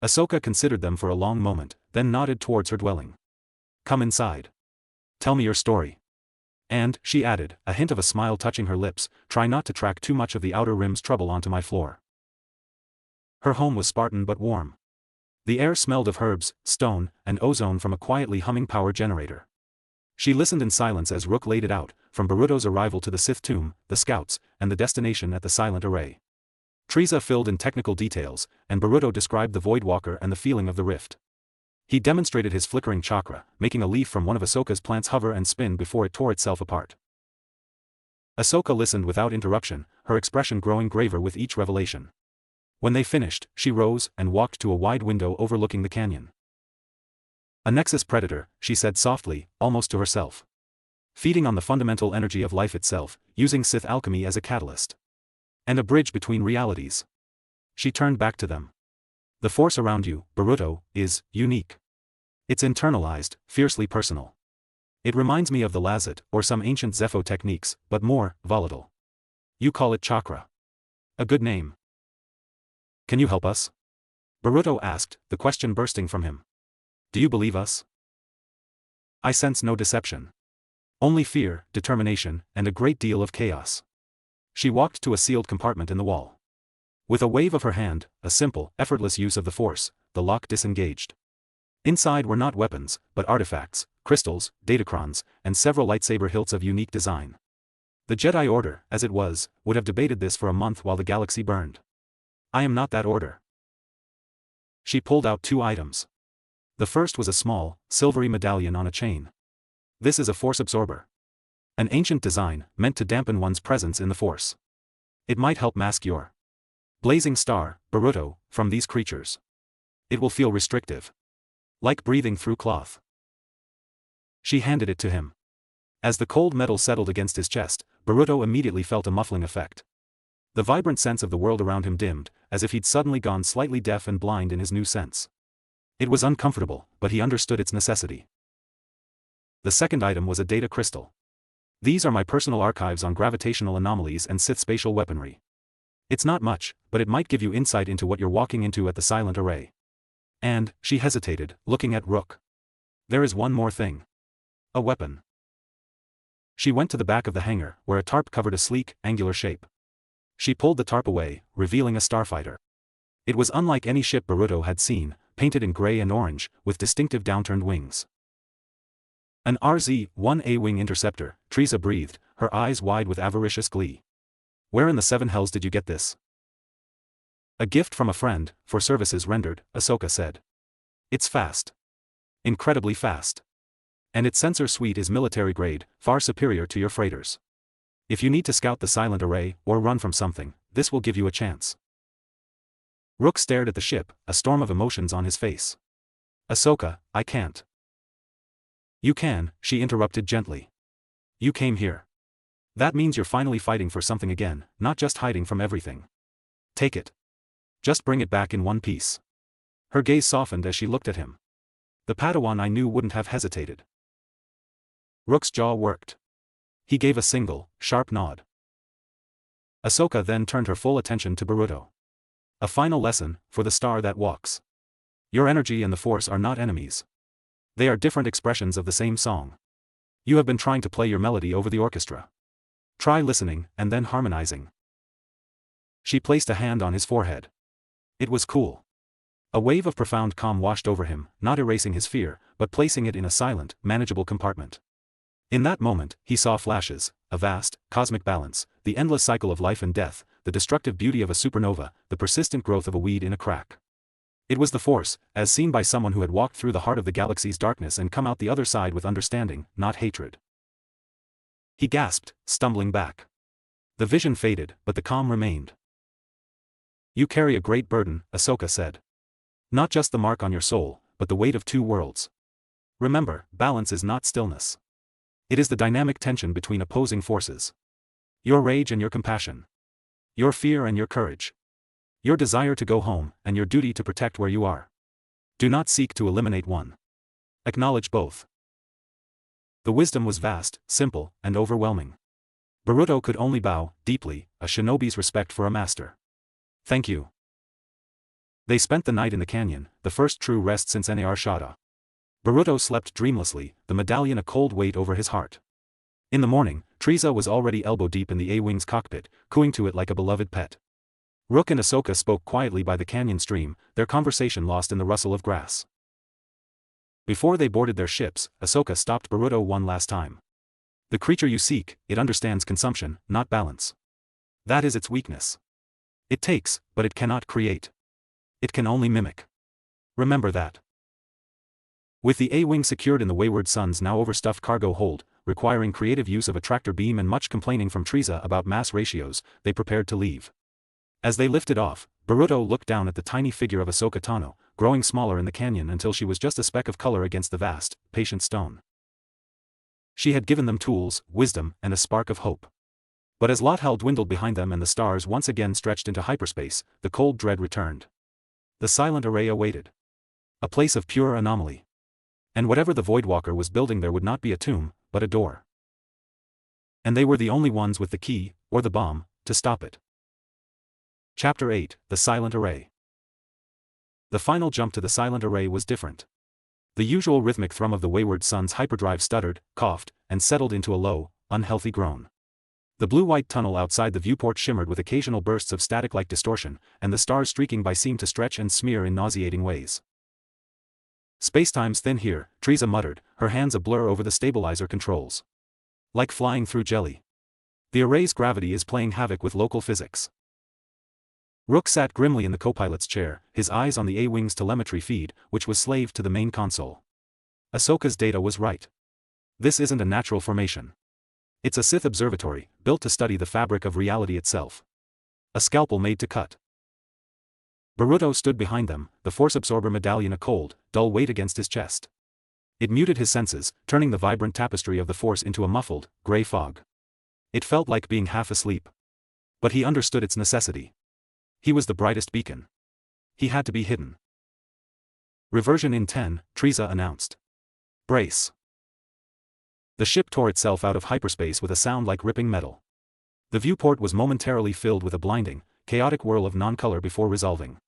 Ashoka considered them for a long moment, then nodded towards her dwelling. Come inside. Tell me your story. And, she added, a hint of a smile touching her lips, try not to track too much of the outer rim's trouble onto my floor. Her home was Spartan but warm. The air smelled of herbs, stone, and ozone from a quietly humming power generator. She listened in silence as Rook laid it out, from Boruto's arrival to the Sith tomb, the scouts, and the destination at the silent array. Teresa filled in technical details, and Boruto described the Voidwalker and the feeling of the rift. He demonstrated his flickering chakra, making a leaf from one of Ashoka's plants hover and spin before it tore itself apart. Ashoka listened without interruption, her expression growing graver with each revelation. When they finished, she rose and walked to a wide window overlooking the canyon. A Nexus predator, she said softly, almost to herself. Feeding on the fundamental energy of life itself, using Sith alchemy as a catalyst. And a bridge between realities. She turned back to them. The force around you, Boruto, is unique. It's internalized, fiercely personal. It reminds me of the Lazat, or some ancient Zepho techniques, but more volatile. You call it chakra. A good name. Can you help us? Boruto asked, the question bursting from him. Do you believe us? I sense no deception. Only fear, determination, and a great deal of chaos. She walked to a sealed compartment in the wall. With a wave of her hand, a simple, effortless use of the force, the lock disengaged. Inside were not weapons, but artifacts, crystals, datacrons, and several lightsaber hilts of unique design. The Jedi Order, as it was, would have debated this for a month while the galaxy burned. I am not that order. She pulled out 2 items. The first was a small, silvery medallion on a chain. This is a force absorber. An ancient design, meant to dampen one's presence in the force. It might help mask your blazing star, Boruto, from these creatures. It will feel restrictive. Like breathing through cloth. She handed it to him. As the cold metal settled against his chest, Boruto immediately felt a muffling effect. The vibrant sense of the world around him dimmed, as if he'd suddenly gone slightly deaf and blind in his new sense. It was uncomfortable, but he understood its necessity. The second item was a data crystal. These are my personal archives on gravitational anomalies and Sith spatial weaponry. It's not much, but it might give you insight into what you're walking into at the silent array. And, she hesitated, looking at Rook. There is one more thing. A weapon. She went to the back of the hangar, where a tarp covered a sleek, angular shape. She pulled the tarp away, revealing a starfighter. It was unlike any ship Boruto had seen, painted in gray and orange, with distinctive downturned wings. An RZ-1 A-wing interceptor, Teresa breathed, her eyes wide with avaricious glee. Where in the 7 hells did you get this? A gift from a friend, for services rendered, Ashoka said. It's fast. Incredibly fast. And its sensor suite is military grade, far superior to your freighters. If you need to scout the silent array, or run from something, this will give you a chance. Rook stared at the ship, a storm of emotions on his face. Ashoka, I can't. You can, she interrupted gently. You came here. That means you're finally fighting for something again, not just hiding from everything. Take it. Just bring it back in one piece. Her gaze softened as she looked at him. The Padawan I knew wouldn't have hesitated. Rook's jaw worked. He gave a single, sharp nod. Ashoka then turned her full attention to Boruto. A final lesson, for the star that walks. Your energy and the force are not enemies. They are different expressions of the same song. You have been trying to play your melody over the orchestra. Try listening, and then harmonizing. She placed a hand on his forehead. It was cool. A wave of profound calm washed over him, not erasing his fear, but placing it in a silent, manageable compartment. In that moment, he saw flashes, a vast, cosmic balance, the endless cycle of life and death, the destructive beauty of a supernova, the persistent growth of a weed in a crack. It was the Force, as seen by someone who had walked through the heart of the galaxy's darkness and come out the other side with understanding, not hatred. He gasped, stumbling back. The vision faded, but the calm remained. You carry a great burden, Ashoka said. Not just the mark on your soul, but the weight of 2 worlds. Remember, balance is not stillness. It is the dynamic tension between opposing forces. Your rage and your compassion. Your fear and your courage. Your desire to go home, and your duty to protect where you are. Do not seek to eliminate one. Acknowledge both. The wisdom was vast, simple, and overwhelming. Boruto could only bow, deeply, a shinobi's respect for a master. Thank you. They spent the night in the canyon, the first true rest since Nar Shaddaa. Boruto slept dreamlessly, the medallion a cold weight over his heart. In the morning, Teresa was already elbow-deep in the A-Wing's cockpit, cooing to it like a beloved pet. Rook and Ashoka spoke quietly by the canyon stream, their conversation lost in the rustle of grass. Before they boarded their ships, Ashoka stopped Boruto one last time. The creature you seek, it understands consumption, not balance. That is its weakness. It takes, but it cannot create. It can only mimic. Remember that. With the A-Wing secured in the Wayward Sun's now overstuffed cargo hold, requiring creative use of a tractor beam and much complaining from Frieza about mass ratios, they prepared to leave. As they lifted off, Boruto looked down at the tiny figure of Ahsoka Tano, growing smaller in the canyon until she was just a speck of color against the vast, patient stone. She had given them tools, wisdom, and a spark of hope. But as Lothal dwindled behind them and the stars once again stretched into hyperspace, the cold dread returned. The silent array awaited. A place of pure anomaly. And whatever the Voidwalker was building there would not be a tomb, but a door. And they were the only ones with the key, or the bomb, to stop it. Chapter 8, The Silent Array. The final jump to the silent array was different. The usual rhythmic thrum of the wayward sun's hyperdrive stuttered, coughed, and settled into a low, unhealthy groan. The blue-white tunnel outside the viewport shimmered with occasional bursts of static-like distortion, and the stars streaking by seemed to stretch and smear in nauseating ways. "Spacetime's thin here," Frieza muttered, her hands a blur over the stabilizer controls. "Like flying through jelly. The array's gravity is playing havoc with local physics." Rook sat grimly in the co-pilot's chair, his eyes on the A-Wing's telemetry feed, which was slaved to the main console. Ahsoka's data was right. This isn't a natural formation. It's a Sith observatory, built to study the fabric of reality itself. A scalpel made to cut. Boruto stood behind them, the force absorber medallion a cold, dull weight against his chest. It muted his senses, turning the vibrant tapestry of the force into a muffled, gray fog. It felt like being half asleep. But he understood its necessity. He was the brightest beacon. He had to be hidden. "Reversion in 10, Frieza announced. "Brace." The ship tore itself out of hyperspace with a sound like ripping metal. The viewport was momentarily filled with a blinding, chaotic whirl of non-color before resolving.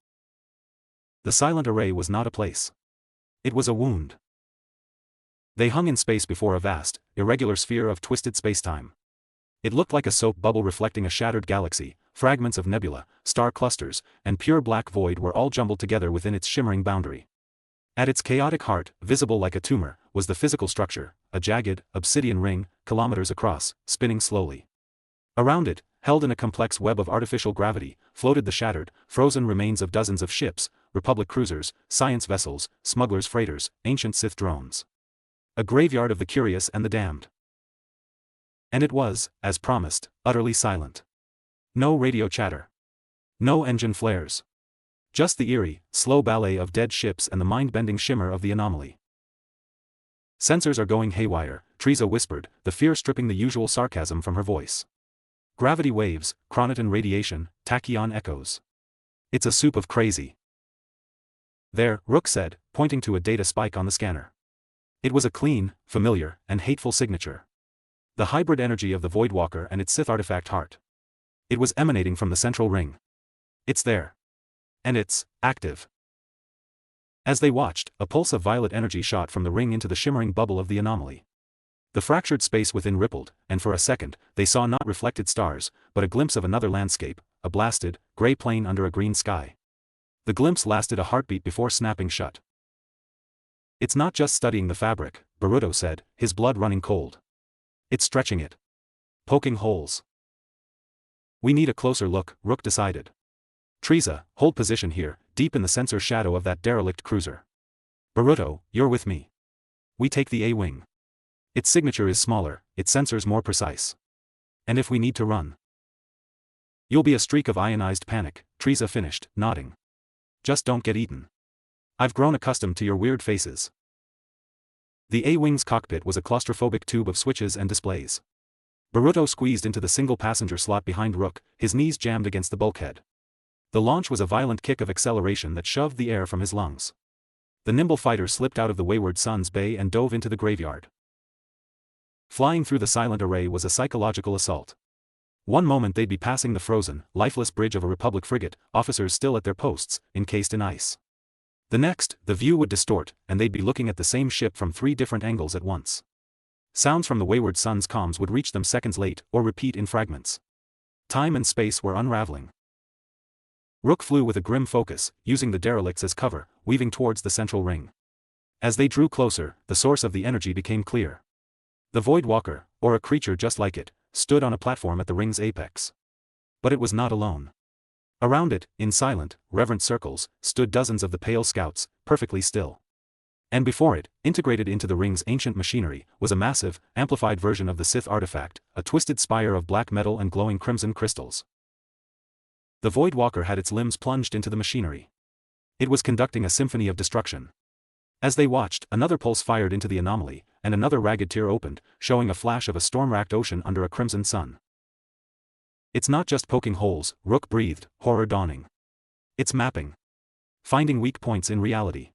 The silent array was not a place. It was a wound. They hung in space before a vast, irregular sphere of twisted spacetime. It looked like a soap bubble reflecting a shattered galaxy. Fragments of nebula, star clusters, and pure black void were all jumbled together within its shimmering boundary. At its chaotic heart, visible like a tumor, was the physical structure, a jagged, obsidian ring, kilometers across, spinning slowly. Around it, held in a complex web of artificial gravity, floated the shattered, frozen remains of dozens of ships, Republic cruisers, science vessels, smugglers' freighters, ancient Sith drones. A graveyard of the curious and the damned. And it was, as promised, utterly silent. No radio chatter. No engine flares. Just the eerie, slow ballet of dead ships and the mind-bending shimmer of the anomaly. "Sensors are going haywire," Frieza whispered, the fear stripping the usual sarcasm from her voice. "Gravity waves, chronoton radiation, tachyon echoes. It's a soup of crazy." "There," Rook said, pointing to a data spike on the scanner. It was a clean, familiar, and hateful signature. The hybrid energy of the Voidwalker and its Sith artifact heart. It was emanating from the central ring. It's there. And it's active. As they watched, a pulse of violet energy shot from the ring into the shimmering bubble of the anomaly. The fractured space within rippled, and for a second, they saw not reflected stars, but a glimpse of another landscape, a blasted, gray plain under a green sky. The glimpse lasted a heartbeat before snapping shut. "It's not just studying the fabric," Boruto said, his blood running cold. "It's stretching it. Poking holes." "We need a closer look," Rook decided. "Frieza, hold position here, deep in the sensor shadow of that derelict cruiser. Boruto, you're with me. We take the A-Wing. Its signature is smaller, its sensors more precise. And if we need to run, you'll be a streak of ionized panic," Frieza finished, nodding. "Just don't get eaten. I've grown accustomed to your weird faces." The A-Wing's cockpit was a claustrophobic tube of switches and displays. Boruto squeezed into the single-passenger slot behind Rook, his knees jammed against the bulkhead. The launch was a violent kick of acceleration that shoved the air from his lungs. The nimble fighter slipped out of the wayward sun's bay and dove into the graveyard. Flying through the silent array was a psychological assault. One moment they'd be passing the frozen, lifeless bridge of a Republic frigate, officers still at their posts, encased in ice. The next, the view would distort, and they'd be looking at the same ship from 3 different angles at once. Sounds from the wayward sun's comms would reach them seconds late, or repeat in fragments. Time and space were unraveling. Rook flew with a grim focus, using the derelicts as cover, weaving towards the central ring. As they drew closer, the source of the energy became clear. The Voidwalker, or a creature just like it, stood on a platform at the ring's apex. But it was not alone. Around it, in silent, reverent circles, stood dozens of the Pale Scouts, perfectly still. And before it, integrated into the ring's ancient machinery, was a massive, amplified version of the Sith artifact, a twisted spire of black metal and glowing crimson crystals. The Void Walker had its limbs plunged into the machinery. It was conducting a symphony of destruction. As they watched, another pulse fired into the anomaly, and another ragged tear opened, showing a flash of a storm-racked ocean under a crimson sun. It's not just poking holes, Rook breathed, horror dawning. It's mapping. Finding weak points in reality.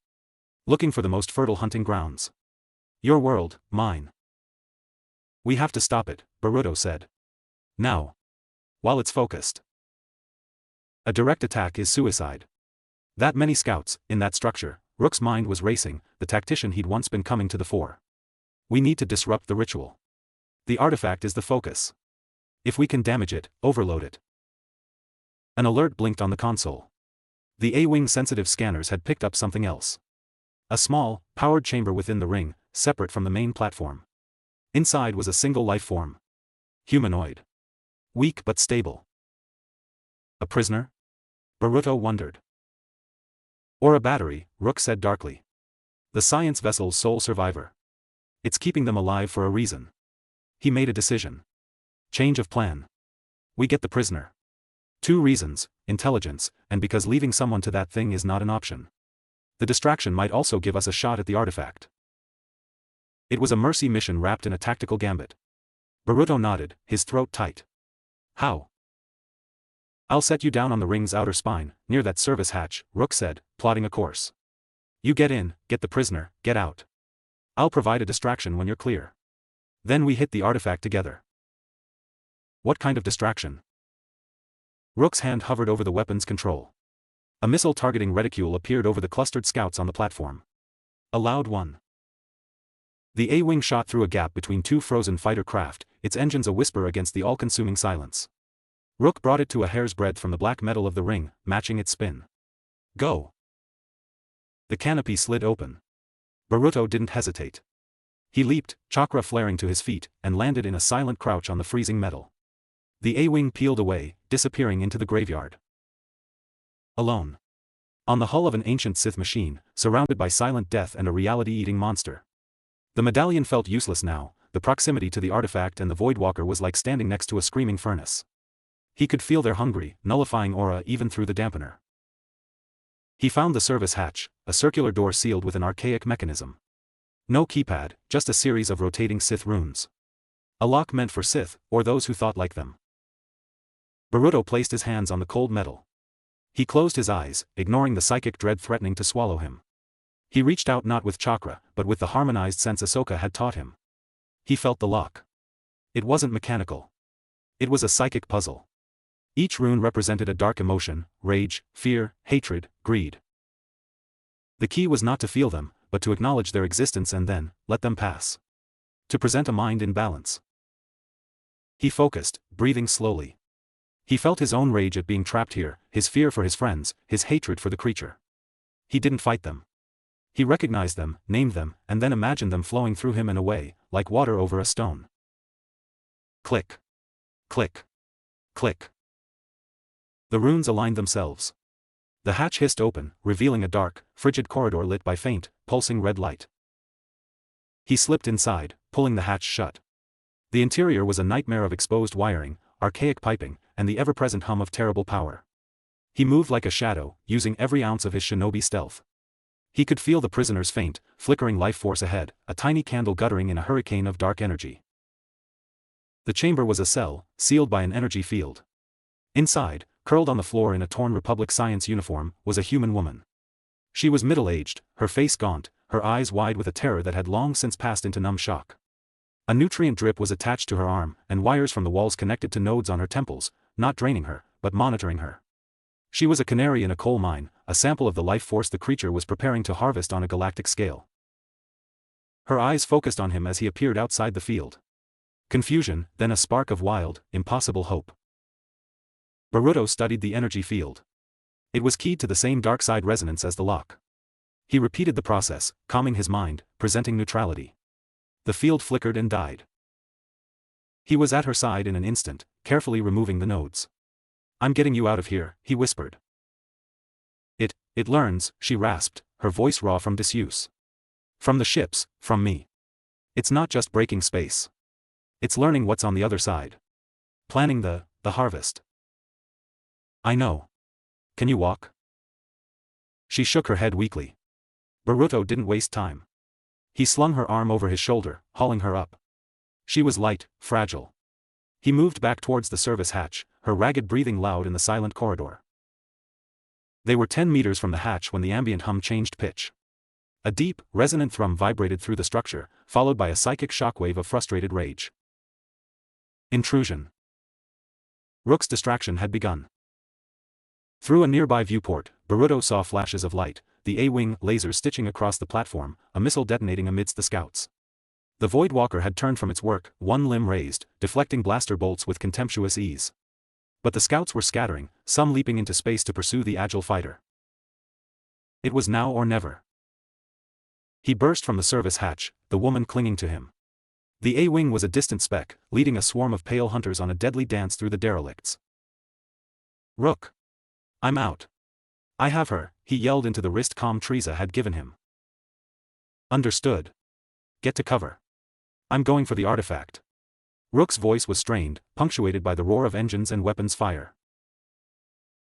Looking for the most fertile hunting grounds. Your world, mine. We have to stop it, Naruto said. Now. While it's focused. A direct attack is suicide. That many scouts, in that structure, Rook's mind was racing, the tactician he'd once been coming to the fore. We need to disrupt the ritual. The artifact is the focus. If we can damage it, overload it. An alert blinked on the console. The A-Wing sensitive scanners had picked up something else. A small, powered chamber within the ring, separate from the main platform. Inside was a single life form. Humanoid. Weak but stable. A prisoner? Naruto wondered. Or a battery, Rook said darkly. The science vessel's sole survivor. It's keeping them alive for a reason. He made a decision. Change of plan. We get the prisoner. 2 reasons, intelligence, and because leaving someone to that thing is not an option. The distraction might also give us a shot at the artifact. It was a mercy mission wrapped in a tactical gambit. Naruto nodded, his throat tight. How? I'll set you down on the ring's outer spine, near that service hatch, Rook said, plotting a course. You get in, get the prisoner, get out. I'll provide a distraction when you're clear. Then we hit the artifact together. What kind of distraction? Rook's hand hovered over the weapon's control. A missile targeting reticule appeared over the clustered scouts on the platform. A loud one. The A-Wing shot through a gap between 2 frozen fighter craft, its engines a whisper against the all-consuming silence. Rook brought it to a hair's breadth from the black metal of the ring, matching its spin. Go! The canopy slid open. Naruto didn't hesitate. He leaped, chakra flaring to his feet, and landed in a silent crouch on the freezing metal. The A-Wing peeled away, disappearing into the graveyard. Alone. On the hull of an ancient Sith machine, surrounded by silent death and a reality-eating monster. The medallion felt useless now, the proximity to the artifact and the Voidwalker was like standing next to a screaming furnace. He could feel their hungry, nullifying aura even through the dampener. He found the service hatch, a circular door sealed with an archaic mechanism. No keypad, just a series of rotating Sith runes. A lock meant for Sith, or those who thought like them. Naruto placed his hands on the cold metal. He closed his eyes, ignoring the psychic dread threatening to swallow him. He reached out not with chakra, but with the harmonized sense Ashoka had taught him. He felt the lock. It wasn't mechanical. It was a psychic puzzle. Each rune represented a dark emotion, rage, fear, hatred, greed. The key was not to feel them, but to acknowledge their existence and then, let them pass. To present a mind in balance. He focused, breathing slowly. He felt his own rage at being trapped here, his fear for his friends, his hatred for the creature. He didn't fight them. He recognized them, named them, and then imagined them flowing through him and away, like water over a stone. Click. Click. Click. The runes aligned themselves. The hatch hissed open, revealing a dark, frigid corridor lit by faint, pulsing red light. He slipped inside, pulling the hatch shut. The interior was a nightmare of exposed wiring, archaic piping, and the ever-present hum of terrible power. He moved like a shadow, using every ounce of his shinobi stealth. He could feel the prisoner's faint, flickering life force ahead, a tiny candle guttering in a hurricane of dark energy. The chamber was a cell, sealed by an energy field. Inside, curled on the floor in a torn Republic science uniform, was a human woman. She was middle-aged, her face gaunt, her eyes wide with a terror that had long since passed into numb shock. A nutrient drip was attached to her arm, and wires from the walls connected to nodes on her temples, not draining her, but monitoring her. She was a canary in a coal mine, a sample of the life force the creature was preparing to harvest on a galactic scale. Her eyes focused on him as he appeared outside the field. Confusion, then a spark of wild, impossible hope. Naruto studied the energy field. It was keyed to the same dark side resonance as the lock. He repeated the process, calming his mind, presenting neutrality. The field flickered and died. He was at her side in an instant, carefully removing the nodes. "I'm getting you out of here," he whispered. It learns, she rasped, her voice raw from disuse. From the ships, from me. It's not just breaking space. It's learning what's on the other side. Planning the harvest. I know. Can you walk? She shook her head weakly. Boruto didn't waste time. He slung her arm over his shoulder, hauling her up. She was light, fragile. He moved back towards the service hatch, her ragged breathing loud in the silent corridor. They were 10 meters from the hatch when the ambient hum changed pitch. A deep, resonant thrum vibrated through the structure, followed by a psychic shockwave of frustrated rage. Intrusion. Rook's distraction had begun. Through a nearby viewport, Boruto saw flashes of light, the A-wing lasers stitching across the platform, a missile detonating amidst the scouts. The Void Walker had turned from its work, one limb raised, deflecting blaster bolts with contemptuous ease. But the scouts were scattering, some leaping into space to pursue the agile fighter. It was now or never. He burst from the service hatch, the woman clinging to him. The A-wing was a distant speck, leading a swarm of pale hunters on a deadly dance through the derelicts. Rook. I'm out. I have her, he yelled into the wrist comm Teresa had given him. Understood. Get to cover. I'm going for the artifact. Rook's voice was strained, punctuated by the roar of engines and weapons fire.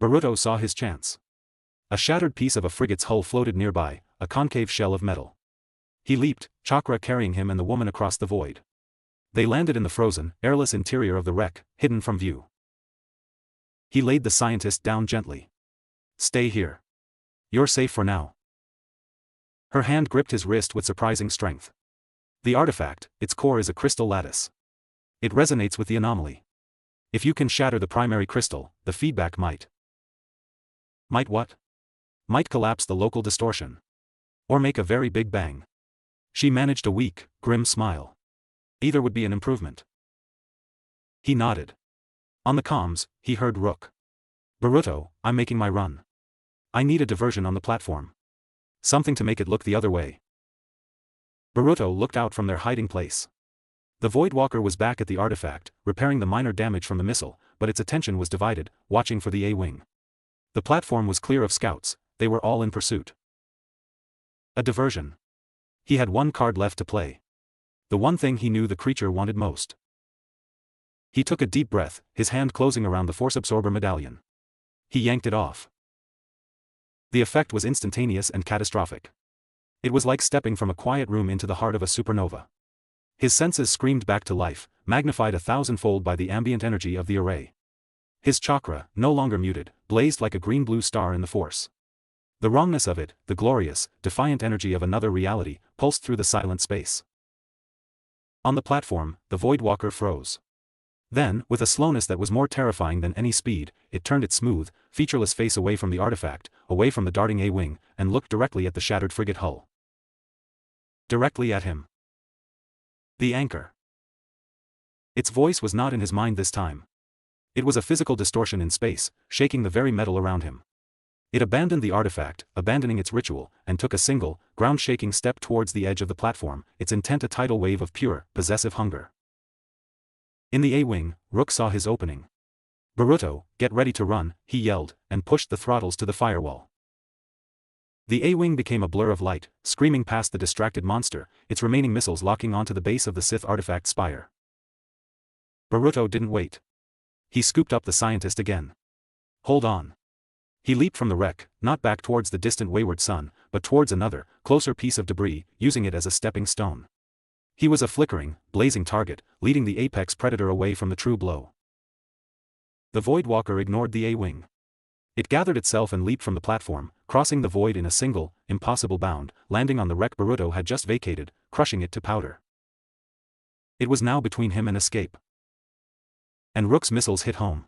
Boruto saw his chance. A shattered piece of a frigate's hull floated nearby, a concave shell of metal. He leaped, chakra carrying him and the woman across the void. They landed in the frozen, airless interior of the wreck, hidden from view. He laid the scientist down gently. Stay here. You're safe for now. Her hand gripped his wrist with surprising strength. The artifact, its core is a crystal lattice. It resonates with the anomaly. If you can shatter the primary crystal, the feedback might. Might what? Might collapse the local distortion. Or make a very big bang. She managed a weak, grim smile. Either would be an improvement. He nodded. On the comms, he heard Rook. Boruto, I'm making my run. I need a diversion on the platform. Something to make it look the other way. Boruto looked out from their hiding place. The Void Walker was back at the artifact, repairing the minor damage from the missile, but its attention was divided, watching for the A-wing. The platform was clear of scouts, they were all in pursuit. A diversion. He had one card left to play. The one thing he knew the creature wanted most. He took a deep breath, his hand closing around the Force Absorber medallion. He yanked it off. The effect was instantaneous and catastrophic. It was like stepping from a quiet room into the heart of a supernova. His senses screamed back to life, magnified 1,000-fold by the ambient energy of the array. His chakra, no longer muted, blazed like a green-blue star in the Force. The wrongness of it, the glorious, defiant energy of another reality, pulsed through the silent space. On the platform, the Void Walker froze. Then, with a slowness that was more terrifying than any speed, it turned its smooth, featureless face away from the artifact, away from the darting A-wing, and looked directly at the shattered frigate hull. Directly at him. The anchor. Its voice was not in his mind this time. It was a physical distortion in space, shaking the very metal around him. It abandoned the artifact, abandoning its ritual, and took a single, ground-shaking step towards the edge of the platform, its intent a tidal wave of pure, possessive hunger. In the A-wing, Rook saw his opening. Boruto, get ready to run, he yelled, and pushed the throttles to the firewall. The A-wing became a blur of light, screaming past the distracted monster, its remaining missiles locking onto the base of the Sith artifact spire. Boruto didn't wait. He scooped up the scientist again. Hold on. He leaped from the wreck, not back towards the distant wayward sun, but towards another, closer piece of debris, using it as a stepping stone. He was a flickering, blazing target, leading the apex predator away from the true blow. The Void Walker ignored the A-wing. It gathered itself and leaped from the platform, crossing the void in a single, impossible bound, landing on the wreck Boruto had just vacated, crushing it to powder. It was now between him and escape. And Rook's missiles hit home.